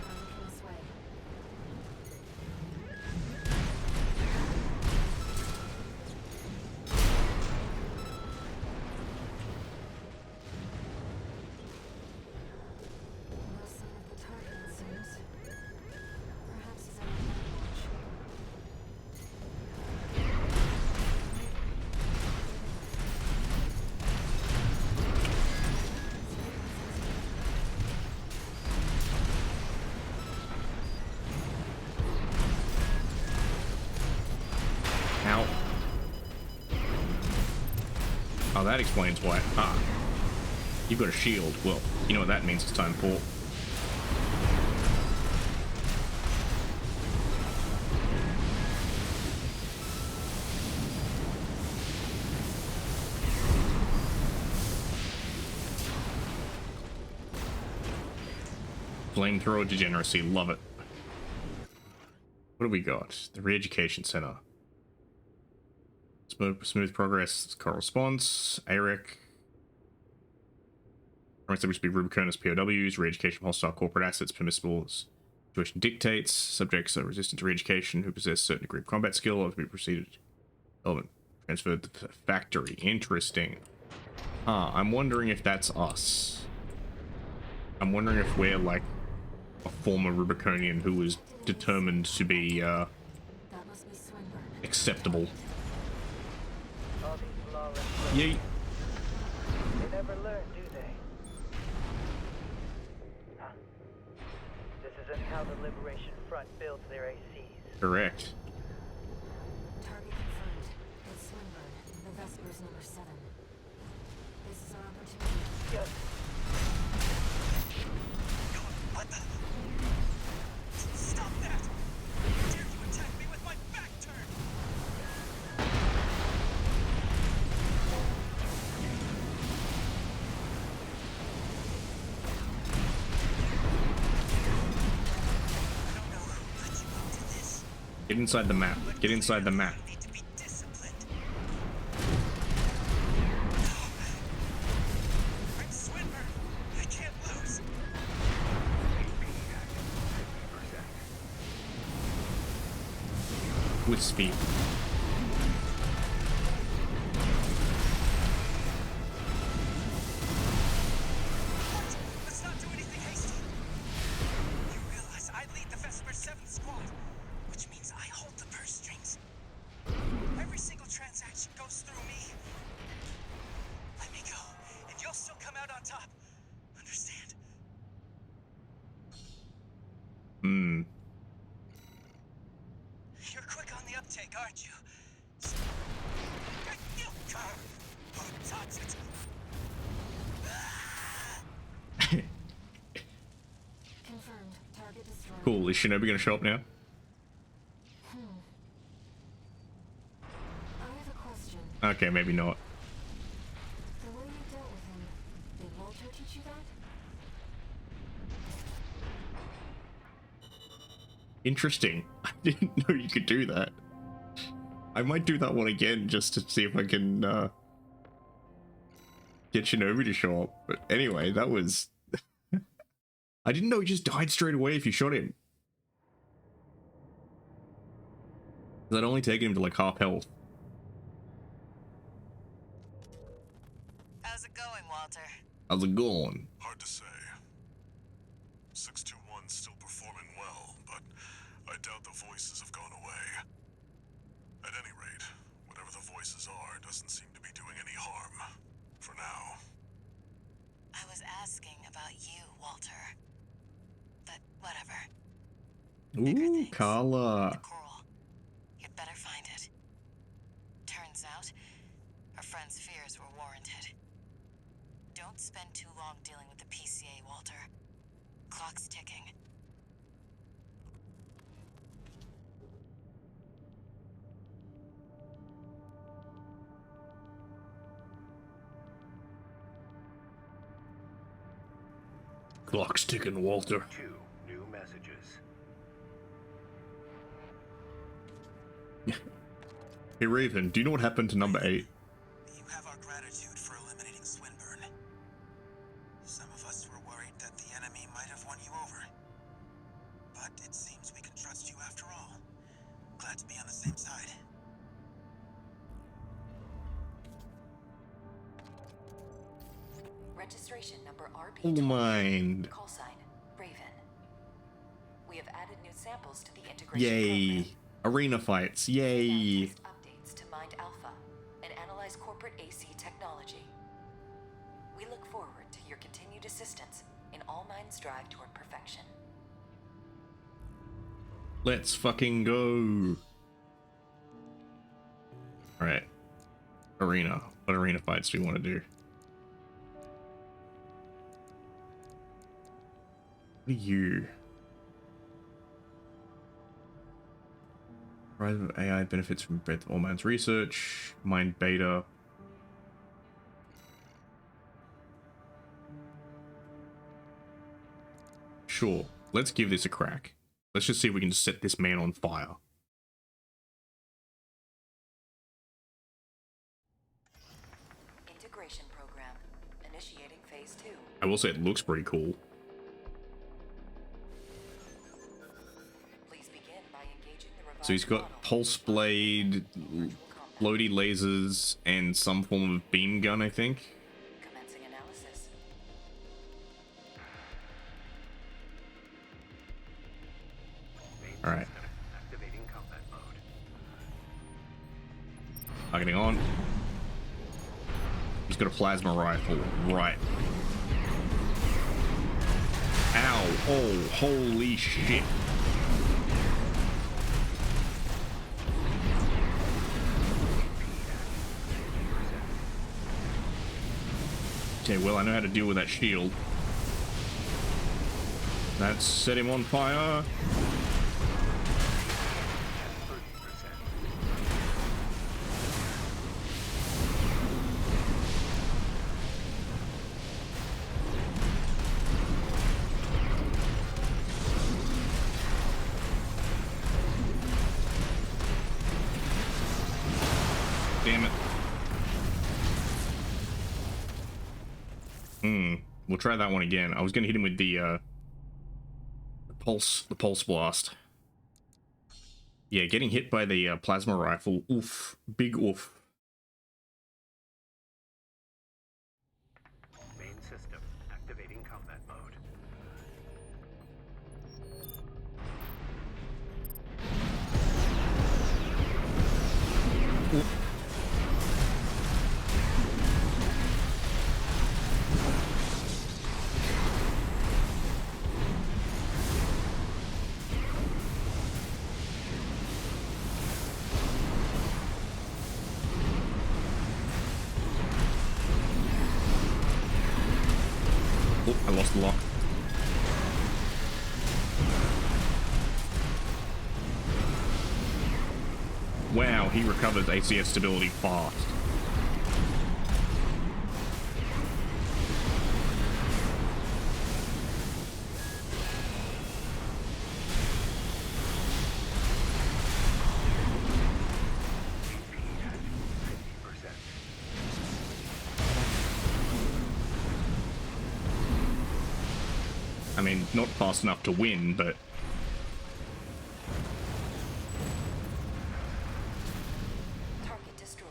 S4: Looking this way. No sign of the target, it seems. Perhaps he's on watch.
S2: Ow. Oh, that explains why. Ah. You've got a shield. Well, you know what that means. It's time for. Flamethrower degeneracy. Love it. What do we got? The Re-Education Center. Smooth progress. Corresponds. AREC. Rights that wish to be Rubicon as POWs. Re-education of hostile corporate assets. Permissible as situation dictates. Subjects are resistant to re-education who possess certain degree of combat skill or to be proceeded. Element. Transferred to the factory. Interesting. I'm wondering if that's us. I'm wondering if we're like a former Rubiconian who was determined to be
S4: That must be Swinburne.
S2: acceptable.
S9: All these lawless
S2: Yeet.
S9: they never learn, do they? Huh. This isn't how the Liberation Front builds their ACs.
S2: Correct.
S4: Target confirmed. It's Swinburne, the Vespers number 7. This is our opportunity.
S9: Yes.
S6: What the? Stop that! Dare you attack me with my back turned? I don't know who let you up to this.
S2: Get inside the map. Get inside the map.
S6: You need to be disciplined. I'm Swinburne. I can't lose.
S2: With speed.
S6: What? Let's not do anything hasty. You realize I lead the Vesper 7 squad, which means I hold the purse strings. Every single transaction goes through me. Let me go, and you'll still come out on top. Understand?
S2: Hmm.
S6: You're quick on the uptake, aren't you? Don't touch it!
S4: Confirmed. Target destroyed.
S2: Cool. Is Shinobi gonna show up now?
S4: I have a question.
S2: Okay, maybe not.
S4: The way you dealt with him, did Walter teach you that?
S2: Interesting. I didn't know you could do that. I might do that one again just to see if I can get Shinobi to show up. But anyway, that was... I didn't know he just died straight away if you shot him. That only taken him to like half health.
S6: How's it going, Walter?
S2: How's it going?
S8: Hard to say. 621's still performing well, but I doubt the voices have gone away. At any rate, whatever the voices are doesn't seem to be doing any harm. For now.
S11: I was asking about you, Walter. But whatever.
S2: Ooh, Carla.
S11: The coral. You'd better find it. Turns out, our friend's fears were warranted. Don't spend too long dealing with the PCA, Walter. Clock's ticking.
S2: Clock's ticking, Walter.
S12: 2 new messages.
S2: Hey Raven, do you know what happened to number 8?
S10: You have our gratitude for eliminating Swinburne. Some of us were worried that the enemy might have won you over. But it seems we can trust you after all. Glad to be on the same side.
S3: Registration number RB.
S2: Hold mind.
S3: Call sign Raven. We have added new samples to the integration
S2: Yay.
S3: program.
S2: Arena fights. Yay.
S3: Test updates to Mind Alpha and analyze corporate AC technology. We look forward to your continued assistance in all minds' drive toward perfection.
S2: Let's fucking go. Alright. Arena. What arena fights do we want to do? What are you? Rise of AI benefits from breadth of all minds research. Mind beta. Sure. Let's give this a crack. Let's just see if we can set this man on fire.
S3: Integration program. Initiating phase 2.
S2: I will say it looks pretty cool.
S3: Please begin by engaging the revised
S2: So he's got
S3: model.
S2: pulse blade, floaty lasers, and some form of beam gun, I think.
S3: Commencing analysis.
S2: Alright.
S12: Activating combat mode.
S2: Targeting on. He's got a plasma rifle. Right. Ow. Oh, holy shit. Okay, well, I know how to deal with that shield. That set him on fire.
S12: 30%.
S2: Damn it. We'll try that one again. I was gonna hit him with the pulse blast. Yeah, getting hit by the plasma rifle. Oof. Big oof.
S12: Main system activating combat mode.
S2: Oh, I lost the lock. Wow, he recovers ACS stability fast.
S12: AP at 50%.
S2: I mean, not fast enough to win, but
S3: Target destroyed.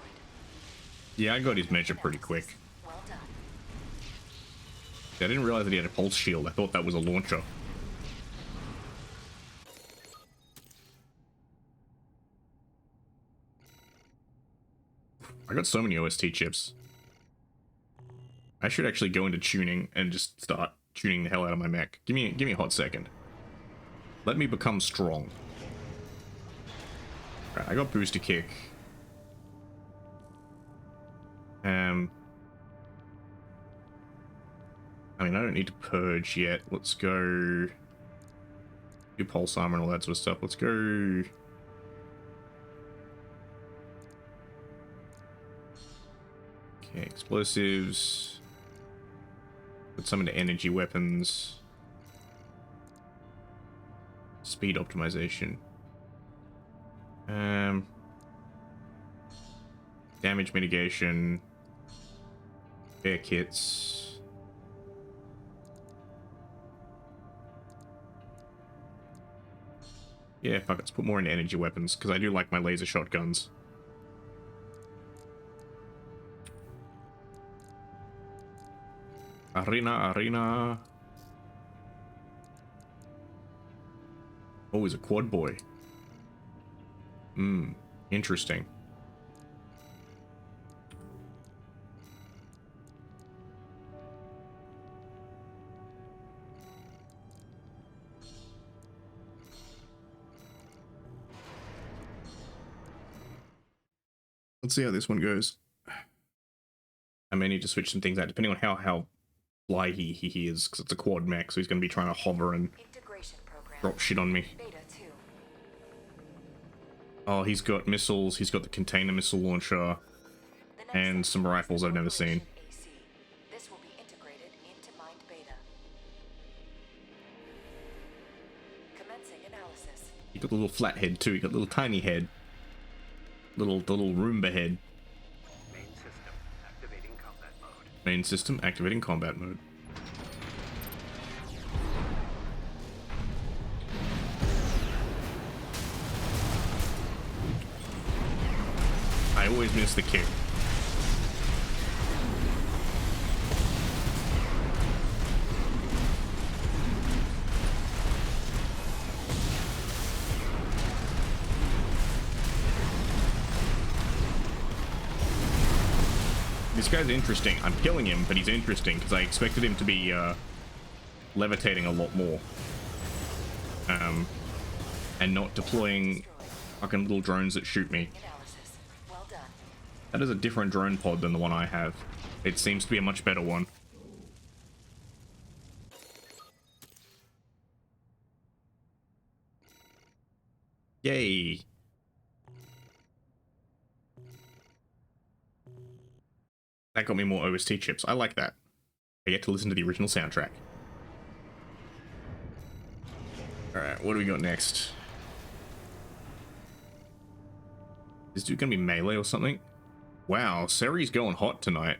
S2: yeah, I got his measure pretty quick.
S3: Well done.
S2: I didn't realize that he had a pulse shield. I thought that was a launcher. got so many OST chips. I should actually go into tuning and just start tuning the hell out of my mech. Give me a hot second. Let me become strong. Right, I got booster kick. I mean, I don't need to purge yet. Let's go do pulse armor and all that sort of stuff. Let's go. Okay, explosives. Put some into energy weapons. Speed optimization. Damage mitigation. Air kits. Yeah, fuck it, let's put more into energy weapons, because I do like my laser shotguns. Arena. Oh, he's a quad boy. Interesting. Let's see how this one goes. I may need to switch some things out depending on how fly he is, because it's a quad mech, so he's going to be trying to hover and drop shit on me. Oh, he's got missiles, he's got the container missile launcher, and some rifles I've never seen.
S3: This will be integrated into Mind Beta. Commencing analysis.
S2: He got the little flat head too, he got the little tiny head. Little Roomba head.
S12: Main system activating combat mode.
S2: Main system activating combat mode. I always miss the kick. This guy's interesting. I'm killing him, but he's interesting because I expected him to be levitating a lot more. And not deploying fucking little drones that shoot me.
S3: Well done.
S2: That is a different drone pod than the one I have. It seems to be a much better one. Yay. That got me more OST chips. I like that. I get to listen to the original soundtrack. Alright, what do we got next? Is this dude gonna be melee or something? Wow, Seri's going hot tonight.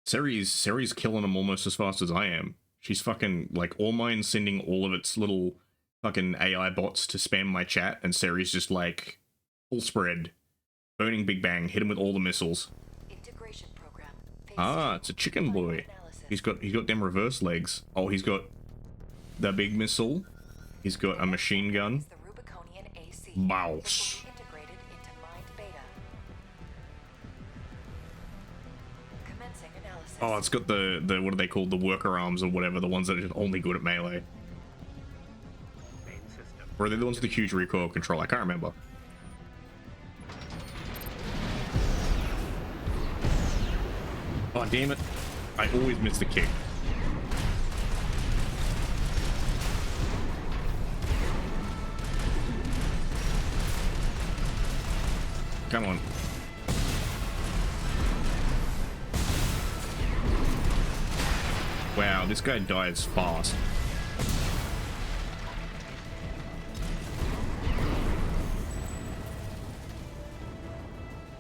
S2: Seri's killing him almost as fast as I am. She's fucking, like, All Mine's sending all of its little fucking AI bots to spam my chat, and Seri's just like, full spread. Burning Big Bang, hit him with all the missiles.
S3: Integration program.
S2: Ah, it's a chicken boy. He's got them reverse legs. Oh, he's got the big missile. He's got a machine gun.
S3: The Rubiconian AC.
S2: Bows.
S3: Integrated into Mind Beta. Commencing analysis.
S2: Oh, it's got the what are they called? The worker arms or whatever, the ones that are just only good at melee.
S12: Main system.
S2: Or are they the ones with the huge recoil control? I can't remember. Oh, damn it. I always miss the kick. Come on. Wow, this guy dies fast.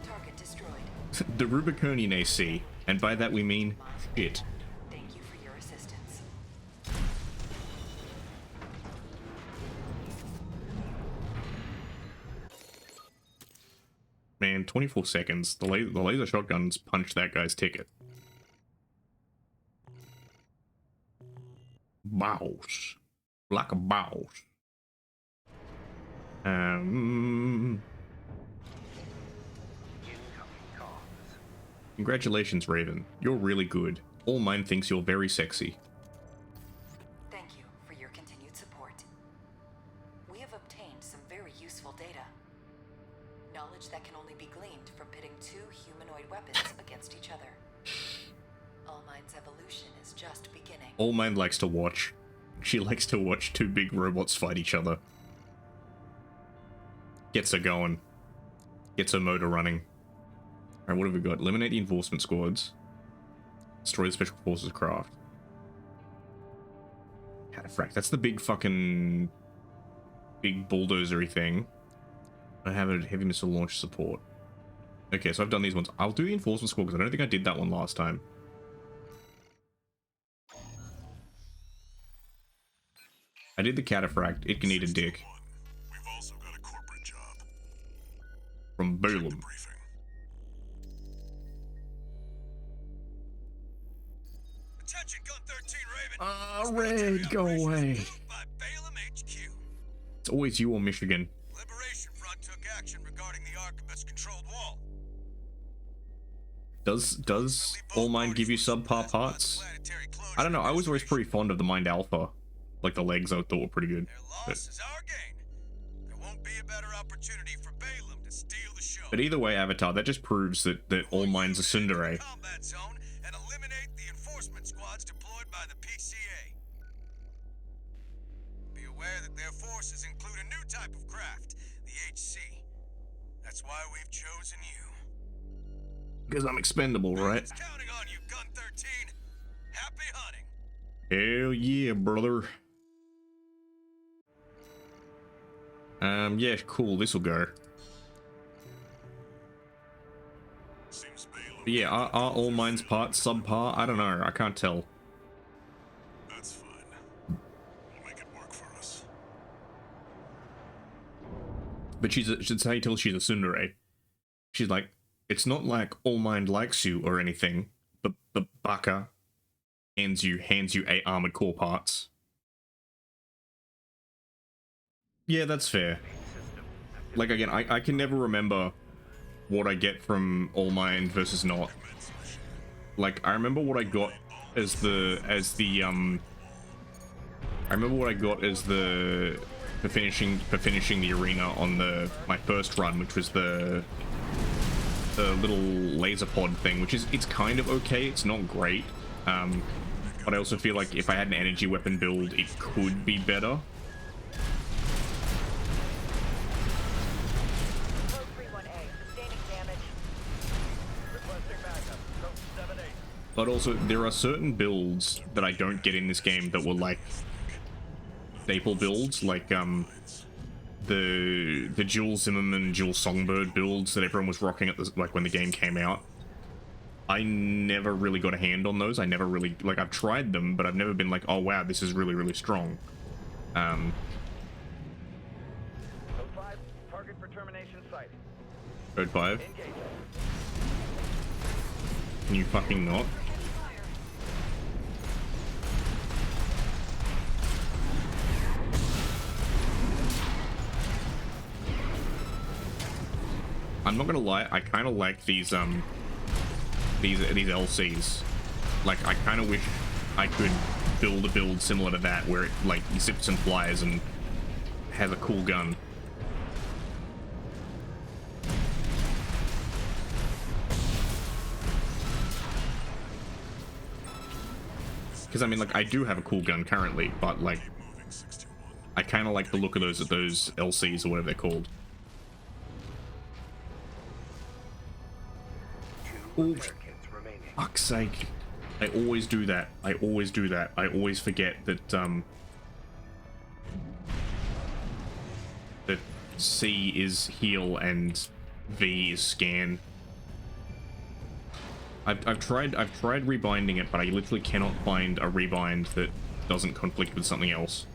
S3: Target destroyed.
S2: The Rubiconian AC, and by that we mean shit.
S3: Thank you for your assistance.
S2: Man, 24 seconds. The laser shotguns punched that guy's ticket. Bows. Like a bows. Congratulations, Raven. You're really good. All Mine thinks you're very sexy.
S3: Thank you for your continued support. We have obtained some very useful data. Knowledge that can only be gleaned from pitting two humanoid weapons against each other. All Mine's evolution is just beginning.
S2: All Mine likes to watch. She likes to watch two big robots fight each other. Gets her going. Gets her motor running. Alright, what have we got? Eliminate the enforcement squads. Destroy the special forces craft. Cataphract. That's the big fucking... big bulldozery thing. I have a heavy missile launch support. Okay, so I've done these ones. I'll do the enforcement squad because I don't think I did that one last time. I did the cataphract. It can eat a dick.
S8: We've also got a corporate job.
S2: From Balaam.
S8: Briefing.
S10: Attention, Gun 13 Raven.
S2: Red, go away.
S10: By Balaam HQ.
S2: It's always you or Michigan.
S10: Liberation Front took action regarding the Arquebus controlled wall.
S2: Does All Mind give you subpar parts? I don't know, I was always pretty fond of the Mind Alpha. Like the legs I thought were pretty good.
S10: Their loss is our gain. There won't be a better opportunity for Balaam to steal the show.
S2: But either way, Avatar, that just proves that All Mind's a tsundere.
S10: Combat zone and eliminate the enforcement squads deployed by the PCA. Be aware that their forces include a new type of craft, the HC. That's why we've chosen you.
S2: Because I'm expendable, right?
S10: It's counting on you, Gun 13. Happy hunting.
S2: Hell yeah, brother. Yeah, cool, this'll go.
S8: Seems Balaam.
S2: But yeah, are All Mind's parts subpar? I don't know, I can't tell.
S8: That's fine. We'll make it work for us.
S2: But that's how you tell she's a tsundere. She's like, it's not like All Mind likes you or anything, but Baka hands you 8 armored core parts. Yeah, that's fair. Like, again, I can never remember what I get from All Mind versus not. Like, I remember what I got as the for finishing the arena on my first run, which was the little laser pod thing, which is, it's kind of okay, it's not great. But I also feel like if I had an energy weapon build, it could be better.
S5: Code 31A, sustaining damage. Requesting backup. Code 7-8.
S2: But also, there are certain builds that I don't get in this game that were like staple builds, like the Jules Zimmerman, Jules Songbird builds that everyone was rocking at when the game came out. I never really got a hand on those. I never really, like, I've tried them, but I've never been like, oh wow, this is really, really strong.
S5: Code 5, target for termination sighted.
S2: Code 5.
S5: Engage.
S2: Can you fucking not? I'm not gonna lie, I kind of like these LCs. Like, I kind of wish I could build a build similar to that, where it, like, zips and flies and has a cool gun. Because, I mean, like, I do have a cool gun currently, but, like, I kind of like the look of those LCs, or whatever they're called. Ooh, fuck's sake. I always do that. I always do that. I always forget that, that C is heal and V is scan. I've tried rebinding it, but I literally cannot find a rebind that doesn't conflict with something else.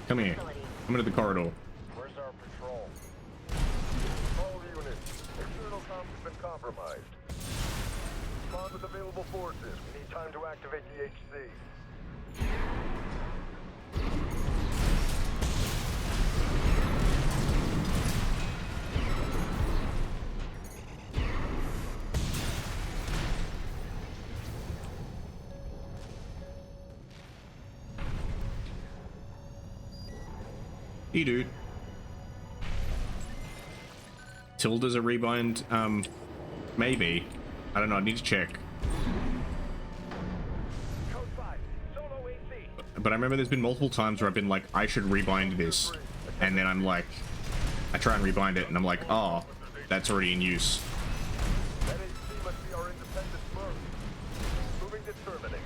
S2: Come here. Come into the corridor.
S7: Control. All units, external comms have been compromised. Respond with available forces. We need time to activate the HC.
S2: Hey, dude. Tilda's a rebind? Maybe. I don't know, I need to check.
S9: Code 5, solo AC.
S2: But I remember there's been multiple times where I've been like, I should rebind this. And then I'm like, I try and rebind it, and I'm like, oh, that's already in use.
S7: That HC must be our independent firm. Moving to terminate.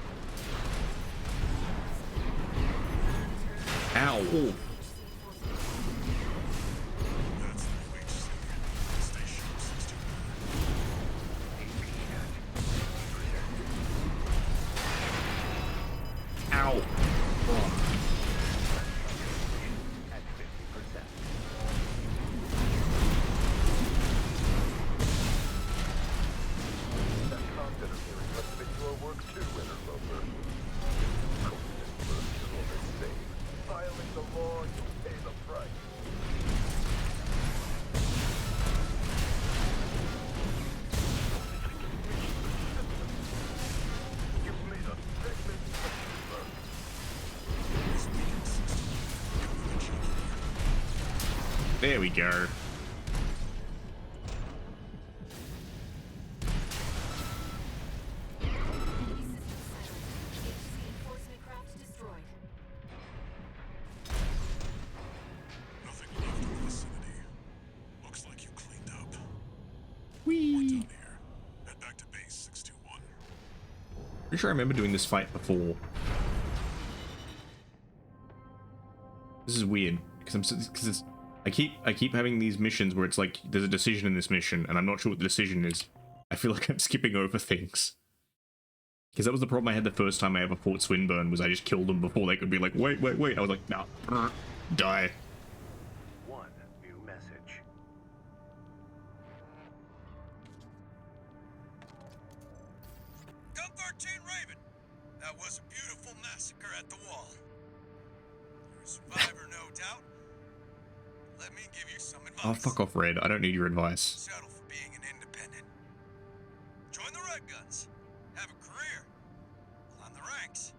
S2: Ow. Ooh.
S8: That's the UHC. Stay sharp, 621.
S2: Ow. Oh.
S12: At 50%.
S7: That content interfering must make your work too, interloper. Violate the law, you'll pay the price. You've made a segment of
S2: There we go.
S4: Enforcement craft destroyed.
S8: Nothing left in the vicinity. Looks like you cleaned up.
S2: Whee.
S8: We're done here. Head back to base 621.
S2: Pretty sure I remember doing this fight before. This is weird because I keep having these missions where it's like there's a decision in this mission and I'm not sure what the decision is. I feel like I'm skipping over things. Because that was the problem I had the first time I ever fought Swinburne, was I just killed them before they could be like, wait. I was like, nah, die.
S12: One new message.
S10: Gun 13 Raven. That was a beautiful massacre at the wall. You're a survivor, no doubt. Let me give you some advice.
S2: Oh, fuck off, Red. I don't need your advice.
S10: Settle for being an independent. Join the Red Guns. Have a career. Climb the ranks.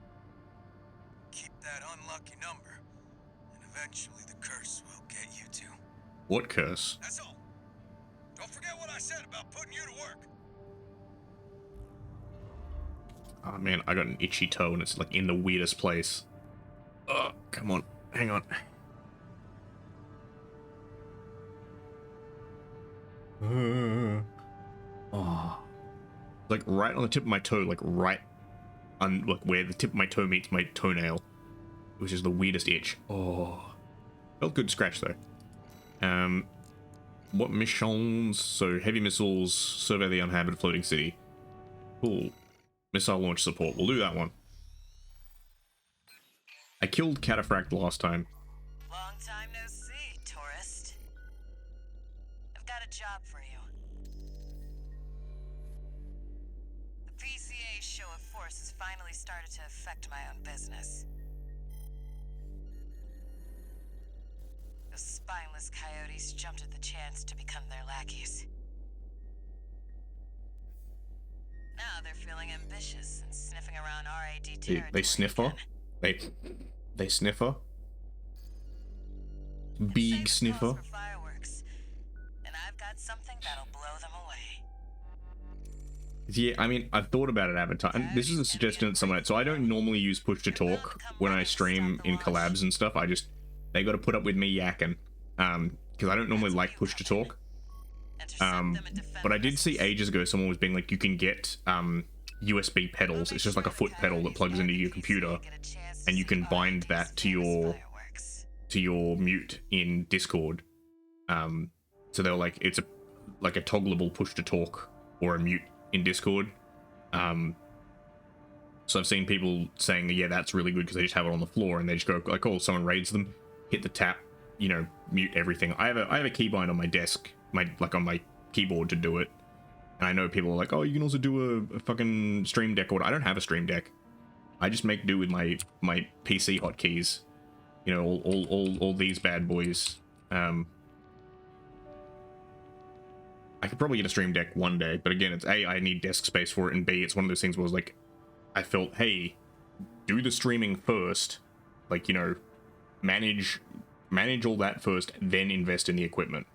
S10: Keep that unlucky number. And eventually the curse will get you too.
S2: What curse?
S10: That's all. Don't forget what I said about putting you to work.
S2: Oh man, I got an itchy toe and it's like in the weirdest place. Oh, come on. Hang on. Oh. Like right on the tip of my toe, like right on like where the tip of my toe meets my toenail, which is the weirdest itch. Oh. Felt good scratch though. What missions? So heavy missiles, survey the uninhabited floating city. Cool. Missile launch support. We'll do that one. I killed Cataphract last time.
S11: Long time no see, tourist. I've got a job for you. The PCA's show of force has finally started to affect my own business. Those spineless coyotes jumped at the chance to become their lackeys. Now they're feeling ambitious and sniffing around RAD territory.
S2: They sniffer?
S11: again.
S2: They sniffer? Big
S11: Save
S2: sniffer?
S11: calls for fireworks, and I've got something that'll blow them away.
S2: Yeah, I mean, I've thought about it, Avatar. And this is a suggestion that someone had. So I don't normally use push to talk when I stream in collabs and stuff. They got to put up with me yakking. Because I don't normally like push to talk. But I did see ages ago someone was being like, you can get USB pedals. It's just like a foot pedal that plugs into your computer, and you can bind that to your mute in Discord. So they're like, it's like a toggleable push to talk or a mute in Discord. So I've seen people saying, yeah, that's really good because they just have it on the floor and they just go like, oh, someone raids them, hit the tap, you know, mute everything. I have a keybind on my desk, on my keyboard to do it. And I know people are like, oh, you can also do a fucking Stream Deck. Or I don't have a Stream Deck. I just make do with my PC hotkeys. You know, all these bad boys. I could probably get a Stream Deck one day, but again, it's A, I need desk space for it, and B, it's one of those things where I was like, I felt, hey, do the streaming first, like, you know, manage all that first, then invest in the equipment.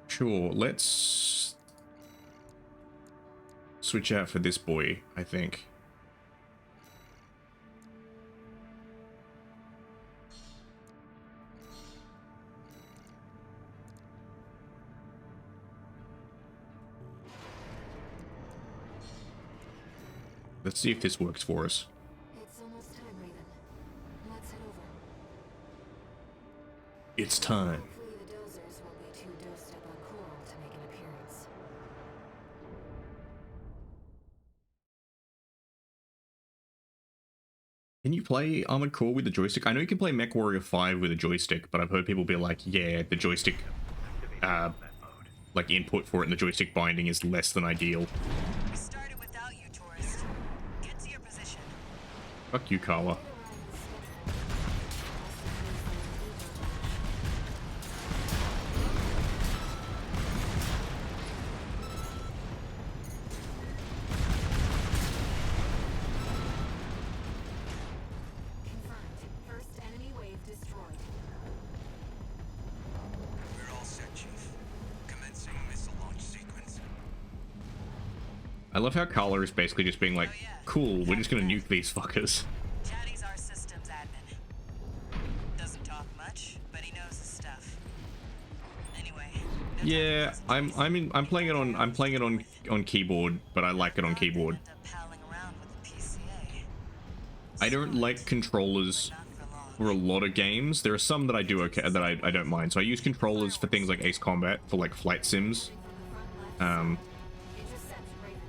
S2: Sure, let's switch out for this boy, I think. Let's see if this works for us.
S4: It's almost time, Raven. Let's head over.
S2: It's time.
S4: Hopefully the dozers won't be too dosed up on Coral to make an appearance.
S2: Can you play Armored Core with the joystick? I know you can play MechWarrior 5 with a joystick, but I've heard people be like, yeah, the joystick, like input for it and the joystick binding is less than ideal.
S11: We started without you, tourist. Get to your position.
S2: Fuck you, Kawa.
S4: Confirmed. First enemy wave destroyed.
S10: We're all set, Chief. Commencing missile launch sequence.
S2: I love how Carla is basically just being like, cool, we're just gonna nuke these fuckers.
S11: Chatty's our systems admin. Doesn't talk much, but he knows his stuff. Anyway. no
S2: Yeah,
S11: time for
S2: I'm playing it on keyboard, but I like it on keyboard.
S11: End up palling around with the PCA.
S2: I don't like controllers for a lot of games. There are some that I do okay, that I don't mind. So I use controllers for things like Ace Combat, for like flight sims.
S4: Intercept Raven.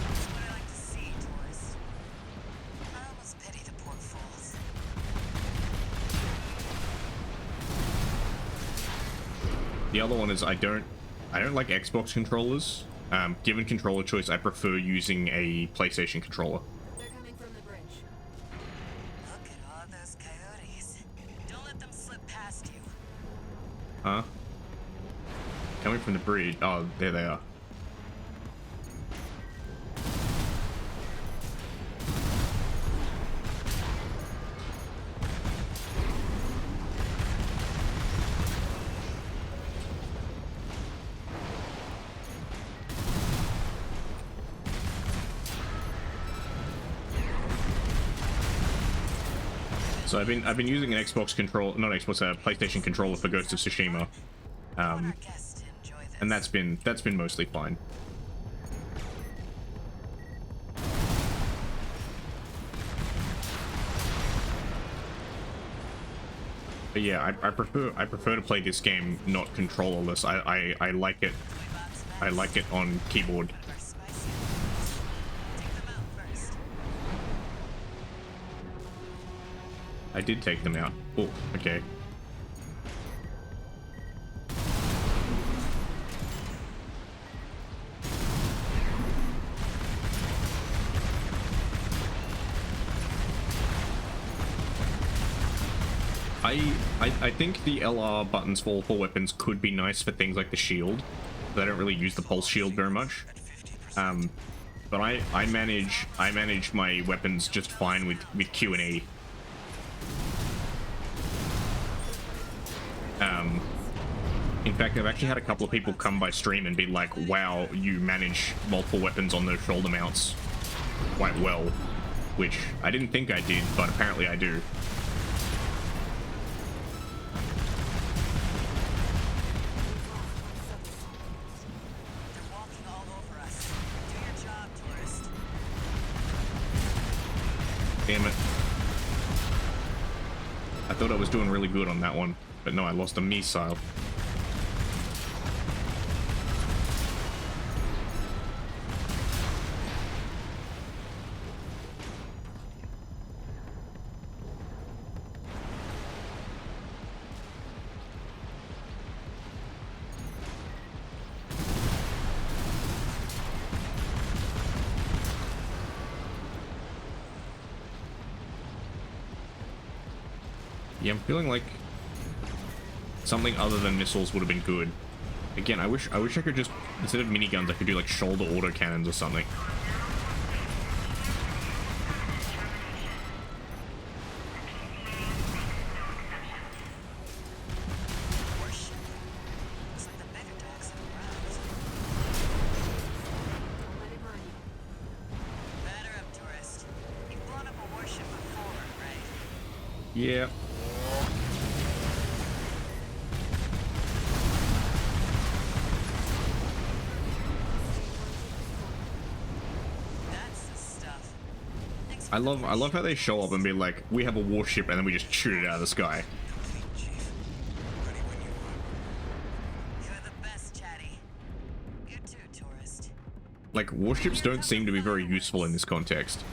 S11: That's what I like to see, tourist. I almost pity the poor fools.
S2: The other one is I don't like Xbox controllers. Given controller choice, I prefer using a PlayStation controller.
S4: They're coming from the bridge.
S11: Look at all those coyotes. Don't let them slip past you.
S2: Huh? Coming from the bridge. Oh, there they are. So I've been using an Xbox control, not Xbox, a PlayStation controller for Ghost of Tsushima,
S11: Our guests to enjoy this.
S2: and that's been mostly fine. But yeah, I prefer to play this game not controllerless. I like it. I like it on keyboard.
S11: Our spicy ones. Take them out first.
S2: I did take them out. Oh, okay. I think the LR buttons for all four weapons could be nice for things like the shield, but I don't really use the pulse shield very much. But I manage my weapons just fine with Q and E. In fact, I've actually had a couple of people come by stream and be like, wow, you manage multiple weapons on those shoulder mounts quite well, which I didn't think I did, but apparently I do. thought I was doing really good on that one, but no, I lost a missile. Yeah, I'm feeling like something other than missiles would have been good. Again, I wish I could just, instead of miniguns, I could do like shoulder autocannons or something. Yeah. I love how they show up and be like, we have a warship, and then we just shoot it out of the sky. Like, warships don't seem to be very useful in this context.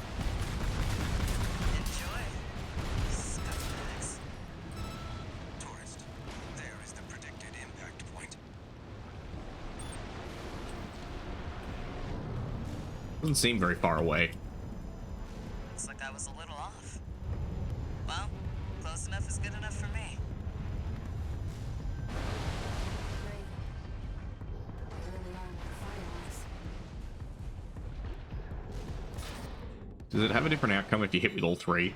S2: Doesn't seem very far away.
S11: Looks like I was a little off. Well, close enough is good enough for me.
S2: Does it have a different outcome if you hit with all three?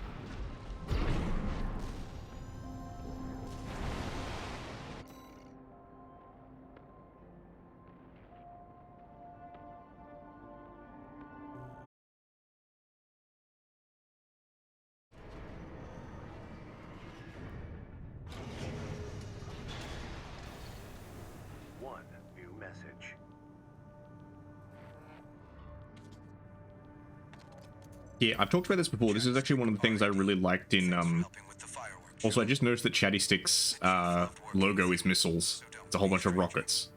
S12: One new message.
S2: Yeah, I've talked about this before. This is actually one of the things I really liked in, also, I just noticed that Chatty Stick's, logo is missiles. It's a whole bunch of rockets.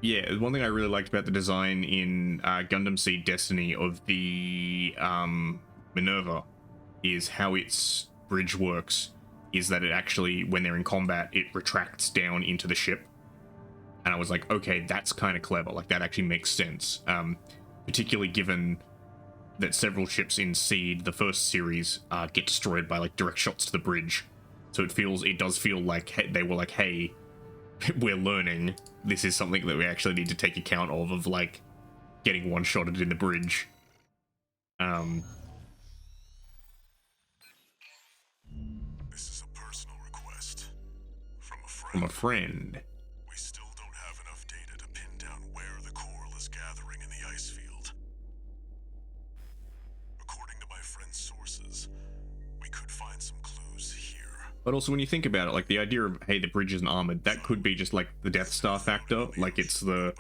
S2: Yeah, one thing I really liked about the design in, Gundam Seed Destiny of the, Minerva is how its bridge works, is that it actually, when they're in combat, it retracts down into the ship. And I was like, okay, that's kind of clever. Like, that actually makes sense. Particularly given that several ships in Seed, the first series, get destroyed by, like, direct shots to the bridge. So it does feel like they were like, hey, we're learning. This is something that we actually need to take account of like, getting one-shotted in the bridge.
S8: This is a personal request
S2: From a friend.
S8: We still don't have enough data to pin down where the coral is gathering in the ice field. According to my friend's sources, we could find some clues here.
S2: But also, when you think about it, like, the idea of, hey, the bridge isn't armored, that could be just, like, the Death Star factor. Like, it's the...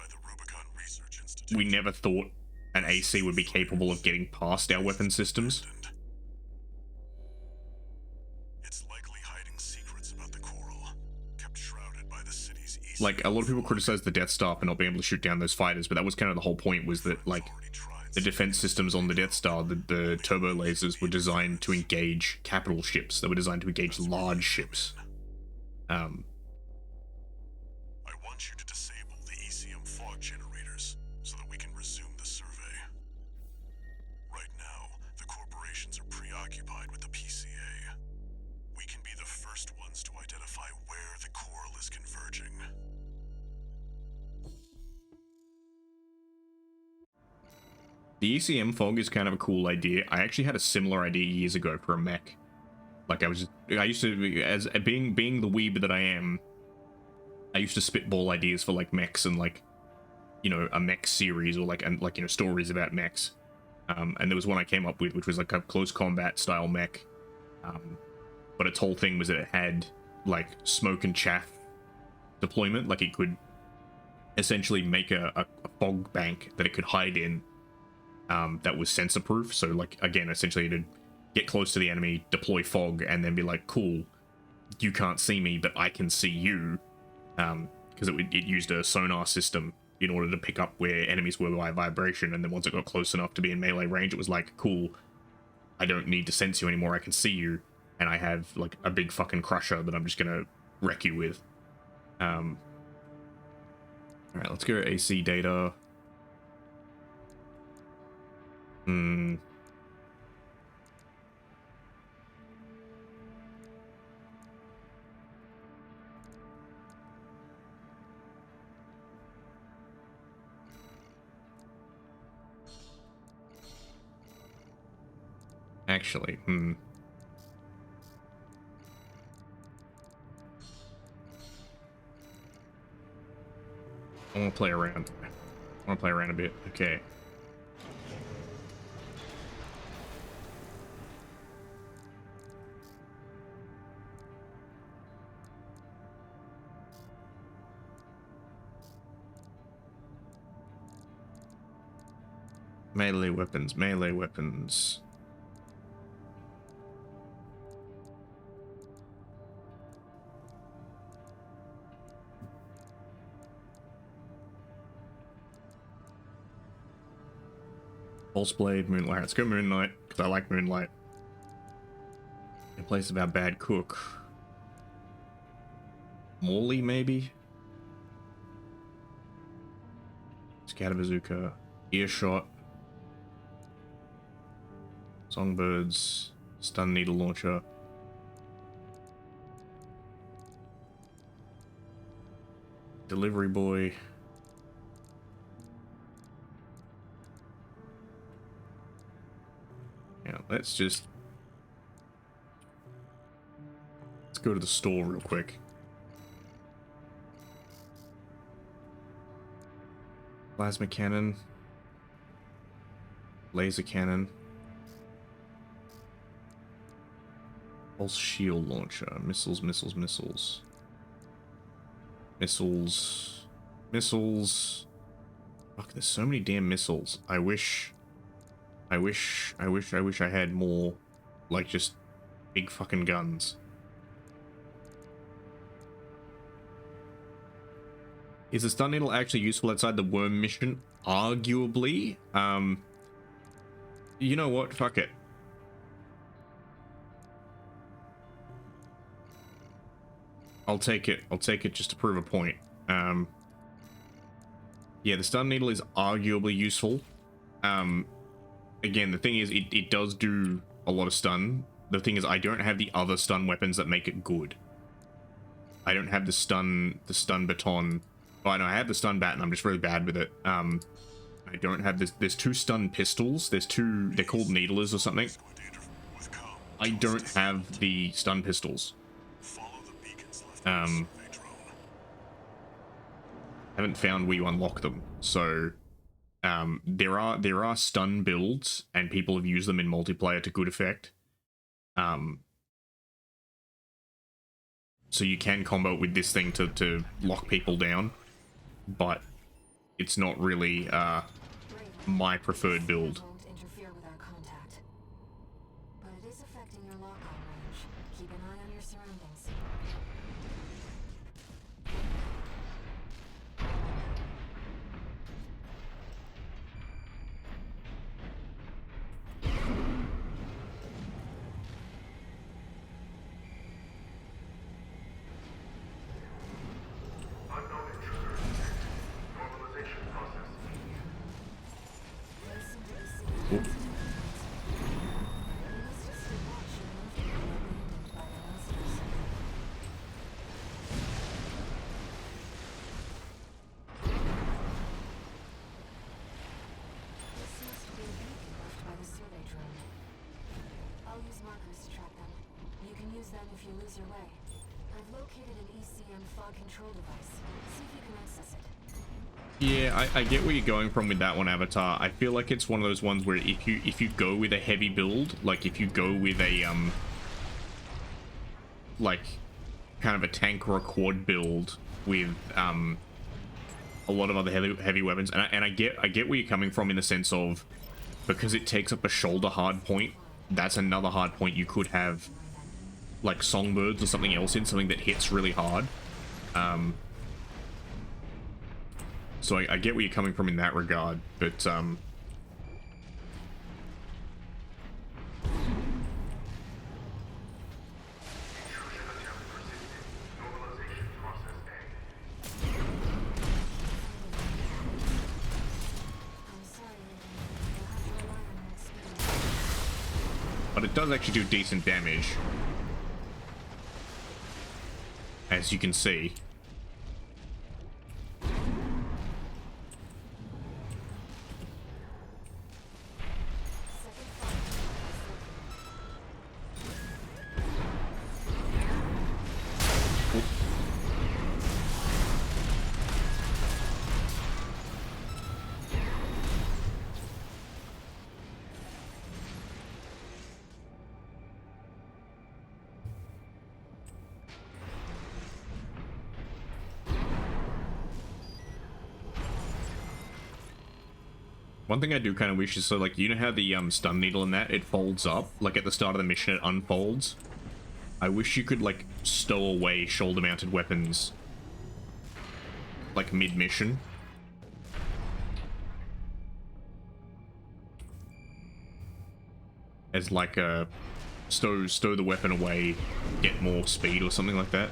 S2: We never thought an AC would be capable of getting past our weapon systems.
S8: It's likely hiding secrets about the coral, kept shrouded by the city's east.
S2: Like, a lot of people criticize the Death Star for not being able to shoot down those fighters, but that was kind of the whole point, was that, like, the defense systems on the Death Star, the turbo lasers, were designed to engage capital ships. They were designed to engage large ships.
S8: I want you to disable the ECM fog generators so that we can resume the survey. Right now, the corporations are preoccupied with the PCA. We can be the first ones to identify where the coral is converging.
S2: The ECM fog is kind of a cool idea. I actually had a similar idea years ago for a mech. Like, I used to, as being the weeb that I am, I used to spitball ideas for, like, mechs and, like, you know, a mech series, or like, you know, stories about mechs. And there was one I came up with, which was like a close combat style mech. But its whole thing was that it had, like, smoke and chaff deployment. Like, it could essentially make a fog bank that it could hide in, that was sensor proof. So like, again, essentially to get close to the enemy, deploy fog, and then be like, cool, you can't see me, but I can see you. Because it used a sonar system in order to pick up where enemies were by vibration, and then once it got close enough to be in melee range, it was like, cool, I don't need to sense you anymore, I can see you, and I have like a big fucking crusher that I'm just gonna wreck you with. Alright, let's go AC data. Actually, I want to play around. I want to play around a bit. Okay. Melee weapons, melee weapons. Pulse Blade, Moonlight. Let's go Moonlight, because I like Moonlight. In place of our bad cook. Morley, maybe? Scatter Bazooka. Earshot. Songbirds. Stun Needle Launcher. Delivery Boy. Yeah, let's go to the store real quick. Plasma cannon. Laser cannon. Pulse shield launcher. Missiles, missiles, missiles. Missiles. Missiles. Fuck, there's so many damn missiles. I wish I had more, like, just big fucking guns. Is the stun needle actually useful outside the worm mission? Arguably. You know what? Fuck it. I'll take it. I'll take it just to prove a point. Yeah, the stun needle is arguably useful. Again, the thing is, it does do a lot of stun. The thing is, I don't have the other stun weapons that make it good. I don't have the stun baton. Oh, no, I have the stun bat, and I'm just really bad with it. I don't have this. There's two stun pistols. There's two. They're called needlers or something. I don't have the stun pistols. Haven't found where you unlock them. So, there are stun builds, and people have used them in multiplayer to good effect. So you can combo it with this thing to lock people down, but it's not really my preferred build.
S4: Won't interfere with our contact, but it is affecting your lock-on range. Keep an eye on your surroundings.
S7: Unknown intruder detected. Normalization process.
S4: Listen to the signal. You must just stay watch and move to abandoned by the monsters. This must be a beacon left by the survey drone. I'll use markers to track them. You can use them if you lose your way. I've located an ECM fog control device. See if you can access it.
S2: Yeah, I get where you're going from with that one, Avatar. I feel like it's one of those ones where if you go with a heavy build, like if you go with a like kind of a tank or a quad build with a lot of other heavy weapons, and I get where you're coming from in the sense of because it takes up a shoulder hard point, that's another hard point you could have like songbirds or something else in, something that hits really hard. So I get where you're coming from in that regard, but it does actually do decent damage, as you can see. One thing I do kind of wish is, so like, you know how the stun needle in that, it folds up, like at the start of the mission it unfolds? I wish you could like stow away shoulder mounted weapons like mid-mission. As like a stow the weapon away, get more speed or something like that.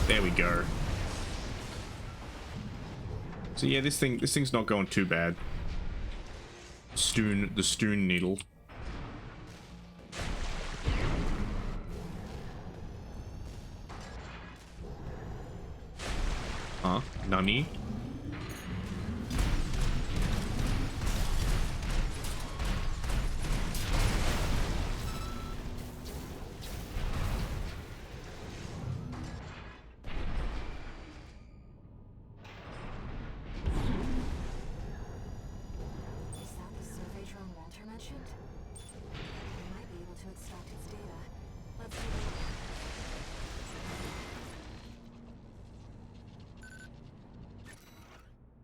S2: There we go. So yeah, this thing's not going too bad. The Stoon needle. Huh? Nani?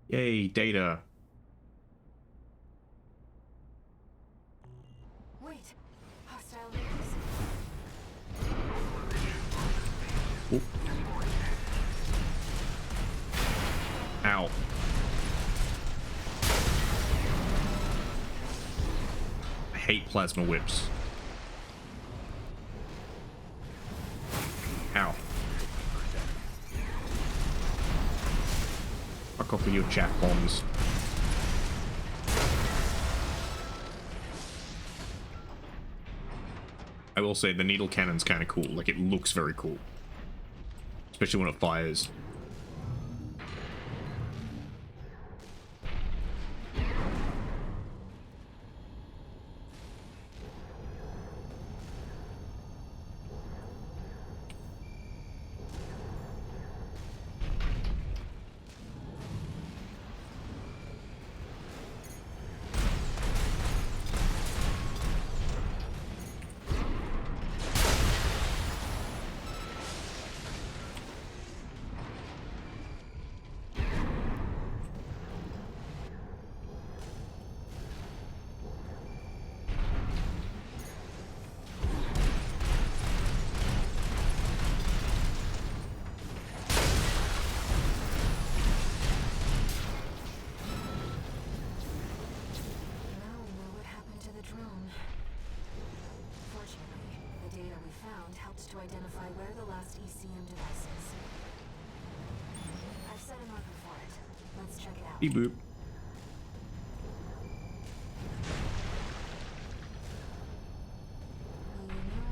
S2: Yay, data.
S4: Wait, hostile neighbors.
S2: Oop. Ow. I hate plasma whips. Ow. Fuck off with your chat bombs. I will say the needle cannon's kind of cool. Like, it looks very cool. Especially when it fires.
S4: To identify where the last ECM device is. I've set a marker for it, but check it out.
S2: Beep boop.
S4: Well, you know,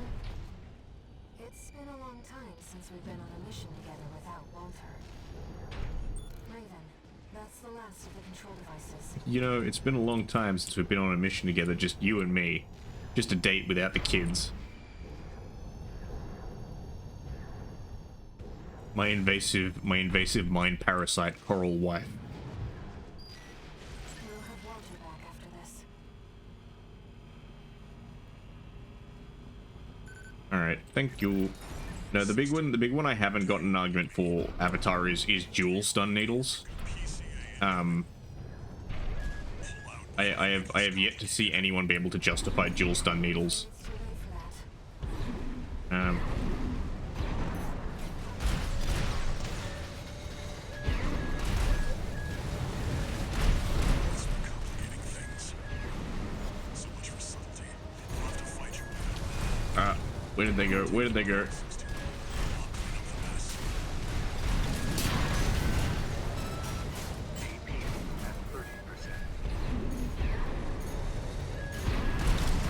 S4: it's been a long time since we've been on a mission together without Walter. Raven, that's the last of the control devices.
S2: You know, it's been a long time since we've been on a mission together, just you and me. Just a date without the kids. My invasive mind parasite coral wife.
S4: We'll have Walter back after this.
S2: Alright, thank you. No, the big one I haven't gotten an argument for Avatar is dual stun needles. I have yet to see anyone be able to justify dual stun needles.
S4: It's too late for that.
S2: Where did they go? Where did they go?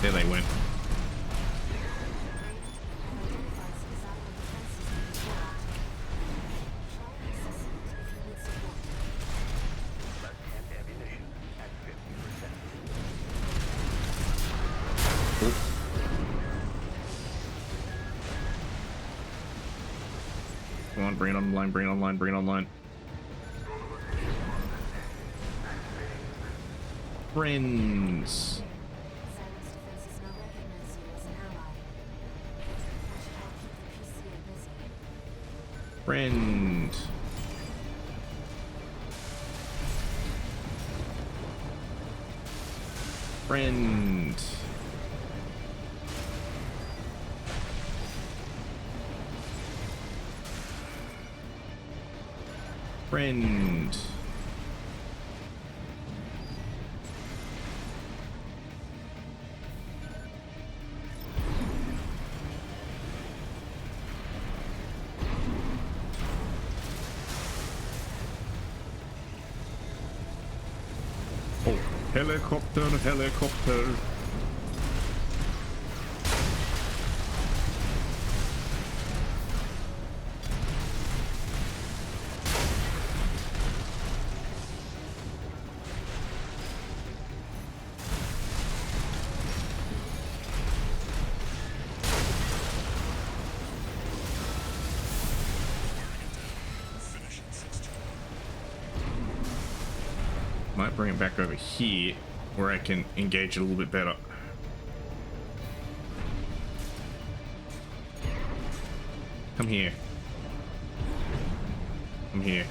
S2: There they went.
S12: Left-hand ammunition at 50%.
S2: Come on, bring it online, bring it online, bring it online. Friends.
S4: Cyrus defenses now recognize you as an ally. That should help keep the PCA busy.
S2: Friend. Friend. Friend. Oh, helicopter, helicopter. Might bring it back over here where I can engage it a little bit better. Come here. Come here.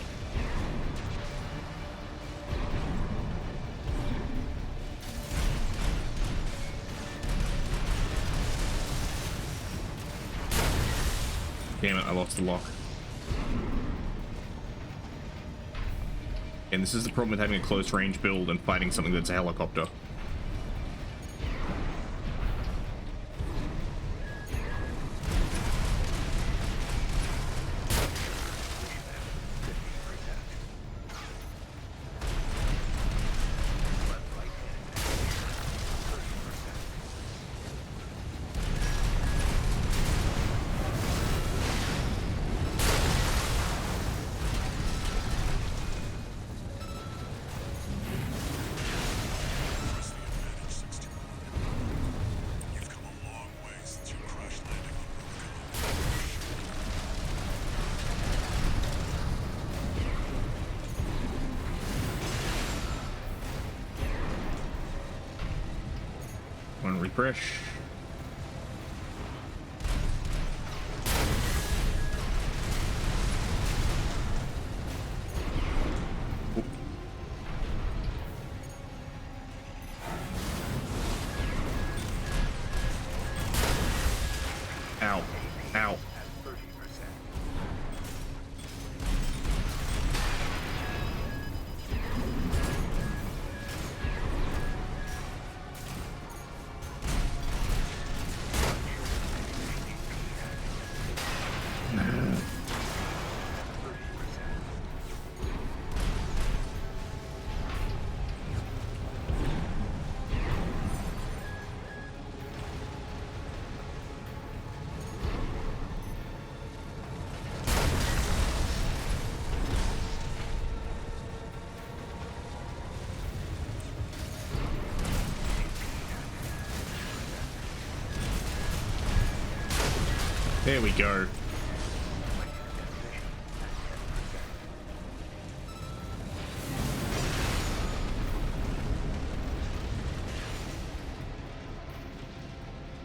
S2: Damn it, I lost the lock. And this is the problem with having a close range build and fighting something that's a helicopter. One refresh. Oop. Ow. Ow. There we go.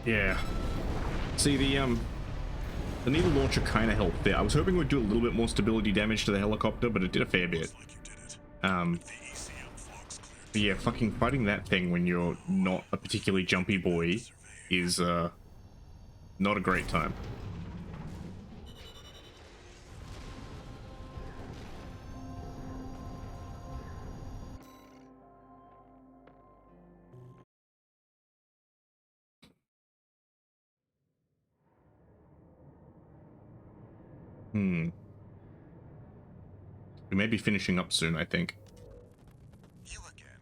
S2: Yeah. See, the needle launcher kind of helped there. I was hoping it would do a little bit more stability damage to the helicopter, but it did a fair bit. But yeah, fucking fighting that thing when you're not a particularly jumpy boy is not a great time. We may be finishing up soon, I think.
S8: You again.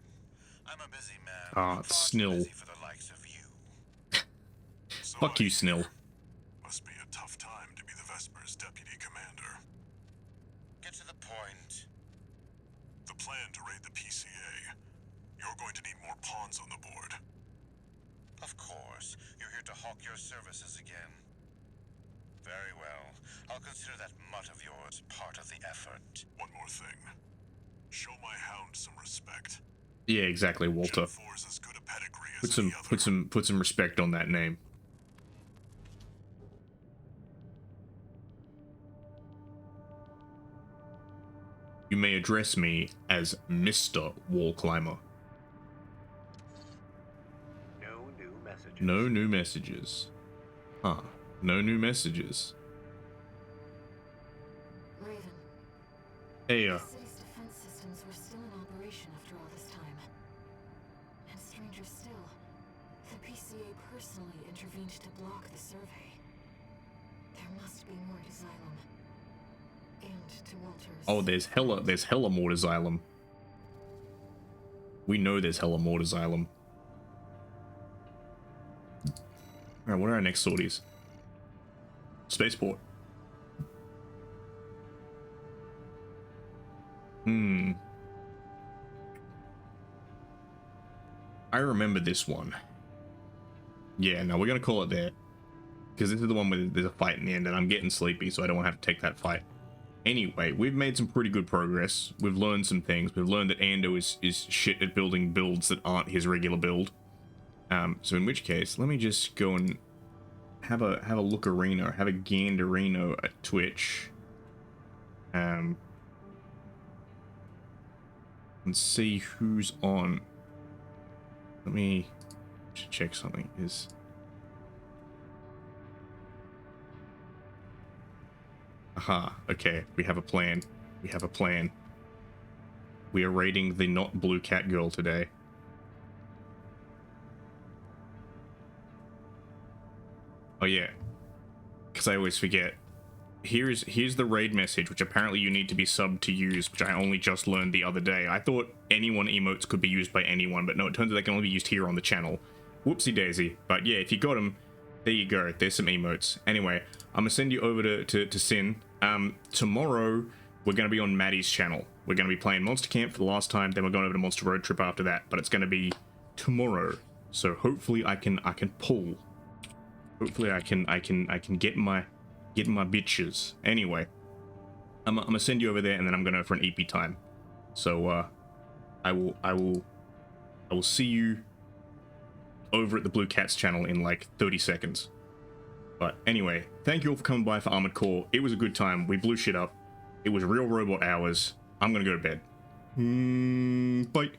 S8: I'm a busy man.
S2: Ah, it's Snill.
S8: Busy for the likes of you.
S2: Fuck you, Snill.
S8: Must be a tough time to be the Vesper's deputy commander. Get to the point. The plan to raid the PCA. You're going to need more pawns on the board. Of course. You're here to hawk your services again. Very well. I'll consider that mutt of yours part of the effort. One more thing. Show my hound some respect.
S2: Yeah, exactly, Walter.
S8: Gen 4's as good a pedigree as any other.
S2: Put some respect on that name. You may address me as Mr. Wall Climber.
S12: No new messages.
S2: No new messages. Huh. No new messages.
S4: Raven,
S2: Hey,
S4: the city's defense systems were still in operation after all this time. And stranger still, the PCA personally intervened to block the survey. There must be more to Xylem. And to Walter's...
S2: oh, there's hella more to Xylem. We know there's hella more to Xylem. Alright, what are our next sorties? Spaceport. I remember this one. Yeah, no, we're gonna call it there. Because this is the one where there's a fight in the end, and I'm getting sleepy, so I don't want to have to take that fight. Anyway, we've made some pretty good progress. We've learned some things. We've learned that Ando is shit at building builds that aren't his regular build. So in which case, let me just go and have a lookerino, have a ganderino at Twitch. And see who's on. Let me check something. Aha, okay, we have a plan. We have a plan. We are raiding the not blue cat girl today. Oh yeah, because I always forget. Here's the raid message, which apparently you need to be subbed to use, which I only just learned the other day. I thought anyone emotes could be used by anyone, but no, it turns out they can only be used here on the channel. Whoopsie daisy. But yeah, if you got them, there you go. There's some emotes. Anyway, I'm gonna send you over to Sin. Tomorrow we're gonna be on Maddie's channel. We're gonna be playing Monster Camp for the last time, then we're going over to Monster Road Trip after that. But it's gonna be tomorrow, so hopefully I can pull. Hopefully I can get my bitches. Anyway, I'm gonna send you over there, and then I'm gonna for an EP time. So I will see you over at the Blue Cats channel in like 30 seconds. But anyway, thank you all for coming by for Armored Core. It was a good time. We blew shit up. It was real robot hours. I'm gonna go to bed. Bye.